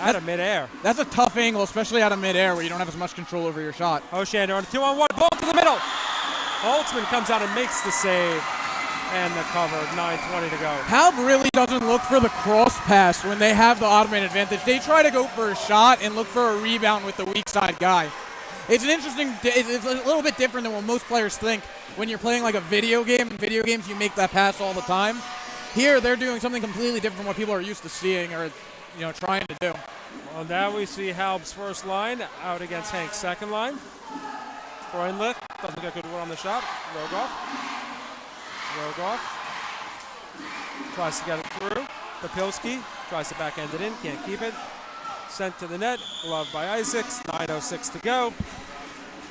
A: Out of midair.
C: That's a tough angle, especially out of midair where you don't have as much control over your shot.
A: Hoshander on a 2-on-1. Ball to the middle. Holtzman comes out and makes the save. And the cover. 9:20 to go.
C: HALB really doesn't look for the cross pass when they have the Ottoman advantage. They try to go for a shot and look for a rebound with the weak side guy. It's an interesting, it's a little bit different than what most players think when you're playing like a video game. In video games, you make that pass all the time. Here, they're doing something completely different from what people are used to seeing or, trying to do.
A: Well, now we see HALB's first line out against HANC's second line. Freundlich doesn't get good word on the shot. Rogoff tries to get it through. Popilski tries to backhand it in, can't keep it. Sent to the net, gloved by Isaacs. 9:06 to go.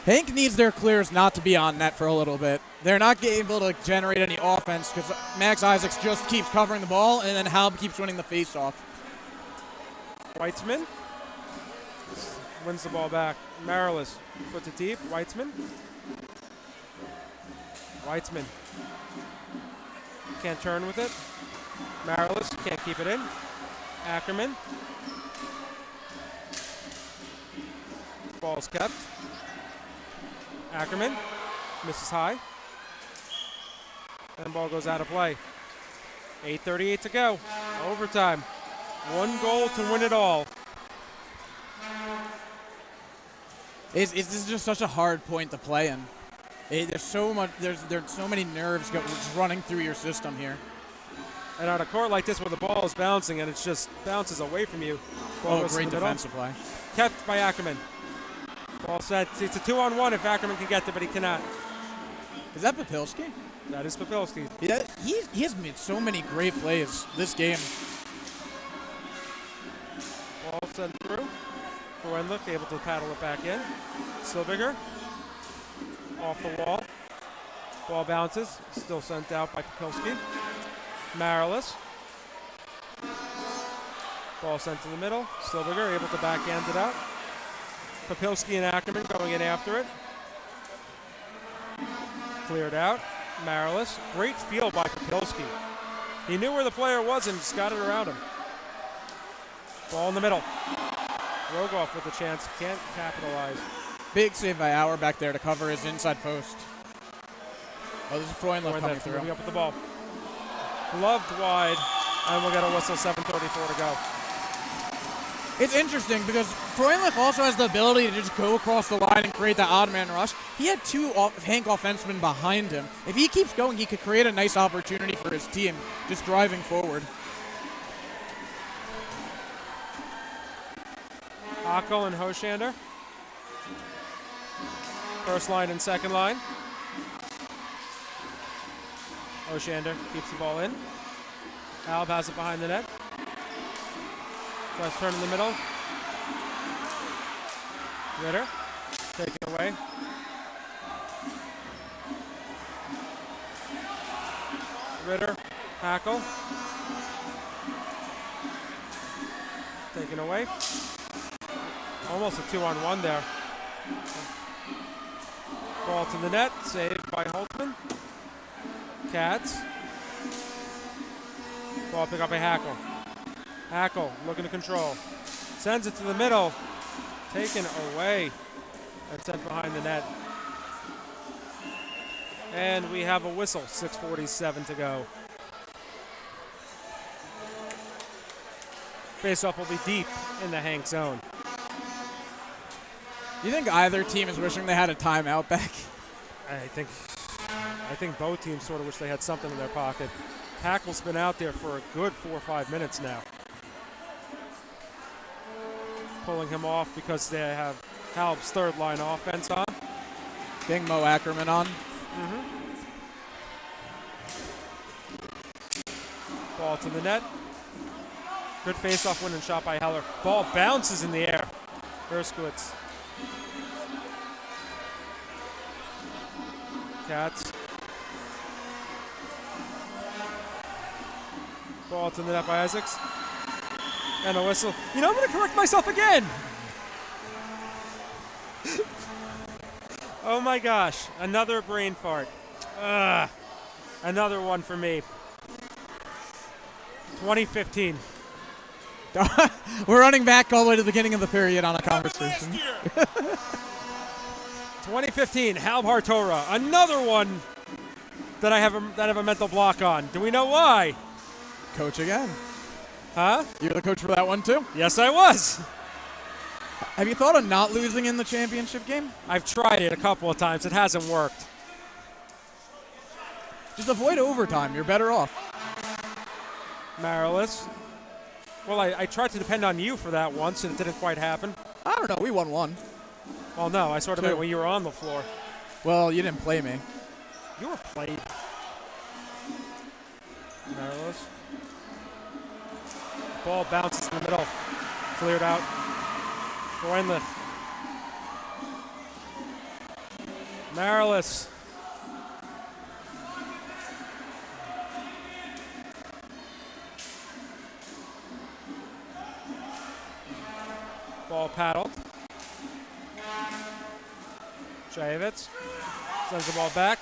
C: HANC needs their clears not to be on net for a little bit. They're not able to generate any offense because Max Isaacs just keeps covering the ball, and then HALB keeps winning the faceoff.
A: Weitzman wins the ball back. Marilis puts it deep. Weitzman. Can't turn with it. Marilis can't keep it in. Ackerman. Ball's kept. Ackerman misses high. And ball goes out of play. 8:38 to go. Overtime. 1 goal to win it all.
C: This is just such a hard point to play in. There's so much. There's so many nerves just running through your system here.
A: And on a court like this where the ball is bouncing and it just bounces away from you. Ball goes
C: great
A: to the middle.
C: defensive play.
A: Kept by Ackerman. Ball set. It's a 2-on-1 if Ackerman can get there, but he cannot.
C: Is that Papilski?
A: That is Papilski.
C: Yeah, he has made so many great plays this game.
A: Ball sent through. Freundlich able to paddle it back in. Silviger. Off the wall. Ball bounces. Still sent out by Papilski. Marilis. Ball sent to the middle. Silviger able to backhand it out. Papilski and Ackerman going in after it. Cleared out. Marilis. Great field by Papilski. He knew where the player was and just got it around him. Ball in the middle. Rogoff with a chance. Can't capitalize.
C: Big save by Auer back there to cover his inside post. Oh, this is Freundlich coming through.
A: Moving up with the ball. Gloved wide, and we'll get a whistle. 7:34 to go.
C: It's interesting because Freundlich also has the ability to just go across the line and create that odd man rush. He had 2 Hank offensemen behind him. If he keeps going, he could create a nice opportunity for his team just driving forward.
A: Ockel and Hoshander. First line and second line. Hoshander keeps the ball in. HALB has it behind the net. Tries to turn in the middle. Ritter taken away. Ritter, Hackle. Taken away. Almost a 2-on-1 there. Ball to the net, saved by Holtzman. Katz. Ball pick up by Hackle. Hackle looking to control. Sends it to the middle. Taken away. And sent behind the net. And we have a whistle. 6:47 to go. Faceoff will be deep in the HANC zone.
C: You think either team is wishing they had a timeout back?
A: I think both teams sort of wish they had something in their pocket. Hackle's been out there for a good 4 or 5 minutes now. Pulling him off because they have HALB's third line offense on.
C: Getting Mo Ackerman on.
A: Ball to the net. Good face-off win and shot by Heller. Ball bounces in the air. Herskowitz. Katz. Ball to the net by Isaacs. And a whistle. You know, I'm going to correct myself again. Oh my gosh. Another brain fart. Another one for me. 2015.
C: We're running back all the way to the beginning of the period on a conversation.
A: 2015, HALB Hartora. Another one that I have a mental block on. Do we know why?
C: Coach again.
A: Huh?
C: You're the coach for that one too?
A: Yes, I was.
C: Have you thought of not losing in the championship game?
A: I've tried it a couple of times. It hasn't worked.
C: Just avoid overtime. You're better off.
A: Marilis. Well, I tried to depend on you for that once, and it didn't quite happen.
C: I don't know. We won one.
A: Well, no, I sort of meant when you were on the floor.
C: Well, you didn't play me.
A: You were played. Marilis. Ball bounces in the middle. Cleared out. Freundlich. Marilis. Ball paddled. Shayevitz sends the ball back.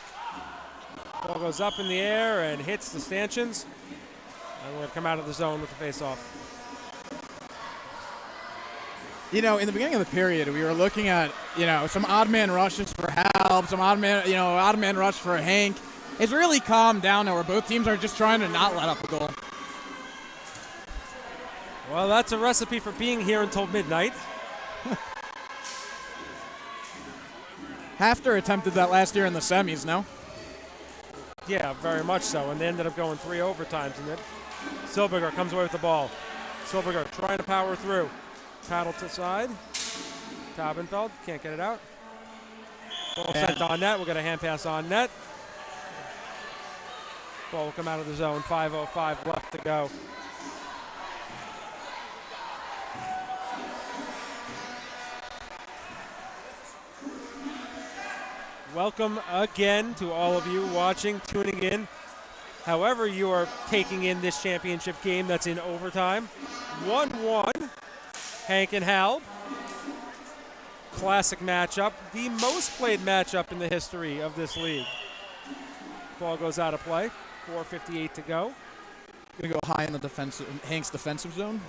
A: Ball goes up in the air and hits the stanchions. And we're going to come out of the zone with the face-off.
C: You know, in the beginning of the period, we were looking at, some odd man rushes for HALB, some odd man rush for HANC. It's really calmed down now where both teams are just trying to not let up a goal.
A: Well, that's a recipe for being here until midnight.
C: Hafter attempted that last year in the semis, no?
A: Yeah, very much so. And they ended up going 3 overtimes in it. Silberger comes away with the ball. Silberger trying to power through. Paddle to the side. Taubenfeld can't get it out. Ball sent on net. We'll get a hand pass on net. Ball will come out of the zone. 5:05 left to go. Welcome again to all of you watching, tuning in. However you are taking in this championship game that's in overtime. 1-1, HANC and HALB. Classic matchup, the most played matchup in the history of this league. Ball goes out of play, 4:58 to go.
C: Gonna go high in the HANC's defensive zone.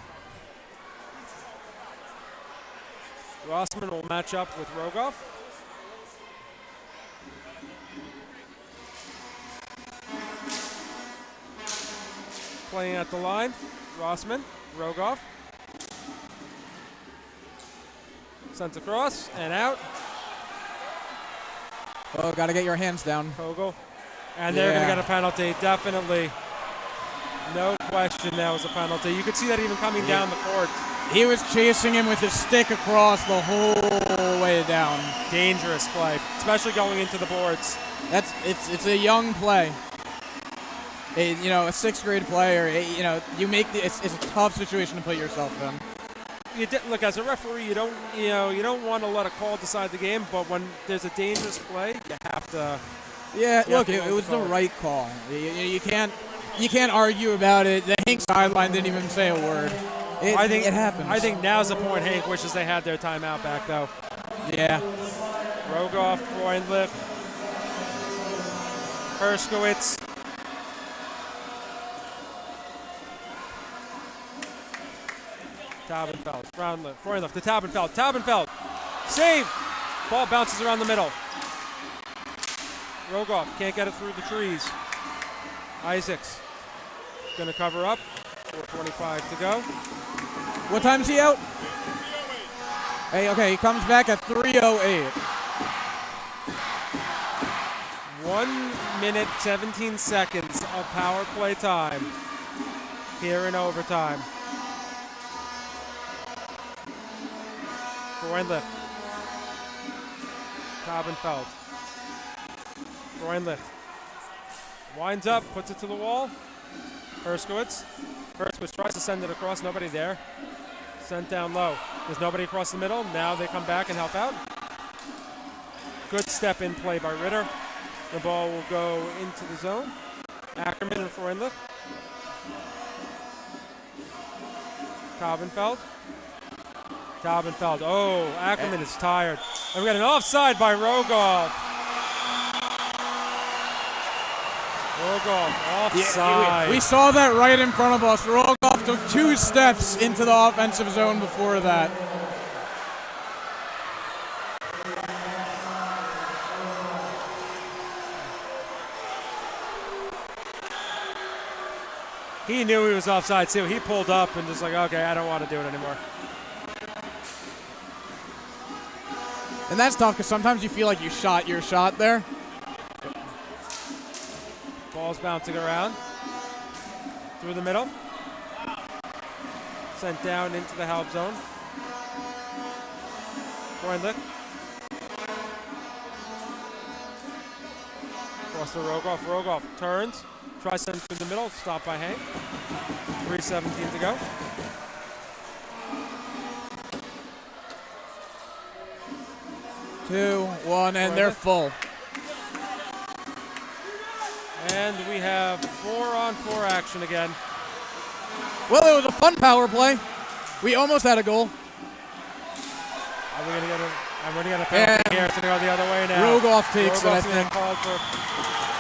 A: Rossman will match up with Rogoff. Playing at the line, Rossman, Rogoff. Sent across and out.
C: Oh, got to get your hands down.
A: Kogel. And they're going to get a penalty, definitely. No question that was a penalty. You could see that even coming down the court.
C: He was chasing him with his stick across the whole way down.
A: Dangerous play, especially going into the boards.
C: It's a young play. A 6th grade player. You make it's a tough situation to put yourself in.
A: Look, as a referee, you don't want to let a call decide the game, but when there's a dangerous play, you have to.
C: Yeah, look, it was the right call. You can't argue about it. The HANC sideline didn't even say a word. It happens.
A: I think now's the point HANC wishes they had their timeout back, though.
C: Yeah.
A: Rogoff, Freundlich, Herskowitz. Taubenfeld, Freundlich to Taubenfeld. Taubenfeld, save! Ball bounces around the middle. Rogoff can't get it through the trees. Isaacs going to cover up. 4:25 to go.
C: What time's he out? Hey, okay, he comes back at 3:08.
A: 1 minute, 17 seconds of power play time here in overtime. Freundlich. Taubenfeld. Freundlich. Winds up, puts it to the wall. Herskowitz tries to send it across, nobody there. Sent down low. There's nobody across the middle. Now they come back and help out. Good step in play by Ritter. The ball will go into the zone. Ackerman and Freundlich. Taubenfeld. Oh, Ackerman is tired. And we got an offside by Rogoff. Offside.
C: We saw that right in front of us. Rogoff took 2 steps into the offensive zone before that.
A: He knew he was offside too. He pulled up and just like, okay, I don't want to do it anymore.
C: And that's tough because sometimes you feel like you shot your shot there.
A: Ball's bouncing around. Through the middle. Sent down into the HALB zone. Freundlich. Cross to Rogoff. Rogoff turns. Tries send through the middle. Stopped by HANC. 3:17 to go.
C: Two, one, and they're full.
A: And we have 4-on-4 action again.
C: Well, it was a fun power play. We almost had a goal.
A: Are we going to get a And we're going to penalty here to go the other way now.
C: Rogoff takes it, I
A: Rogoff's
C: think.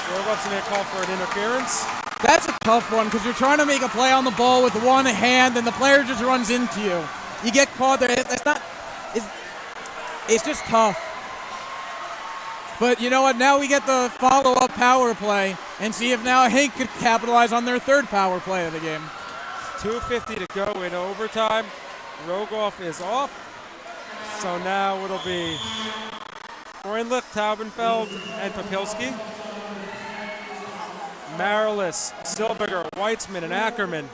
A: Rogoff's going to call for an interference.
C: That's a tough one because you're trying to make a play on the ball with one hand and the player just runs into you. You get caught there. That's not. It's just tough. But you know what? Now we get the follow-up power play and see if now Hank could capitalize on their third power play of the game.
A: 2:50 to go in overtime. Rogoff is off. So now it'll be Freundlich, Taubenfeld, and Popilski. Marilis, Silberger, Weitzman, and Ackerman.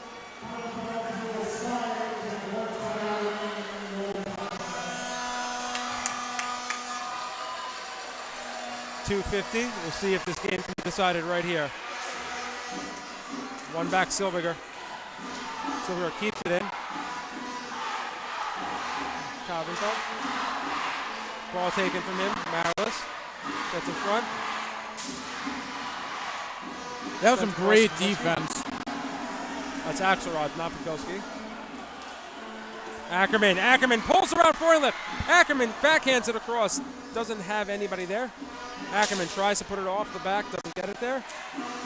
A: .250. We'll see if this game can be decided right here. One back, Silberger. Silberger keeps it in. Taubenfeld. Ball taken from him. Marilis gets in front.
C: That was some great defense.
A: That's Axelrod, not Popilski. Ackerman pulls around Freundlich. Ackerman backhands it across. Doesn't have anybody there. Ackerman tries to put it off the back, doesn't get it there.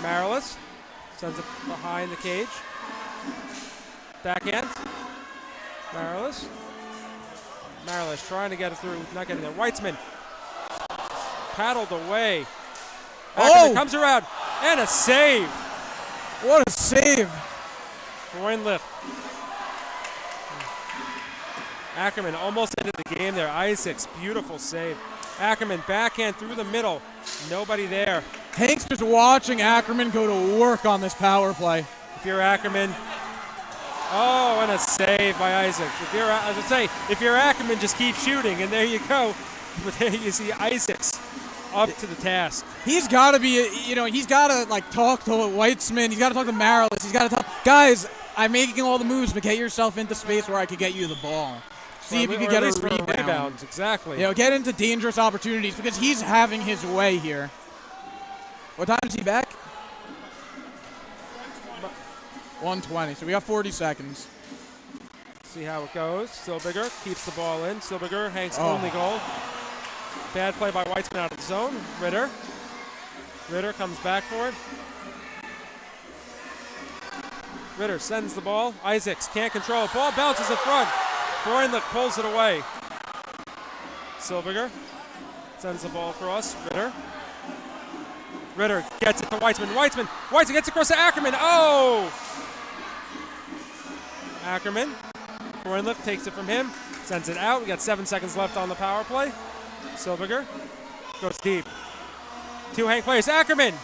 A: Marilis sends it behind the cage. Backhand. Marilis trying to get it through, not getting there. Weitzman paddled away. Ackerman comes around, and a save.
C: What a save.
A: Freundlich. Ackerman almost ended the game there. Isaacs, beautiful save. Ackerman backhand through the middle. Nobody there.
C: Hank's just watching Ackerman go to work on this power play.
A: If you're Ackerman, and a save by Isaacs. If you're Ackerman, just keep shooting, and there you go. But there you see Isaacs up to the task.
C: He's got to be, he's got to talk to Weitzman. He's got to talk to Marilis. He's got to tell guys, I'm making all the moves, but get yourself into space where I could get you the ball. See if you can get a rebound.
A: Exactly.
C: Get into dangerous opportunities because he's having his way here. What time is he back? 1:20. So we got 40 seconds.
A: See how it goes. Silberger keeps the ball in. Silberger, Hank's only goal. Bad play by Weitzman out of the zone. Ritter comes back for it. Ritter sends the ball. Isaacs can't control it. Ball bounces in front. Freundlich pulls it away. Silberger sends the ball across. Ritter gets it to Weitzman. Weitzman gets across to Ackerman. Ackerman. Freundlich takes it from him. Sends it out. We got 7 seconds left on the power play. Silberger goes deep. 2 Hank players. Ackerman.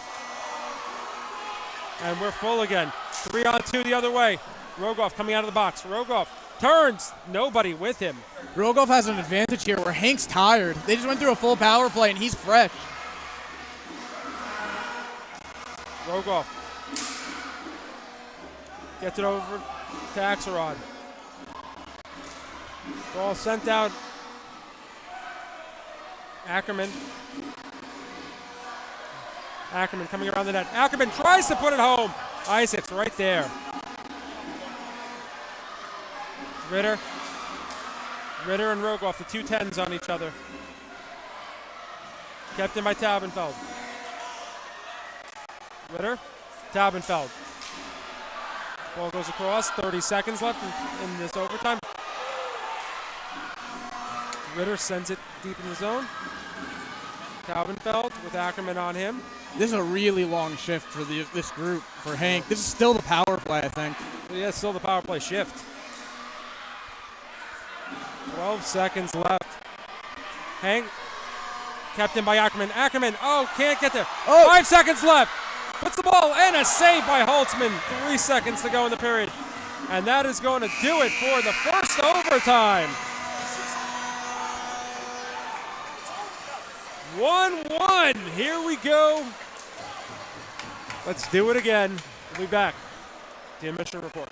A: And we're full again. 3-on-2 the other way. Rogoff coming out of the box. Rogoff turns. Nobody with him.
C: Rogoff has an advantage here where Hank's tired. They just went through a full power play and he's fresh.
A: Rogoff gets it over to Axelrod. Ball sent out. Ackerman coming around the net. Ackerman tries to put it home. Isaacs right there. Ritter and Rogoff, the 2 10s on each other. Kept in by Taubenfeld. Ritter, Taubenfeld. Ball goes across. 30 seconds left in this overtime. Ritter sends it deep in the zone. Taubenfeld with Ackerman on him.
C: This is a really long shift for this group, for Hank. This is still the power play, I think.
A: Yeah, still the power play shift. 12 seconds left. Hank, kept in by Ackerman. Can't get there. 5 seconds left. Puts the ball and a save by Holtzman. 3 seconds to go in the period. And that is going to do it for the first overtime. 1-1. Here we go. Let's do it again. We'll be back. The Intermission Report.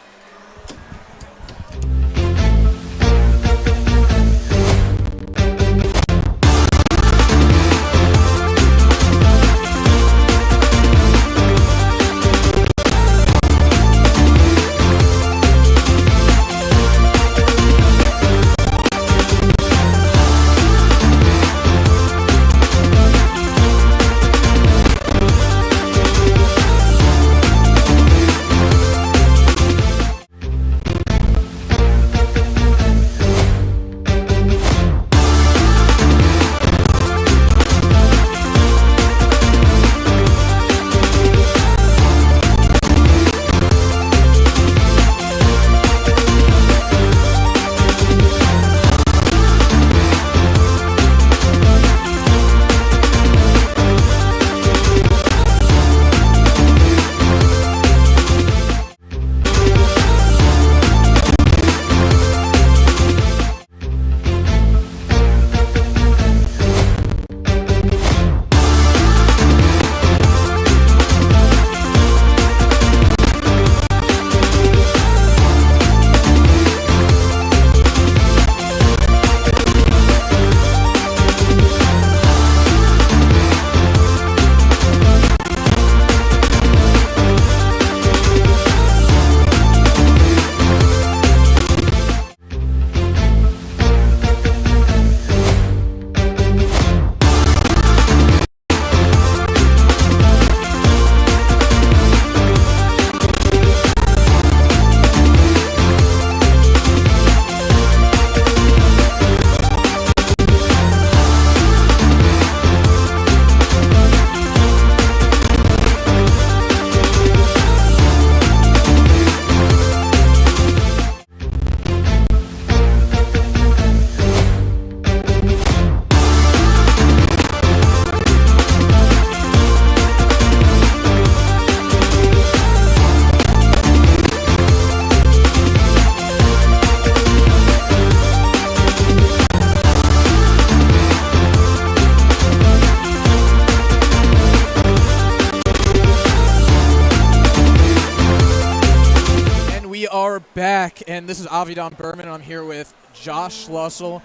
C: back, and this is Avidan Berman, and I'm here with Josh Schlussel,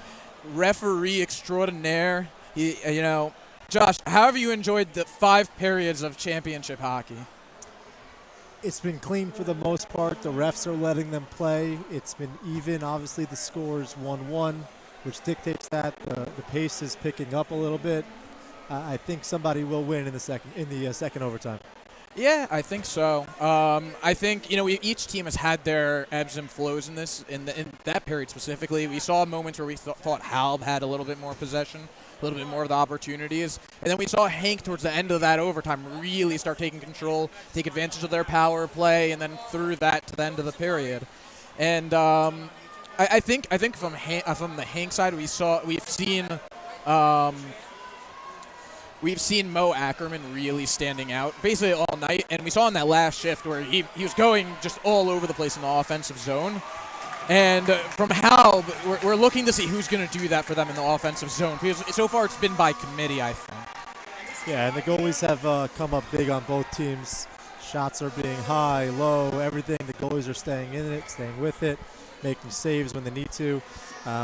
C: referee extraordinaire. Josh, how have you enjoyed the 5 periods of championship hockey?
E: It's been clean for the most part. The refs are letting them play. It's been even. Obviously, the score is 1-1, which dictates that the pace is picking up a little bit. I think somebody will win in the second overtime.
C: Yeah, I think so. I think each team has had their ebbs and flows in this. In that period specifically, we saw moments where we thought HALB had a little bit more possession, a little bit more of the opportunities, and then we saw HANC towards the end of that overtime really start taking control, take advantage of their power play, and then through that to the end of the period. And I think from the HANC side, We've seen Mo Ackerman really standing out basically all night, and we saw in that last shift where he was going just all over the place in the offensive zone. And from HALB, we're looking to see who's going to do that for them in the offensive zone, because so far it's been by committee, I think.
E: Yeah, and the goalies have come up big on both teams. Shots are being high, low, everything. The goalies are staying in it, staying with it, making saves when they need to.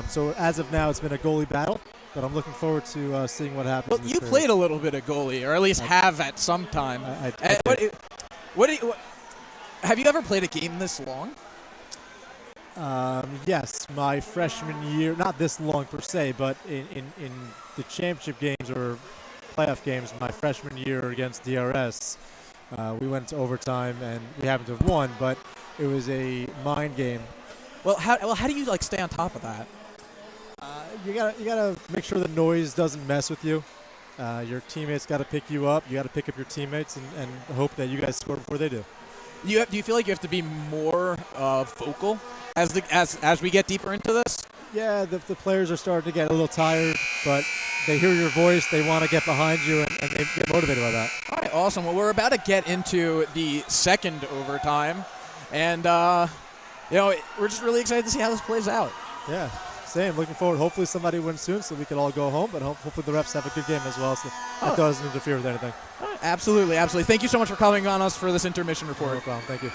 E: So as of now, it's been a goalie battle. But I'm looking forward to seeing what happens.
C: Well, you played a little bit of goalie, or at least have at some time. Have you ever played a game this long?
E: Yes, my freshman year, not this long per se, but in the championship games or playoff games, my freshman year against DRS, we went to overtime and we happened to have won, but it was a mind game.
C: Well, how do you stay on top of that?
E: You gotta make sure the noise doesn't mess with you. Your teammates got to pick you up. You got to pick up your teammates and hope that you guys score before they do.
C: Do you feel like you have to be more vocal as we get deeper into this?
E: Yeah, the players are starting to get a little tired, but they hear your voice. They want to get behind you, and they get motivated by that.
C: All right, awesome. Well, we're about to get into the second overtime, and we're just really excited to see how this plays out.
E: Yeah. Same. Looking forward. Hopefully somebody wins soon so we can all go home, but hopefully the refs have a good game as well so that doesn't interfere with anything.
C: Absolutely, absolutely. Thank you so much for coming on us for this intermission report.
E: No problem. Thank you.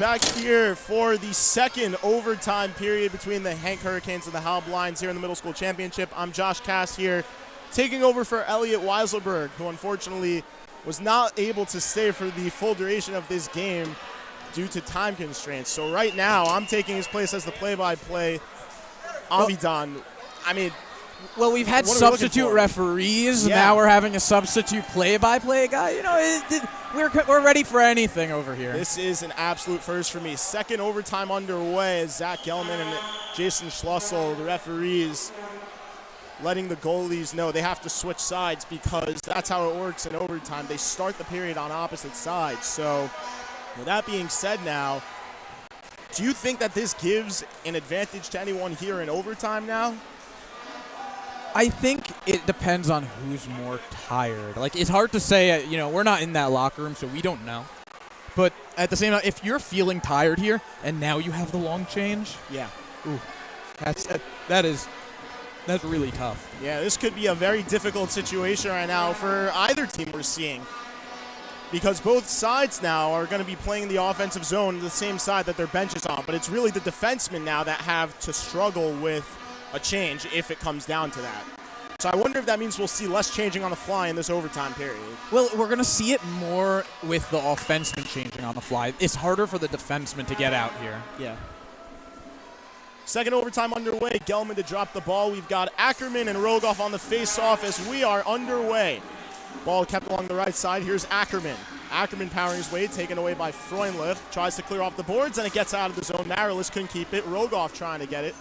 B: Back here for the second overtime period between the HANC Hurricanes and the HALB Lions here in the middle school championship. I'm Josh Cass here, taking over for Elliot Weiselberg, who unfortunately was not able to stay for the full duration of this game due to time constraints. So right now, I'm taking his place as the play-by-play Avidan.
C: Well, we've had substitute referees. Yeah. Now we're having a substitute play-by-play guy. We're ready for anything over here.
B: This is an absolute first for me. Second overtime underway as Zach Gelman and Jason Schlussel, the referees, letting the goalies know they have to switch sides because that's how it works in overtime. They start the period on opposite sides. So with that being said now, do you think that this gives an advantage to anyone here in overtime now?
C: I think it depends on who's more tired. It's hard to say, we're not in that locker room, so we don't know. But at the same time, if you're feeling tired here and now you have the long change,
B: yeah.
C: Ooh, that's really tough.
B: Yeah, this could be a very difficult situation right now for either team we're seeing. Because both sides now are going to be playing the offensive zone the same side that their bench is on. But it's really the defensemen now that have to struggle with a change if it comes down to that. So I wonder if that means we'll see less changing on the fly in this overtime period.
C: Well, we're going to see it more with the offensemen changing on the fly. It's harder for the defensemen to get out here.
B: Yeah. Second overtime underway. Gelman to drop the ball. We've got Ackerman and Rogoff on the face-off as we are underway. Ball kept along the right side. Here's Ackerman. Ackerman powering his way, taken away by Freundlich. Tries to clear off the boards, and it gets out of the zone. Marilis couldn't keep it. Rogoff trying to get it.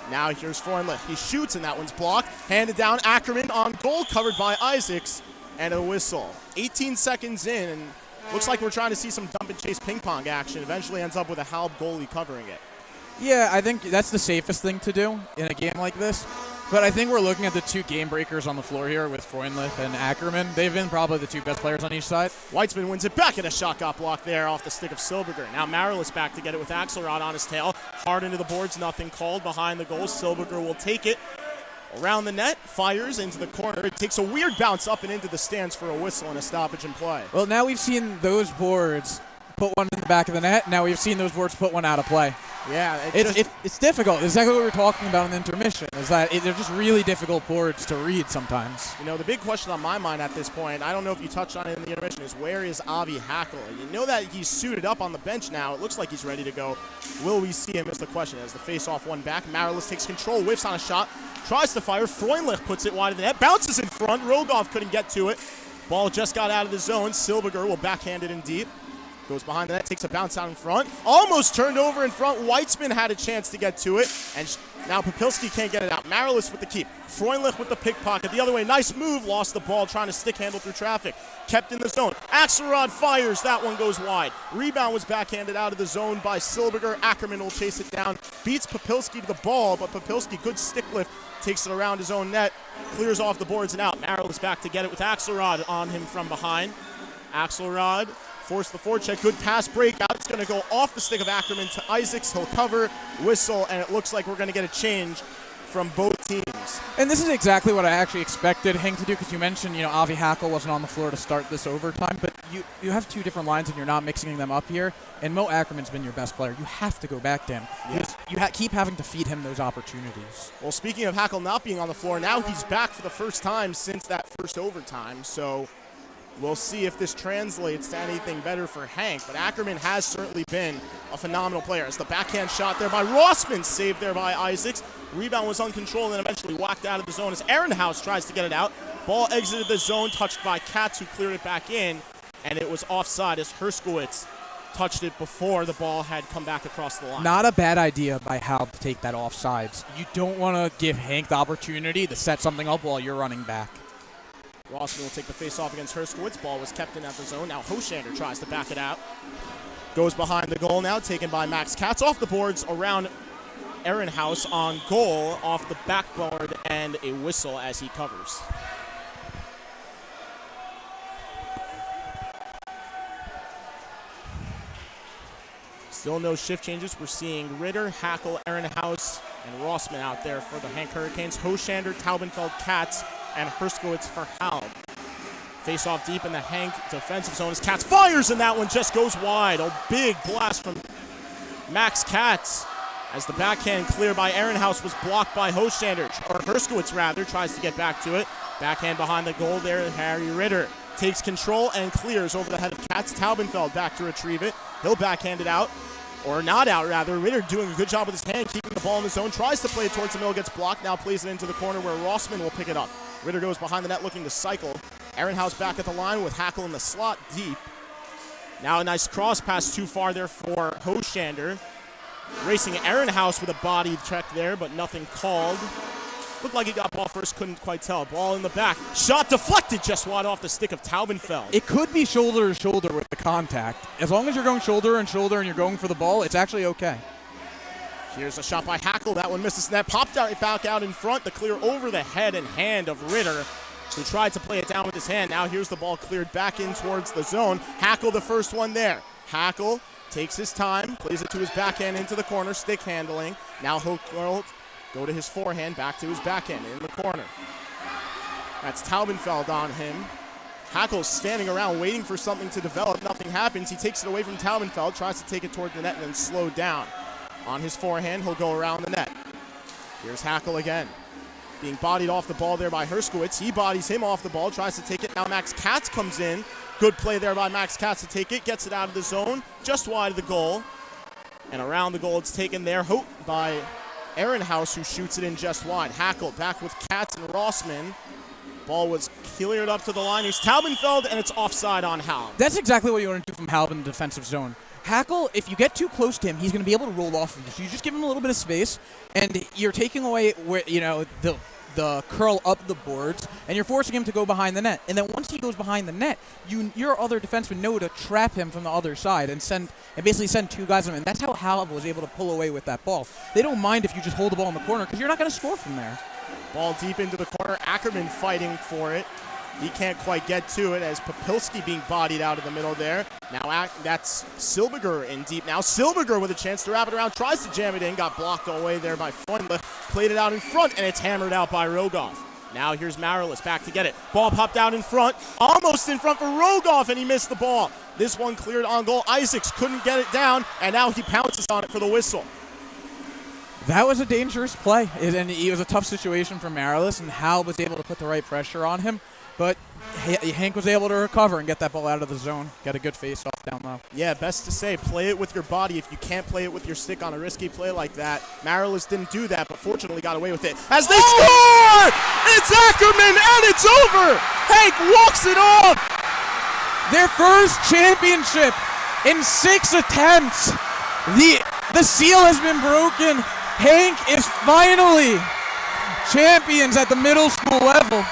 B: Now here's Freundlich. He shoots, and that one's blocked. Handed down. Ackerman on goal, covered by Isaacs, and a whistle. 18 seconds in, and looks like we're trying to see some dump and chase ping pong action. Eventually ends up with a HALB goalie covering it.
C: Yeah, I think that's the safest thing to do in a game like this. But I think we're looking at the two game breakers on the floor here with Freundlich and Ackerman. They've been probably the two best players on each side.
B: Weitzman wins it back, and a shot got blocked there off the stick of Silberger. Now Marilis back to get it with Axelrod on his tail. Hard into the boards, nothing called. Behind the goal, Silberger will take it. Around the net, fires into the corner. It takes a weird bounce up and into the stands for a whistle and a stoppage in play.
C: Well, now we've seen those boards put one in the back of the net. Now we've seen those boards put one out of play.
B: Yeah,
C: It's difficult. Exactly what we were talking about in the intermission is that they're just really difficult boards to read sometimes.
B: You know, the big question on my mind at this point, I don't know if you touched on it in the intermission, is where is Avi Hackle? You know that he's suited up on the bench now. It looks like he's ready to go. Will we see him is the question. As the face-off one back, Marilis takes control, whiffs on a shot, tries to fire. Freundlich puts it wide of the net, bounces in front. Rogoff couldn't get to it. Ball just got out of the zone. Silberger will backhand it in deep. Goes behind the net, takes a bounce out in front. Almost turned over in front. Weitzman had a chance to get to it. And now Popilski can't get it out. Marilis with the keep. Freundlich with the pickpocket. The other way, nice move. Lost the ball, trying to stick handle through traffic. Kept in the zone. Axelrod fires. That one goes wide. Rebound was backhanded out of the zone by Silberger. Ackerman will chase it down. Beats Popilski to the ball, but Popilski, good stick lift. Takes it around his own net. Clears off the boards and out. Marilis back to get it with Axelrod on him from behind. Axelrod forced the forecheck. Good pass breakout. It's going to go off the stick of Ackerman to Isaacs. He'll cover, whistle, and it looks like we're going to get a change from both teams.
C: And this is exactly what I actually expected Hank to do, because you mentioned, Avi Hackle wasn't on the floor to start this overtime, but you have two different lines and you're not mixing them up here, and Mo Ackerman's been your best player. You have to go back to him.
B: Yeah.
C: You keep having to feed him those opportunities.
B: Well, speaking of Hackle not being on the floor, now he's back for the first time since that first overtime, so we'll see if this translates to anything better for Hank, but Ackerman has certainly been a phenomenal player. As the backhand shot there by Rossman, saved there by Isaacs. Rebound was uncontrolled and eventually whacked out of the zone as Ehrenhaus tries to get it out. Ball exited the zone, touched by Katz, who cleared it back in, and it was offside as Herskowitz touched it before the ball had come back across the line.
C: Not a bad idea by HALB to take that offsides. You don't want to give Hank the opportunity to set something up while you're running back.
B: Rossman will take the face-off against Herskowitz. Ball was kept in at the zone. Now Hoshander tries to back it out. Goes behind the goal now, taken by Max Katz. Off the boards around Ehrenhaus on goal, off the backboard, and a whistle as he covers. Still no shift changes. We're seeing Ritter, Hackle, Ehrenhaus, and Rossman out there for the Hank Hurricanes. Hoshander, Taubenfeld, Katz, and Herskowitz for HALB. Face off deep in the Hank defensive zone as Katz fires, and that one just goes wide. A big blast from Max Katz as the backhand clear by Ehrenhaus was blocked by Hoshander, or Herskowitz rather, tries to get back to it. Backhand behind the goal there, Harry Ritter takes control and clears over the head of Katz. Taubenfeld back to retrieve it. He'll backhand it out. Or not out, rather. Ritter doing a good job with his hand, keeping the ball in the zone. Tries to play it towards the middle, gets blocked. Now plays it into the corner where Rossman will pick it up. Ritter goes behind the net looking to cycle. Ehrenhaus back at the line with Hackle in the slot deep. Now a nice cross pass too far there for Hoshander. Racing Ehrenhaus with a body check there, but nothing called. Looked like he got ball first, couldn't quite tell. Ball in the back. Shot deflected just wide off the stick of Taubenfeld.
C: It could be shoulder to shoulder with the contact. As long as you're going shoulder and shoulder and you're going for the ball, it's actually okay.
B: Here's a shot by Hackle. That one misses net. Popped out, back out in front. The clear over the head and hand of Ritter, who tried to play it down with his hand. Now here's the ball cleared back in towards the zone. Hackle the first one there. Hackle takes his time, plays it to his backhand into the corner, stick handling. Now he'll go to his forehand, back to his backhand in the corner. That's Taubenfeld on him. Hackle's standing around waiting for something to develop. Nothing happens. He takes it away from Taubenfeld, tries to take it toward the net and then slow down. On his forehand, he'll go around the net. Here's Hackle again. Being bodied off the ball there by Herskowitz. He bodies him off the ball, tries to take it. Now Max Katz comes in. Good play there by Max Katz to take it. Gets it out of the zone, just wide of the goal. And around the goal, it's taken there by Ehrenhaus, who shoots it in just wide. Hackle back with Katz and Rossman. Ball was cleared up to the line. Here's Taubenfeld, and it's offside on HALB.
C: That's exactly what you want to do from HALB in the defensive zone. Hackle, if you get too close to him, he's going to be able to roll off of you. So you just give him a little bit of space, and you're taking away where, the the curl up the boards, and you're forcing him to go behind the net. And then once he goes behind the net, your other defensemen know to trap him from the other side and basically send two guys on him. And that's how HALB was able to pull away with that ball. They don't mind if you just hold the ball in the corner because you're not going to score from there.
B: Ball deep into the corner. Ackerman fighting for it. He can't quite get to it as Popilski being bodied out of the middle there. Now that's Silberger in deep now. Silberger with a chance to wrap it around. Tries to jam it in. Got blocked away there by Freundlich. Played it out in front, and it's hammered out by Rogoff. Now here's Marilis back to get it. Ball popped out in front. Almost in front for Rogoff, and he missed the ball. This one cleared on goal. Isaacs couldn't get it down, and now he pounces on it for the whistle.
C: That was a dangerous play, and it was a tough situation for Marilis, and HALB was able to put the right pressure on him. But Hank was able to recover and get that ball out of the zone. Got a good face-off down low.
B: Yeah, best to say, play it with your body if you can't play it with your stick on a risky play like that. Marilis didn't do that, but fortunately got away with it. As they score! It's Ackerman, and it's over! Hank walks it off!
C: Their first championship in 6 attempts. The seal has been broken. Hank is finally champions at the middle school level.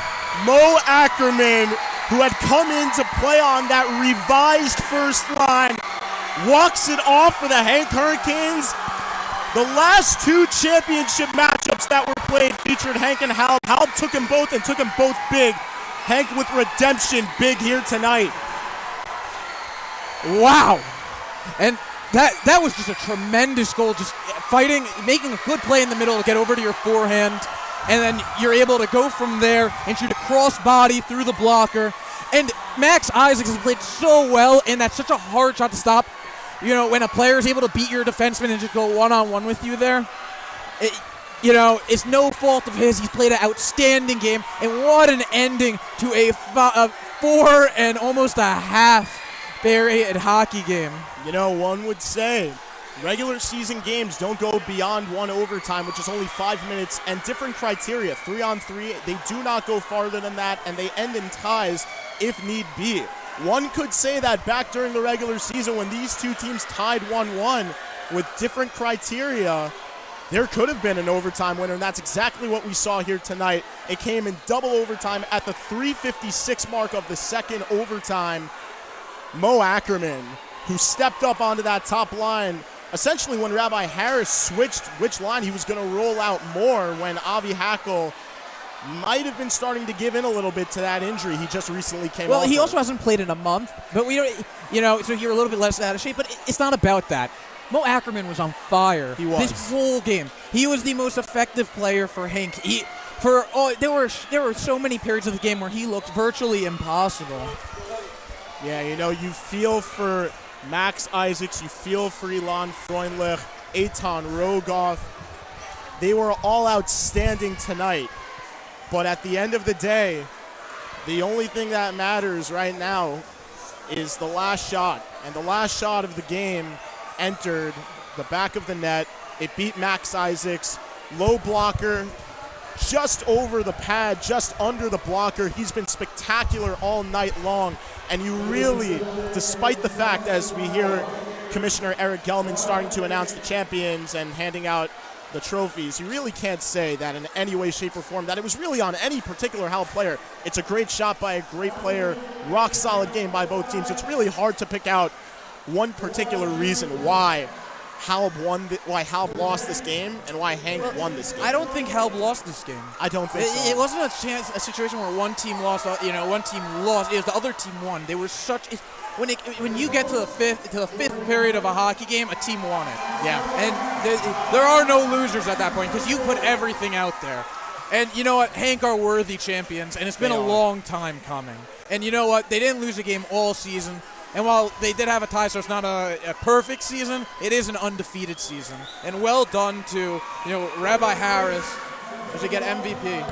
B: Mo Ackerman, who had come in to play on that revised first line, walks it off for the Hank Hurricanes. The last two championship matchups that were played featured Hank and HALB. HALB took them both and took them both big. Hank with redemption big here tonight.
C: Wow. And that was just a tremendous goal. Just fighting, making a good play in the middle to get over to your forehand. And then you're able to go from there and shoot a cross-body through the blocker. And Max Isaacs has played so well, and that's such a hard shot to stop. You know, when a player is able to beat your defenseman and just go one-on-one with you there, it's no fault of his. He's played an outstanding game, and what an ending to a 4 and almost a half varied hockey game.
B: You know, one would say regular season games don't go beyond one overtime, which is only 5 minutes, and different criteria. 3-on-3, they do not go farther than that, and they end in ties if need be. One could say that back during the regular season when these two teams tied 1-1 with different criteria, there could have been an overtime winner, and that's exactly what we saw here tonight. It came in double overtime at the 3:56 mark of the second overtime. Mo Ackerman, who stepped up onto that top line, essentially when Rabbi Harris switched which line he was going to roll out more when Avi Hackle might have been starting to give in a little bit to that injury he just recently came off.
C: Well, he
B: of.
C: also hasn't played in a month, but so you're a little bit less out of shape, but it's not about that. Mo Ackerman was on fire.
B: He was.
C: This whole game. He was the most effective player for Hank. There were so many periods of the game where he looked virtually impossible.
B: Yeah, you feel for Max Isaacs, you feel for Ilan Freundlich, Eitan Rogoff. They were all outstanding tonight. But at the end of the day, the only thing that matters right now is the last shot. And the last shot of the game entered the back of the net. It beat Max Isaacs. Low blocker, just over the pad, just under the blocker. He's been spectacular all night long. And you really, despite the fact, as we hear Commissioner Eric Gelman starting to announce the champions and handing out the trophies, you really can't say that in any way, shape, or form that it was really on any particular HALB player. It's a great shot by a great player, rock solid game by both teams. It's really hard to pick out one particular reason why HALB lost this game and why Hank won this game.
C: I don't think HALB lost this game.
B: I don't think so.
C: It wasn't a situation where one team lost. One team lost. It was the other team won. They were when you get to the fifth period of a hockey game, a team won it.
B: Yeah.
C: And there are no losers at that point because you put everything out there. And you know what? Hank are worthy champions, and it's been a long time coming. And you know what? They didn't lose a game all season. And while they did have a tie, so it's not a perfect season, it is an undefeated season. And well done to Rabbi Harris as they get MVP.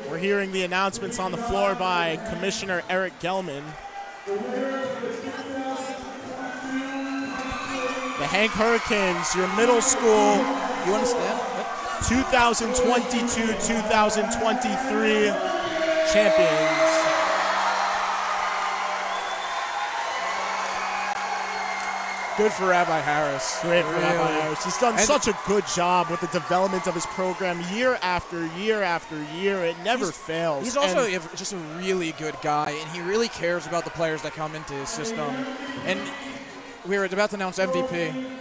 B: We're hearing the announcements on the floor by Commissioner Eric Gelman. The Hank Hurricanes, your middle school,
C: You understand?
B: 2022-2023 champions.
C: Good for Rabbi Harris.
B: Great for Rabbi
C: Really.
B: Harris. He's done such a good job with the development of his program year after year after year. It never fails.
C: He's also
B: And
C: just a really good guy, and he really cares about the players that come into his system. And we were about to announce MVP.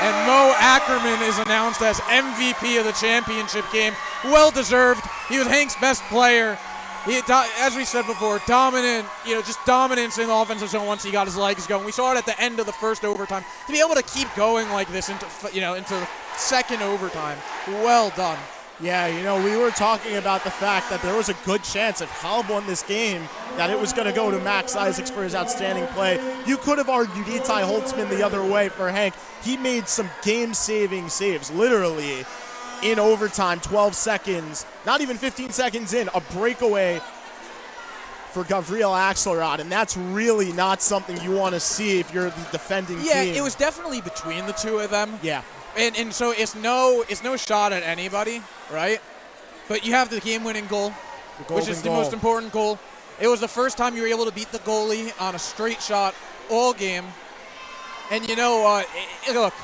C: And Mo Ackerman is announced as MVP of the championship game. Well deserved. He was Hank's best player. As we said before, dominant, just dominance in the offensive zone once he got his legs going. We saw it at the end of the first overtime. To be able to keep going like this into the second overtime, well done.
B: yeah, we were talking about the fact that there was a good chance if HALB won this game that it was going to go to Max Isaacs for his outstanding play. You could have argued Itai Holtzman the other way for Hank. He made some game-saving saves, literally, in overtime, 12 seconds, not even 15 seconds in, a breakaway for Gavriel Axelrod, and that's really not something you want to see if you're the defending team.
C: Yeah, it was definitely between the two of them.
B: Yeah.
C: And so it's no shot at anybody, right? But you have the game-winning goal, which is the most important goal. It was the first time you were able to beat the goalie on a straight shot all game. And look,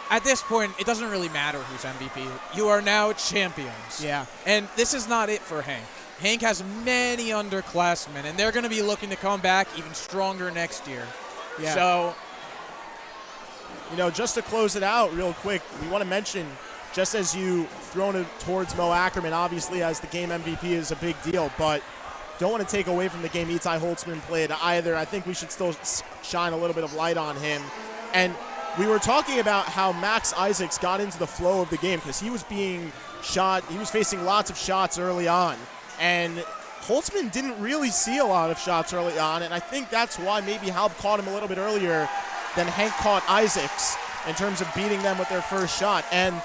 C: at this point, it doesn't really matter who's MVP. You are now champions.
B: Yeah.
C: And this is not it for Hank. Hank has many underclassmen, and they're going to be looking to come back even stronger next year.
B: Yeah.
C: So,
B: just to close it out real quick, we want to mention, just as you thrown it towards Mo Ackerman, obviously as the game MVP is a big deal, but don't want to take away from the game Itai Holtzman played either. I think we should still shine a little bit of light on him. And we were talking about how Max Isaacs got into the flow of the game because he was being shot. He was facing lots of shots early on. And Holtzman didn't really see a lot of shots early on, and I think that's why maybe HALB caught him a little bit earlier than Hank caught Isaacs in terms of beating them with their first shot. And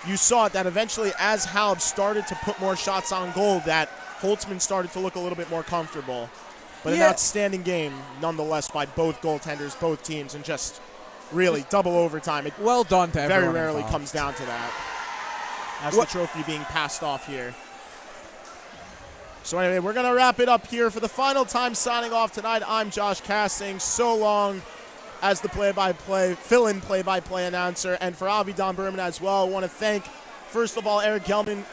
B: you saw it that eventually as HALB started to put more shots on goal, that Holtzman started to look a little bit more comfortable. But an outstanding game nonetheless by both goaltenders, both teams, and just really double overtime. It
C: well done to everyone
B: very rarely
C: involved.
B: comes down to that. That's the trophy being passed off here. So anyway, we're going to wrap it up here for the final time. Signing off tonight, I'm Josh Cass saying so long as the fill-in play-by-play announcer. And for Avi Don Berman as well, I want to thank, first of all, Eric Gelman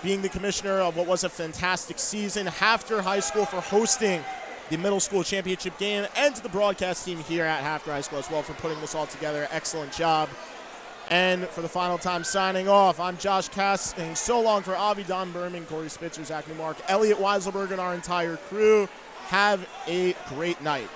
B: being the commissioner of what was a fantastic season, Hafter High School for hosting the middle school championship game, and to the broadcast team here at Hafter High School as well for putting this all together. Excellent job. And for the final time signing off, I'm Josh Cass saying so long for Avi Don Berman, Corey Spitzer, Zach Newmark, Elliot Weiselberg, and our entire crew. Have a great night.